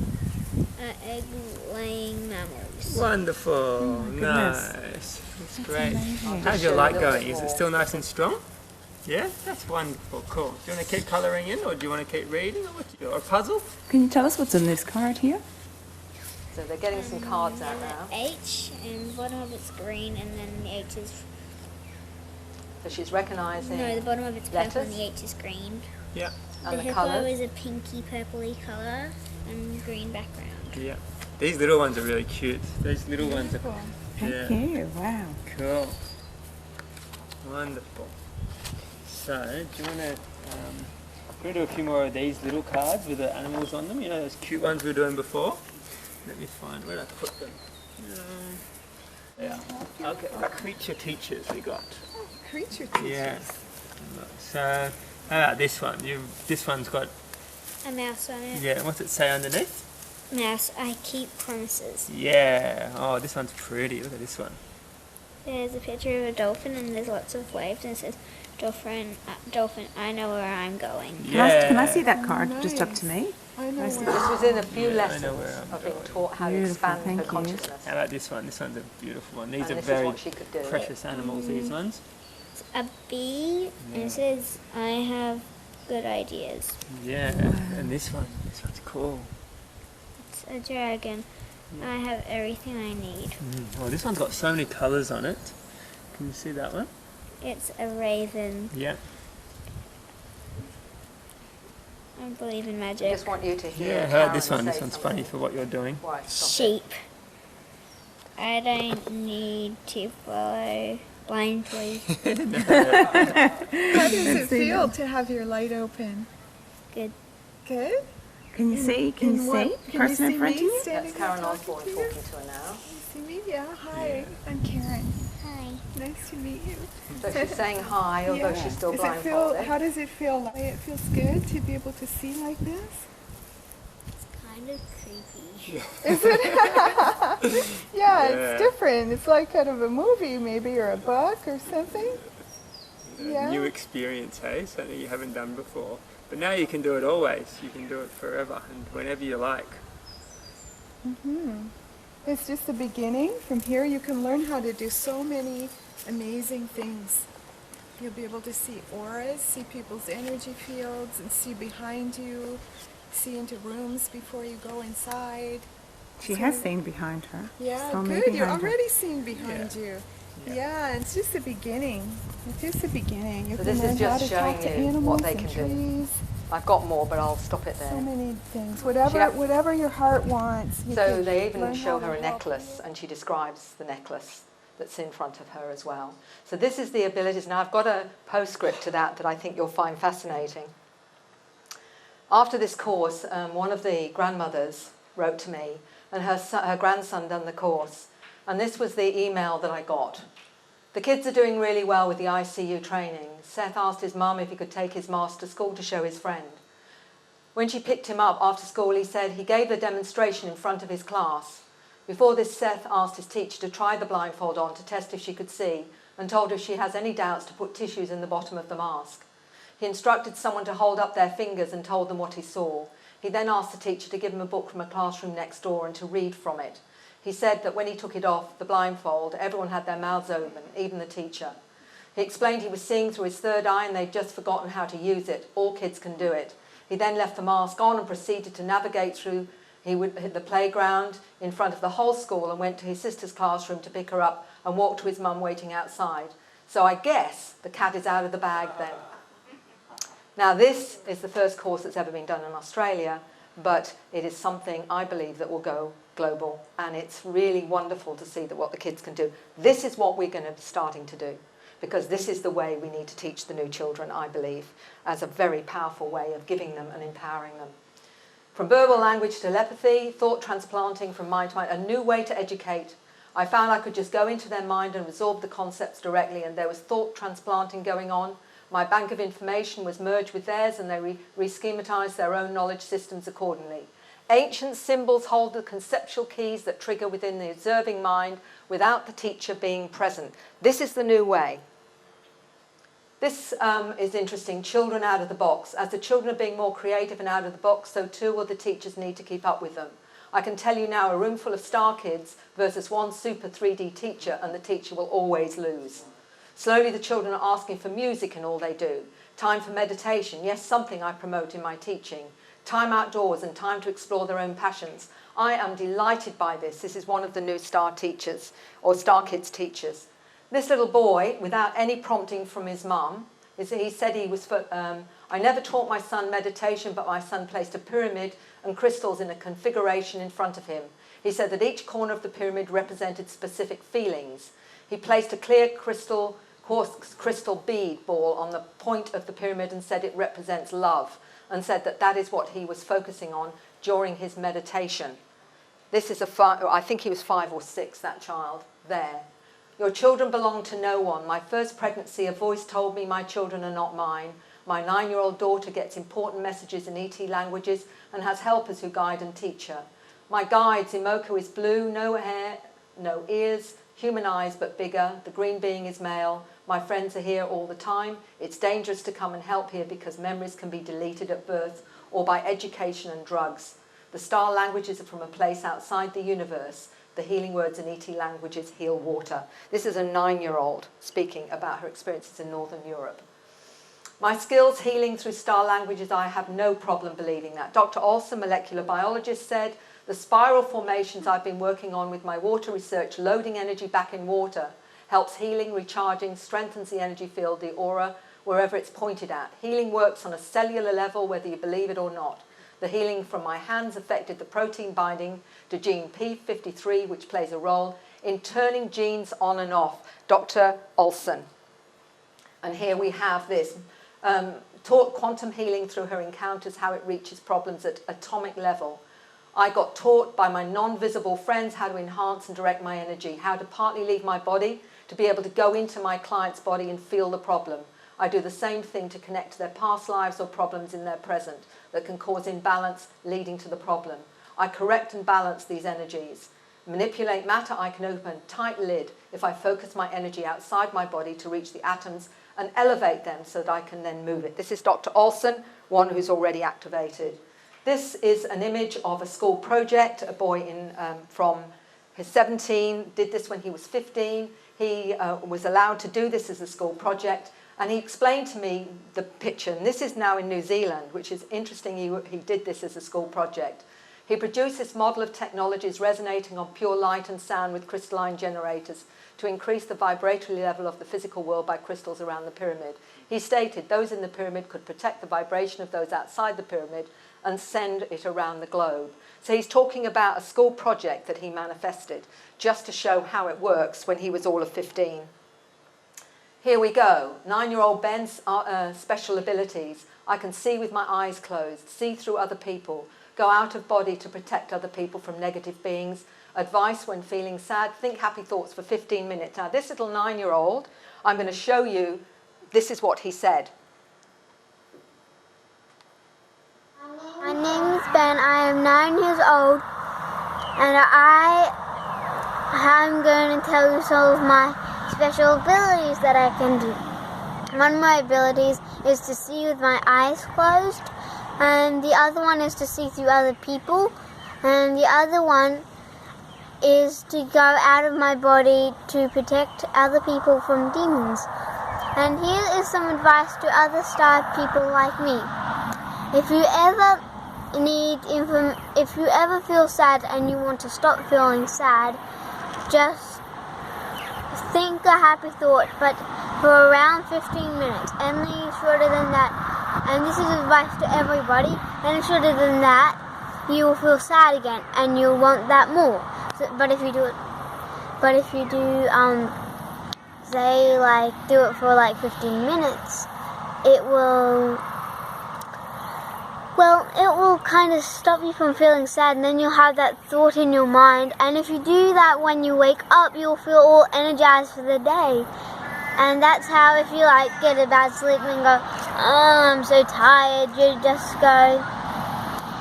are egg-laying mammals. Wonderful. goodness. Nice. That's great. amazing. How's Show your you a light little going? bit Is it more. still nice and strong? Yeah? That's wonderful. Cool. Do you want to keep colouring in, or do you want to keep reading, or what do you do? Or a puzzle? Can you tell us what's in this card here? So they're getting some cards out The now. H, and the bottom of it's green, and then the H is... So she's recognising No, the bottom of it's purple, and letters the H is green. Yeah. The and the hippo colours. is a pinky purpley colour and green background. Yeah. These little ones are really cute. These little ones are... Thank Yeah. you. Wow. Cool. Wonderful. So, do you want to... we're going to do a few more of these little cards with the animals on them. You know those cute ones we were doing before? Let me find where I put them. Yeah. Okay. Creature teachers we got. Creature teachers. Yeah. So, how about this one? This one's got... A mouse on it. Yeah, what's it say underneath? Mouse, I keep promises. Yeah. Oh, this one's pretty. Look at this one. There's a picture of a dolphin and there's lots of waves and it says, dolphin, I know where I'm going. Can I see that card just up to me? I know Nice. where. This was in a few Yeah, I lessons know where I'm of being going. taught how to Beautiful, expand thank her you. consciousness. How about this one? This one's a beautiful one. These And are this is very what she could do. precious animals, these ones. It's a bee and it says, I have good ideas. Yeah. And this one's cool. It's a dragon. I have everything I need. Oh, this one's got so many colours on it. Can you see that one? It's a raven. Yeah. I believe in I magic. just want you to hear Yeah, I heard Karen this one. say This one's something. funny for what you're doing. Why, stop it. Sheep. I don't need to follow blindly. How does it feel to have your light open? Good. Good? Can you see? Can you see? Can Person you in front of see me you? standing That's Karen here Osborne talking to talking to her now. You see me? Yeah. Hi. I'm Karen. Hi. Nice to meet you. So she's saying hi, although she's still Does it feel? blindfolded. How does it feel? It feels good to be able to see like this. It's kind of creepy. Is it? Yeah. It's different. It's like kind of a movie, maybe, or a book, or something. Yeah. New experience, hey? Something you haven't done before. But now you can do it always. You can do it forever and whenever you like. It's just the beginning. From here, you can learn how to do so many amazing things. You'll be able to see auras, see people's energy fields, and see behind you, see into rooms before you go inside. She has seen behind her. Yeah, So good. maybe You're behind her. already seeing behind Yeah. you. Yeah. Yeah, it's just the beginning. It's just the beginning. You So can this is learn how just to talk to showing you animals what they and can do. trees. I've got more, but I'll stop it So there. many things. Whatever, Yeah. whatever your heart wants. You So can they even learn show how her to a help necklace, you. and she describes the necklace that's in front of her as well. So this is the abilities. Now I've got a postscript to that I think you'll find fascinating. After this course, one of the grandmothers wrote to me, and her grandson done the course, and this was the email that I got. The kids are doing really well with the ICU training. Seth asked his mum if he could take his mask to school to show his friend. When she picked him up after school, he said he gave the demonstration in front of his class. Before this, Seth asked his teacher to try the blindfold on to test if she could see, and told her if she has any doubts to put tissues in the bottom of the mask. He instructed someone to hold up their fingers and told them what he saw. He then asked the teacher to give him a book from a classroom next door and to read from it. He said that when he took it off, the blindfold, everyone had their mouths open, even the teacher. He explained he was seeing through his third eye and they'd just forgotten how to use it. All kids can do it. He then left the mask on and proceeded to navigate through the playground in front of the whole school and went to his sister's classroom to pick her up and walked to his mum waiting outside. So I guess the cat is out of the bag then. Now this is the first course that's ever been done in Australia, but it is something I believe that will go global, and it's really wonderful to see that what the kids can do. This is what we're going to be starting to do, because this is the way we need to teach the new children, I believe, as a very powerful way of giving them and empowering them. From verbal language to telepathy, thought transplanting from mind to mind, a new way to educate. I found I could just go into their mind and absorb the concepts directly, and there was thought transplanting going on. My bank of information was merged with theirs, and they re-schematized their own knowledge systems accordingly. Ancient symbols hold the conceptual keys that trigger within the observing mind without the teacher being present. This is the new way. This is interesting, children out of the box. As the children are being more creative and out of the box, so too will the teachers need to keep up with them. I can tell you now, a room full of star kids versus one super 3D teacher, and the teacher will always lose. Slowly the children are asking for music in all they do. Time for meditation, yes, something I promote in my teaching. Time outdoors and time to explore their own passions. I am delighted by this. This is one of the new star teachers, or star kids teachers. This little boy, without any prompting from his mum, he said he was I never taught my son meditation, but my son placed a pyramid and crystals in a configuration in front of him. He said that each corner of the pyramid represented specific feelings. He placed a clear crystal bead ball on the point of the pyramid and said it represents love, and said that that is what he was focusing on during his meditation. This is I think he was 5 or 6, that child, there. Your children belong to no one. My first pregnancy, a voice told me my children are not mine. My 9-year-old daughter gets important messages in ET languages and has helpers who guide and teach her. My guides, Imoku is blue, no hair, no ears, human eyes but bigger. The green being is male. My friends are here all the time. It's dangerous to come and help here because memories can be deleted at birth or by education and drugs. The star languages are from a place outside the universe. The healing words in ET languages heal water. This is a 9-year-old speaking about her experiences in Northern Europe. My skills healing through star languages, I have no problem believing that. Dr. Olson, molecular biologist, said, the spiral formations I've been working on with my water research, loading energy back in water, helps healing, recharging, strengthens the energy field, the aura, wherever it's pointed at. Healing works on a cellular level, whether you believe it or not. The healing from my hands affected the protein binding to gene P53, which plays a role in turning genes on and off. Dr. Olson. And here we have this. Taught quantum healing through her encounters, how it reaches problems at atomic level. I got taught by my non-visible friends how to enhance and direct my energy, how to partly leave my body to be able to go into my client's body and feel the problem. I do the same thing to connect to their past lives or problems in their present that can cause imbalance leading to the problem. I correct and balance these energies. Manipulate matter, I can open a tight lid if I focus my energy outside my body to reach the atoms and elevate them so that I can then move it. This is Dr. Olson, one who's already activated. This is an image of a school project. A boy from his 17 did this when he was 15. He was allowed to do this as a school project. And he explained to me the picture, and this is now in New Zealand, which is interesting. He did this as a school project. He produced this model of technologies resonating on pure light and sound with crystalline generators to increase the vibratory level of the physical world by crystals around the pyramid. He stated those in the pyramid could protect the vibration of those outside the pyramid and send it around the globe. So he's talking about a school project that he manifested just to show how it works when he was all of 15. Here we go. 9-year-old Ben's special abilities. I can see with my eyes closed, see through other people, go out of body to protect other people from negative beings. Advice when feeling sad, think happy thoughts for 15 minutes. Now this little 9-year-old, I'm going to show you, this is what he said. My name is Ben, I am 9 years old, and I'm going to tell you some of my special abilities that I can do. One of my abilities is to see with my eyes closed, and the other one is to see through other people, and the other one is to go out of my body to protect other people from demons. And here is some advice to other star people like me. If you ever feel sad and you want to stop feeling sad, just think a happy thought, but for around 15 minutes. Any shorter than that, and this is advice to everybody, any shorter than that, you will feel sad again, and you'll want that more. So, but if you do, say like do it for like 15 minutes, it will Well, it will kind of stop you from feeling sad, and then you'll have that thought in your mind. And if you do that when you wake up, you'll feel all energized for the day. And that's how, if you like get a bad sleep and go, oh, I'm so tired, you just go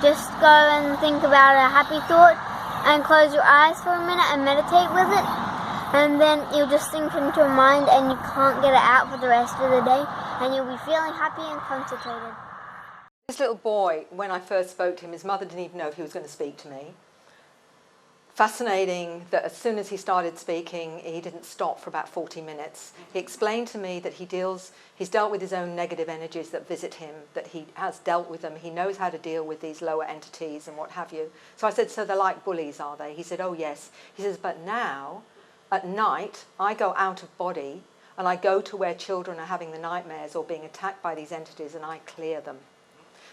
and think about a happy thought and close your eyes for a minute and meditate with it. And then you'll just sink into your mind and you can't get it out for the rest of the day, and you'll be feeling happy and concentrated. This little boy, when I first spoke to him, his mother didn't even know if he was going to speak to me. Fascinating that as soon as he started speaking, he didn't stop for about 40 minutes. He explained to me that he's dealt with his own negative energies that visit him, that he has dealt with them. He knows how to deal with these lower entities and what have you. So I said, so they're like bullies, are they? He said, oh yes. He says, but now, at night, I go out of body and I go to where children are having the nightmares or being attacked by these entities and I clear them.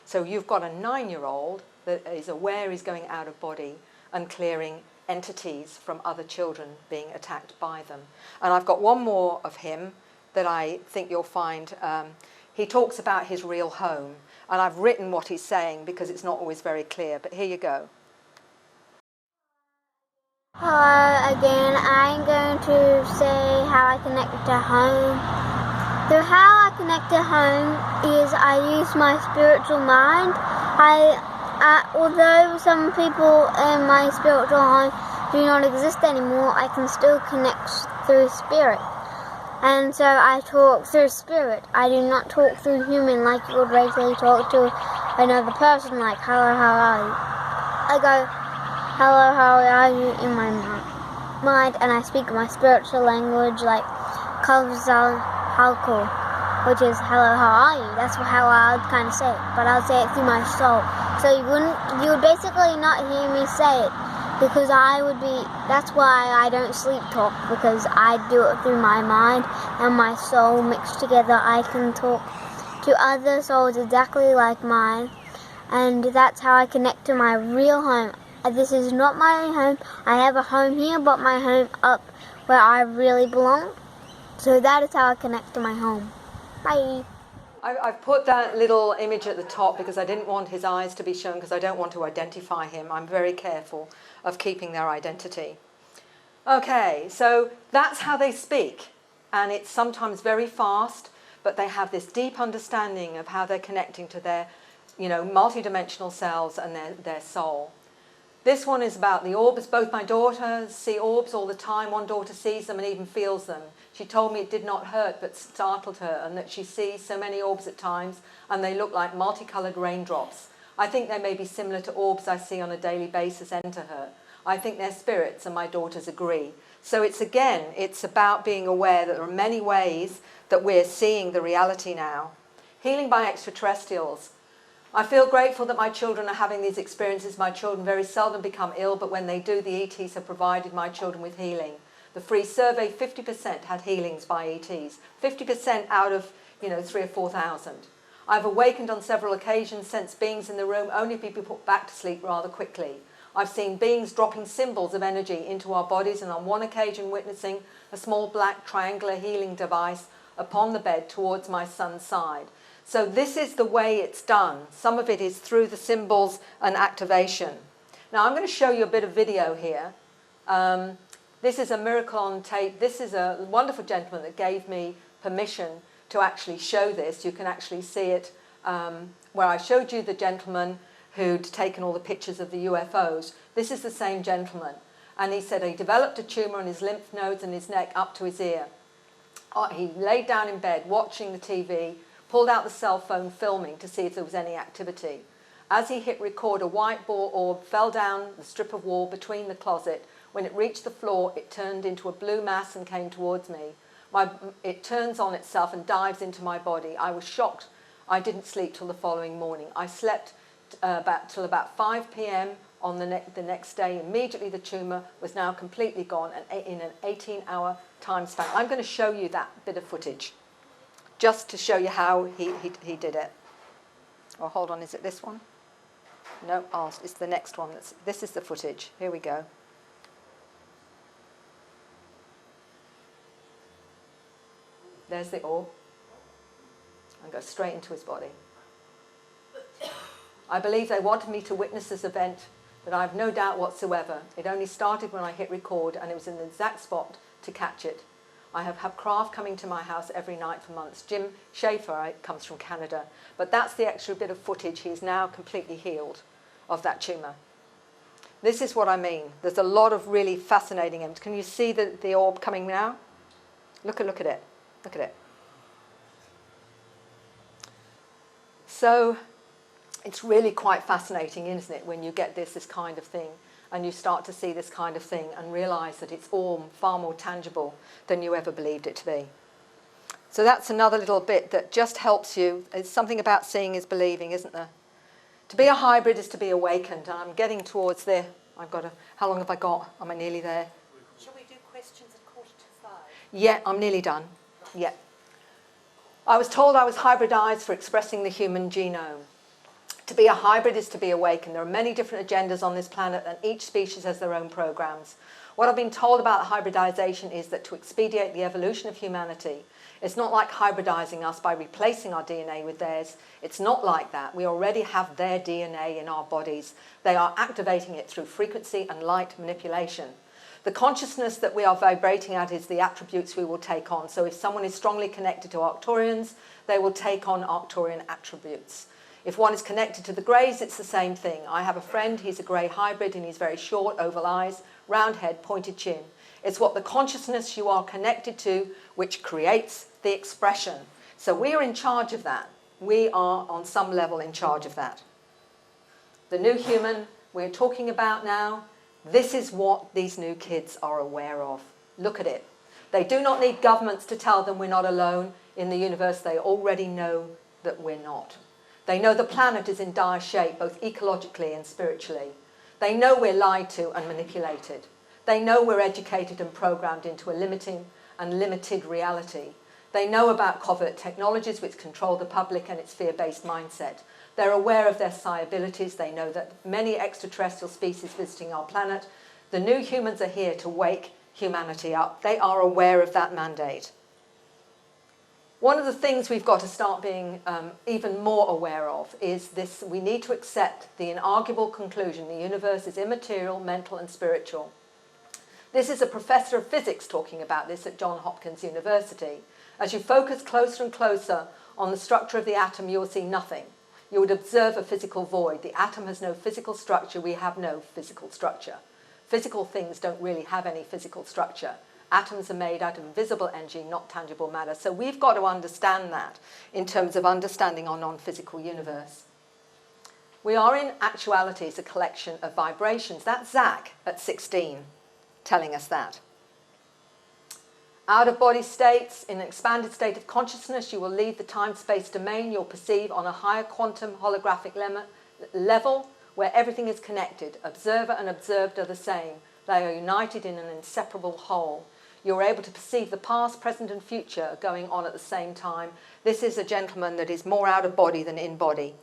So you've got a 9-year-old that is aware he's going out of body and clearing entities from other children being attacked by them. And I've got one more of him that I think you'll find. He talks about his real home, and I've written what he's saying because it's not always very clear, but here you go. Hello again. I'm going to say how I connect to home. So how I connect to home is I use my spiritual mind. Although some people in my spiritual home do not exist anymore, I can still connect through spirit. And so I talk through spirit. I do not talk through human like you would regularly talk to another person, like hello, how are you? I go, hello, how are you in my mind, and I speak my spiritual language like Counselling, which is hello, how are you? That's how I would kind of say it, but I'll say it through my soul. So you would basically not hear me say it, because that's why I don't sleep talk, because I do it through my mind and my soul mixed together. I can talk to other souls exactly like mine, and that's how I connect to my real home. This is not my home. I have a home here, but my home up where I really belong. So that is how I connect to my home. Bye. I've put that little image at the top because I didn't want his eyes to be shown, because I don't want to identify him. I'm very careful of keeping their identity. Okay, so that's how they speak, and it's sometimes very fast, but they have this deep understanding of how they're connecting to their, multidimensional selves and their soul. This one is about the orbs. Both my daughters see orbs all the time. One daughter sees them and even feels them. She told me it did not hurt but startled her, and that she sees so many orbs at times and they look like multicoloured raindrops. I think they may be similar to orbs I see on a daily basis enter her. I think they're spirits, and my daughters agree. So it's about being aware that there are many ways that we're seeing the reality now. Healing by extraterrestrials. I feel grateful that my children are having these experiences. My children very seldom become ill, but when they do, the ETs have provided my children with healing. The free survey, 50% had healings by ETs. 50% out of, 3,000 or 4,000. I've awakened on several occasions, sensed beings in the room, only to be put back to sleep rather quickly. I've seen beings dropping symbols of energy into our bodies, and on one occasion witnessing a small black triangular healing device upon the bed towards my son's side. So this is the way it's done. Some of it is through the symbols and activation. Now I'm going to show you a bit of video here. This is a miracle on tape. This is a wonderful gentleman that gave me permission to actually show this. You can actually see it where I showed you the gentleman who'd taken all the pictures of the UFOs. This is the same gentleman. And he said he developed a tumour in his lymph nodes and his neck up to his ear. He laid down in bed watching the TV, pulled out the cell phone filming to see if there was any activity. As he hit record, a white ball orb fell down the strip of wall between the closet. When it reached the floor, it turned into a blue mass and came towards me. It turns on itself and dives into my body. I was shocked. I didn't sleep till the following morning. I slept till about 5 p.m. on the next day. Immediately the tumour was now completely gone, and in an 18-hour time span. I'm going to show you that bit of footage, just to show you how he did it. Oh, hold on, is it this one? No, it's the next one. This is the footage. Here we go. There's the orb. And go straight into his body. I believe they wanted me to witness this event, but I have no doubt whatsoever. It only started when I hit record, and it was in the exact spot to catch it. I have had craft coming to my house every night for months. Jim Schaefer comes from Canada, but that's the extra bit of footage. He's now completely healed of that tumour. This is what I mean. There's a lot of really fascinating images. Can you see the orb coming now? Look at it. Look at it. So it's really quite fascinating, isn't it, when you get this kind of thing, and you start to see this kind of thing and realise that it's all far more tangible than you ever believed it to be. So that's another little bit that just helps you. It's something about seeing is believing, isn't there? To be a hybrid is to be awakened, and I'm getting towards there. How long have I got? Am I nearly there? Shall we do questions at 4:45? Yeah, I'm nearly done. Yeah. I was told I was hybridized for expressing the human genome. To be a hybrid is to be awakened. There are many different agendas on this planet, and each species has their own programs. What I've been told about hybridization is that to expedite the evolution of humanity, it's not like hybridizing us by replacing our DNA with theirs. It's not like that. We already have their DNA in our bodies. They are activating it through frequency and light manipulation. The consciousness that we are vibrating at is the attributes we will take on. So if someone is strongly connected to Arcturians, they will take on Arcturian attributes. If one is connected to the Greys, it's the same thing. I have a friend, he's a Grey hybrid, and he's very short, oval eyes, round head, pointed chin. It's what the consciousness you are connected to which creates the expression. So we are in charge of that. We are, on some level, in charge of that. The new human we're talking about now, this is what these new kids are aware of. Look at it. They do not need governments to tell them we're not alone in the universe. They already know that we're not. They know the planet is in dire shape, both ecologically and spiritually. They know we're lied to and manipulated. They know we're educated and programmed into a limiting and limited reality. They know about covert technologies which control the public and its fear-based mindset. They're aware of their psi abilities. They know that many extraterrestrial species visiting our planet. The new humans are here to wake humanity up. They are aware of that mandate. One of the things we've got to start being even more aware of is this: we need to accept the inarguable conclusion the universe is immaterial, mental and spiritual. This is a professor of physics talking about this at Johns Hopkins University. As you focus closer and closer on the structure of the atom, you will see nothing. You would observe a physical void. The atom has no physical structure. We have no physical structure. Physical things don't really have any physical structure. Atoms are made out of invisible energy, not tangible matter. So we've got to understand that in terms of understanding our non-physical universe. We are in actuality as a collection of vibrations. That's Zach at 16 telling us that. Out-of-body states, in an expanded state of consciousness, you will leave the time-space domain. You'll perceive on a higher quantum holographic level where everything is connected. Observer and observed are the same. They are united in an inseparable whole. You're able to perceive the past, present and future going on at the same time. This is a gentleman that is more out of body than in body.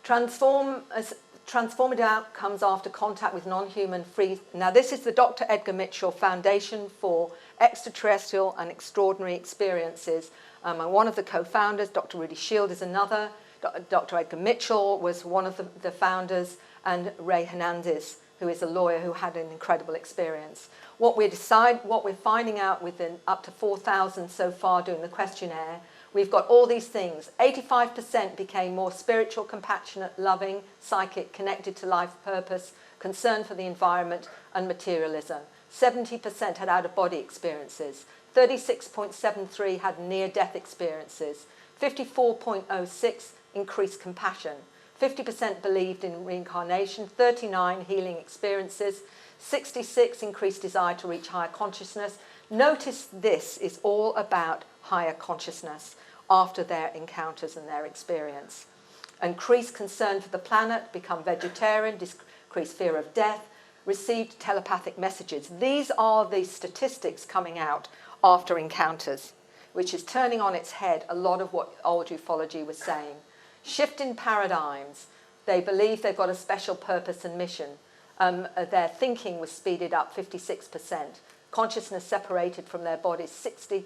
Transformative outcomes after contact with non-human free. Now this is the Dr. Edgar Mitchell Foundation for Extraterrestrial and Extraordinary Experiences. I'm one of the co-founders. Dr. Rudy Shield is another. Dr. Edgar Mitchell was one of the founders, and Ray Hernandez, who is a lawyer who had an incredible experience. What we're finding out within up to 4,000 so far doing the questionnaire, we've got all these things. 85% became more spiritual, compassionate, loving, psychic, connected to life purpose, concern for the environment and materialism. 70% had out-of-body experiences. 36.73 had near-death experiences. 54.06 increased compassion. 50% believed in reincarnation, 39 healing experiences, 66 increased desire to reach higher consciousness. Notice this is all about higher consciousness after their encounters and their experience. Increased concern for the planet, become vegetarian, decreased fear of death, received telepathic messages. These are the statistics coming out after encounters, which is turning on its head a lot of what old ufology was saying. Shift in paradigms. They believe they've got a special purpose and mission. Their thinking was speeded up 56%. Consciousness separated from their bodies 66%.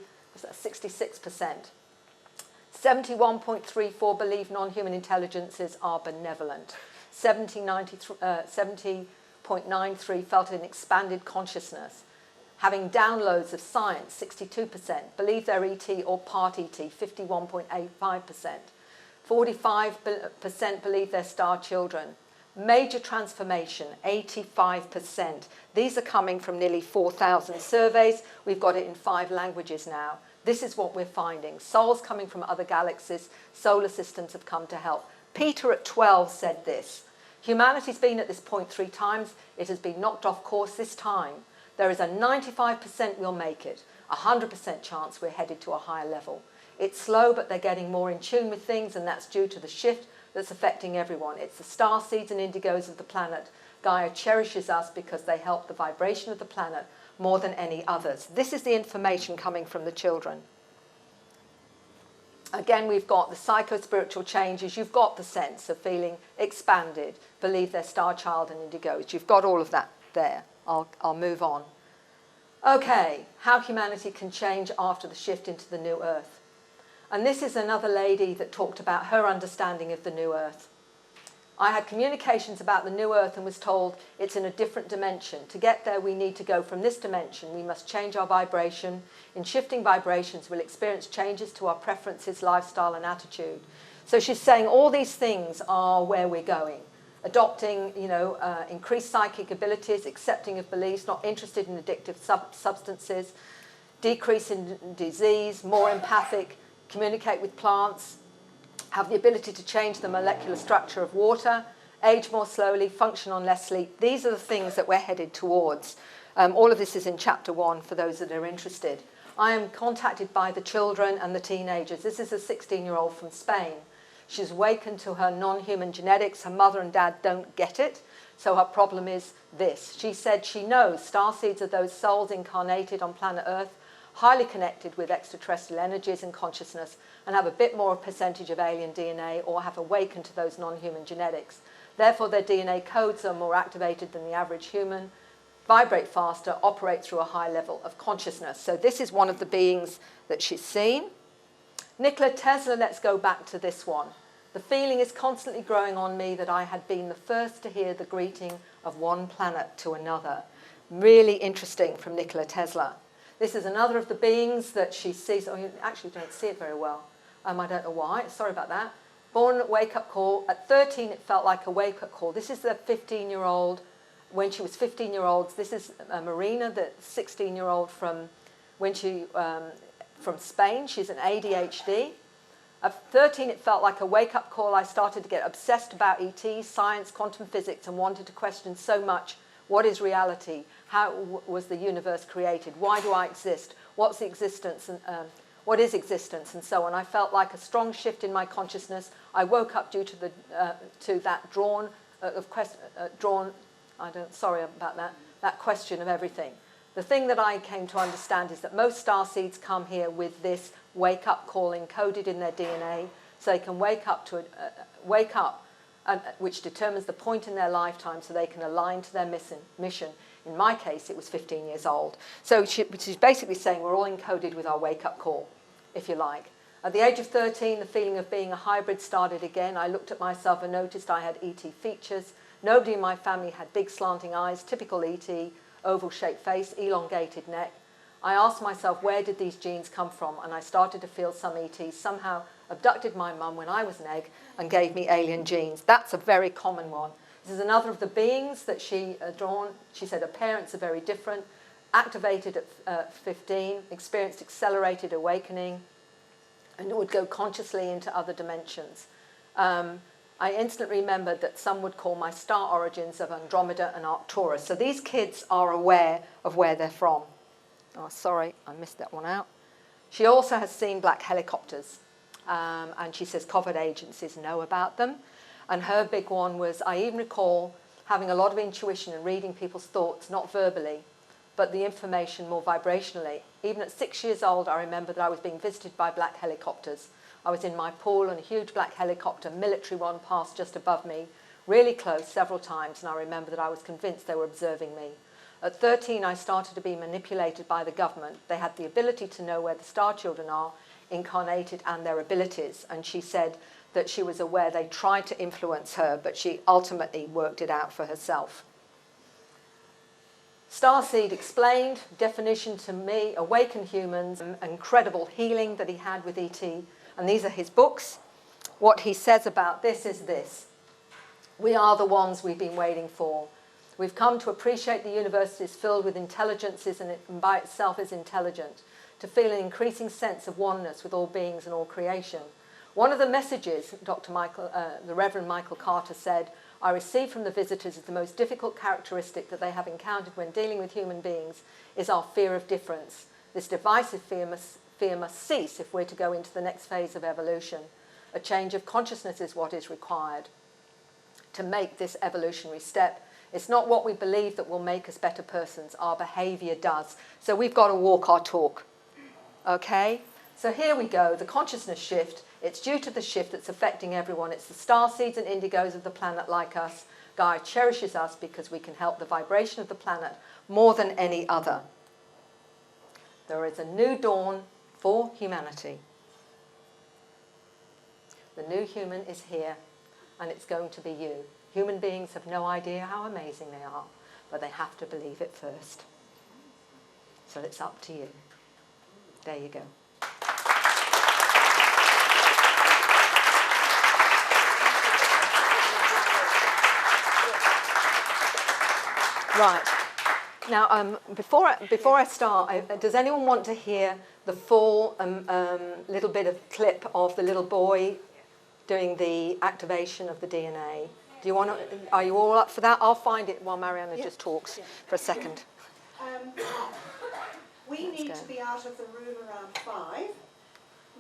71.34 believe non-human intelligences are benevolent. 70.93 felt an expanded consciousness. Having downloads of science, 62%. Believe they're ET or part ET, 51.85%. 45% believe they're star children. Major transformation, 85%. These are coming from nearly 4,000 surveys. We've got it in 5 languages now. This is what we're finding. Souls coming from other galaxies, solar systems have come to help. Peter at 12 said this. Humanity's been at this point 3 times. It has been knocked off course this time. There is a 95% we'll make it. 100% chance we're headed to a higher level. It's slow, but they're getting more in tune with things, and that's due to the shift that's affecting everyone. It's the star seeds and indigos of the planet. Gaia cherishes us because they help the vibration of the planet more than any others. This is the information coming from the children. Again, we've got the psycho-spiritual changes. You've got the sense of feeling expanded, believe they're star child and indigos. You've got all of that there. I'll move on. Okay, how humanity can change after the shift into the new Earth. And this is another lady that talked about her understanding of the new Earth. I had communications about the new Earth and was told it's in a different dimension. To get there, we need to go from this dimension. We must change our vibration. In shifting vibrations, we'll experience changes to our preferences, lifestyle, and attitude. So she's saying all these things are where we're going. Adopting, increased psychic abilities, accepting of beliefs, not interested in addictive substances, decrease in disease, more empathic, communicate with plants, have the ability to change the molecular structure of water, age more slowly, function on less sleep. These are the things that we're headed towards. All of this is in chapter 1 for those that are interested. I am contacted by the children and the teenagers. This is a 16-year-old from Spain. She's awakened to her non-human genetics. Her mother and dad don't get it, so her problem is this. She said she knows starseeds are those souls incarnated on planet Earth, highly connected with extraterrestrial energies and consciousness, and have a bit more percentage of alien DNA or have awakened to those non-human genetics. Therefore, their DNA codes are more activated than the average human, vibrate faster, operate through a high level of consciousness. So this is one of the beings that she's seen. Nikola Tesla, let's go back to this one. The feeling is constantly growing on me that I had been the first to hear the greeting of one planet to another. Really interesting from Nikola Tesla. This is another of the beings that she sees. Oh, you actually don't see it very well. I don't know why. Sorry about that. Born wake-up call. At 13, it felt like a wake-up call. This is the 15-year-old. When she was 15 years old, this is Marina, the 16-year-old from Spain. She's an ADHD. At 13, it felt like a wake-up call. I started to get obsessed about ET, science, quantum physics, and wanted to question so much. What is reality? How was the universe created? Why do I exist? What's the existence? And what is existence? And so on. I felt like a strong shift in my consciousness. I woke up due to that question of everything. The thing that I came to understand is that most star seeds come here with this wake-up call encoded in their DNA, so they can wake up, which determines the point in their lifetime, so they can align to their mission. In my case, it was 15 years old. So she's basically saying we're all encoded with our wake-up call, if you like. At the age of 13, the feeling of being a hybrid started again. I looked at myself and noticed I had ET features. Nobody in my family had big slanting eyes, typical ET, oval-shaped face, elongated neck. I asked myself, where did these genes come from? And I started to feel some ETs somehow abducted my mum when I was an egg and gave me alien genes. That's a very common one. This is another of the beings that she drawn. She said her parents are very different, activated at 15, experienced accelerated awakening, and would go consciously into other dimensions. I instantly remembered that some would call my star origins of Andromeda and Arcturus. So these kids are aware of where they're from. Oh, sorry, I missed that one out. She also has seen black helicopters, and she says covert agencies know about them. And her big one was, I even recall having a lot of intuition and reading people's thoughts, not verbally, but the information more vibrationally. Even at 6 years old, I remember that I was being visited by black helicopters. I was in my pool and a huge black helicopter, military one, passed just above me, really close several times, and I remember that I was convinced they were observing me. At 13, I started to be manipulated by the government. They had the ability to know where the star children are, incarnated and their abilities. And she said that she was aware they tried to influence her, but she ultimately worked it out for herself. Starseed explained, definition to me, awakened humans, incredible healing that he had with E.T. And these are his books. What he says about this is this: we are the ones we've been waiting for. We've come to appreciate the universe is filled with intelligences and it by itself is intelligent, to feel an increasing sense of oneness with all beings and all creation. One of the messages the Reverend Michael Carter said, I received from the visitors is the most difficult characteristic that they have encountered when dealing with human beings is our fear of difference. This divisive fear must cease if we're to go into the next phase of evolution. A change of consciousness is what is required to make this evolutionary step. It's not what we believe that will make us better persons. Our behaviour does. So we've got to walk our talk. Okay? So here we go, the consciousness shift. It's due to the shift that's affecting everyone. It's the starseeds and indigos of the planet like us. Gaia cherishes us because we can help the vibration of the planet more than any other. There is a new dawn for humanity. The new human is here, and it's going to be you. Human beings have no idea how amazing they are, but they have to believe it first. So it's up to you. There you go. Right. Now, before I start, does anyone want to hear the full little bit of clip of the little boy doing the activation of the DNA? Do you want to? Are you all up for that? I'll find it while Mariana just talks for a second. We need to be out of the room around 5.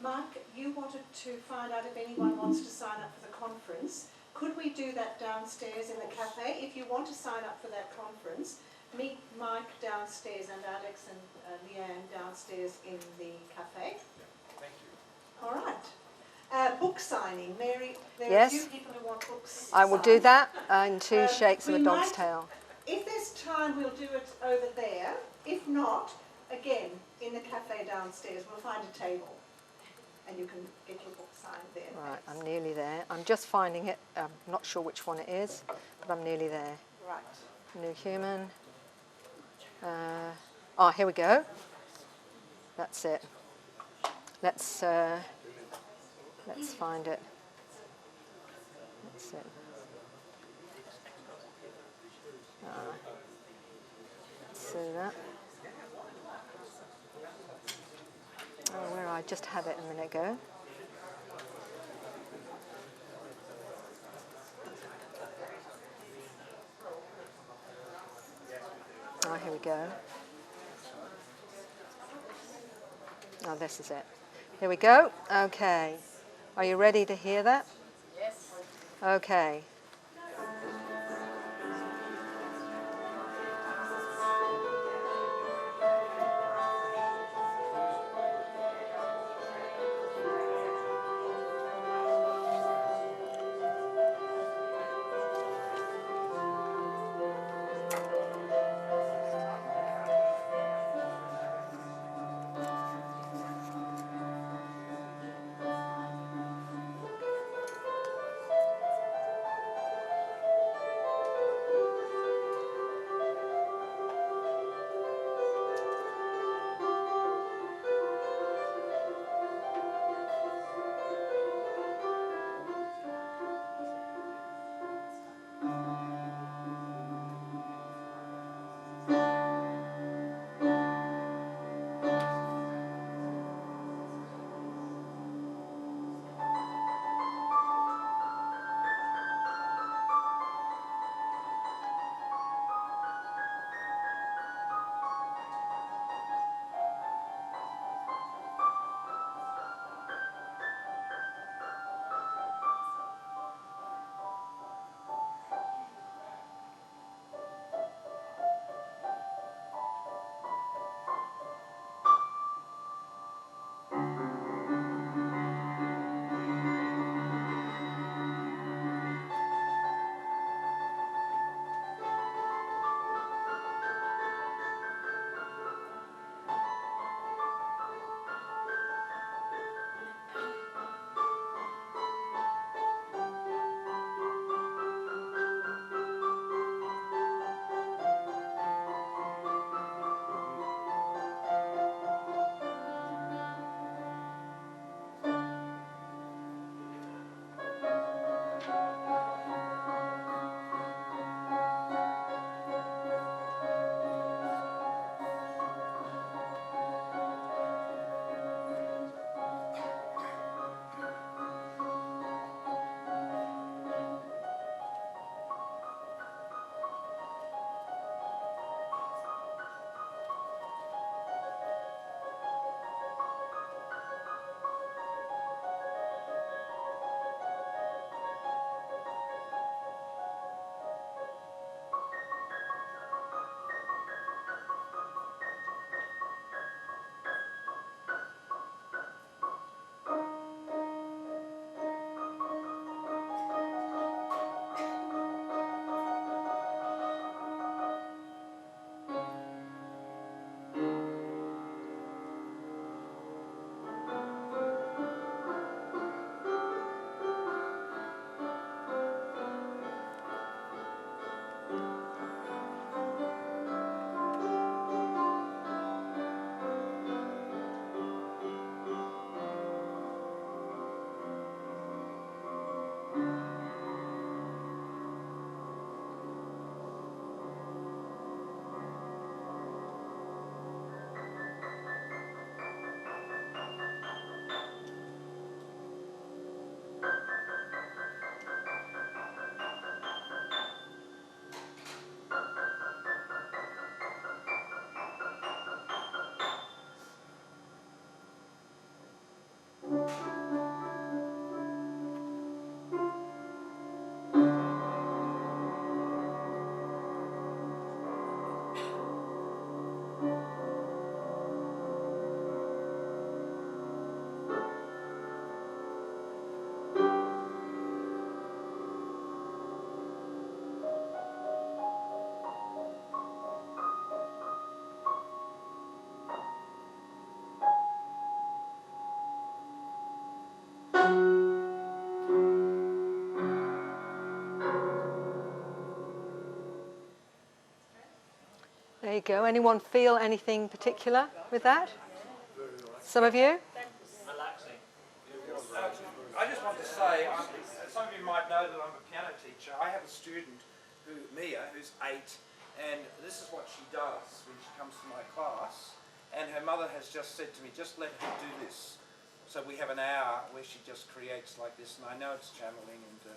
Mark, you wanted to find out if anyone wants to sign up for the conference. Could we do that downstairs in the cafe? If you want to sign up for that conference, meet Mike downstairs and Alex and Leanne downstairs in the cafe. Thank you. All right. Book signing. Mary, there Yes. are a few people who want books I will signed. do that in 2 shakes of we a dog's might- tail. If there's time, we'll do it over there. If not, again, in the cafe downstairs, we'll find a table and you can get your book signed there. Right, I'm nearly there. I'm just finding it. I'm not sure which one it is, but I'm nearly there. Right. New human. Here we go. That's it. Let's find it. That's it. Let's see that. Oh, where I just had it a minute ago. Oh, here we go. Oh, this is it. Here we go. Okay. Are you ready to hear that? Yes. Okay. you go. Anyone feel anything particular with that? Some of you? I just want to say, some of you might know that I'm a piano teacher. I have a student, Mia, who's 8, and this is what she does when she comes to my class. And her mother has just said to me, just let her do this. So we have an hour where she just creates like this, and I know it's channeling, and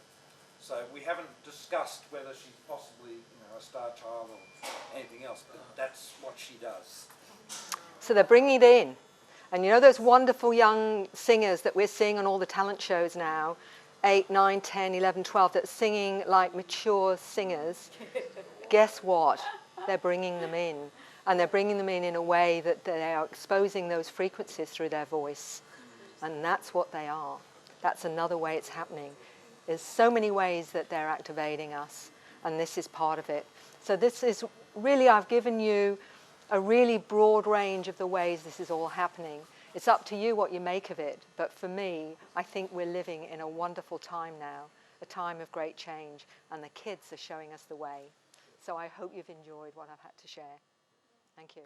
so we haven't discussed whether she's possibly, a star child or anything else, but that's what she does. So they're bringing it in. And you know those wonderful young singers that we're seeing on all the talent shows now, 8, 9, 10, 11, 12, that are singing like mature singers? Guess what? They're bringing them in. And they're bringing them in a way that they are exposing those frequencies through their voice. And that's what they are. That's another way it's happening. There's so many ways that they're activating us, and this is part of it. So this is really, I've given you a really broad range of the ways this is all happening. It's up to you what you make of it, but for me, I think we're living in a wonderful time now, a time of great change, and the kids are showing us the way. So I hope you've enjoyed what I've had to share. Thank you.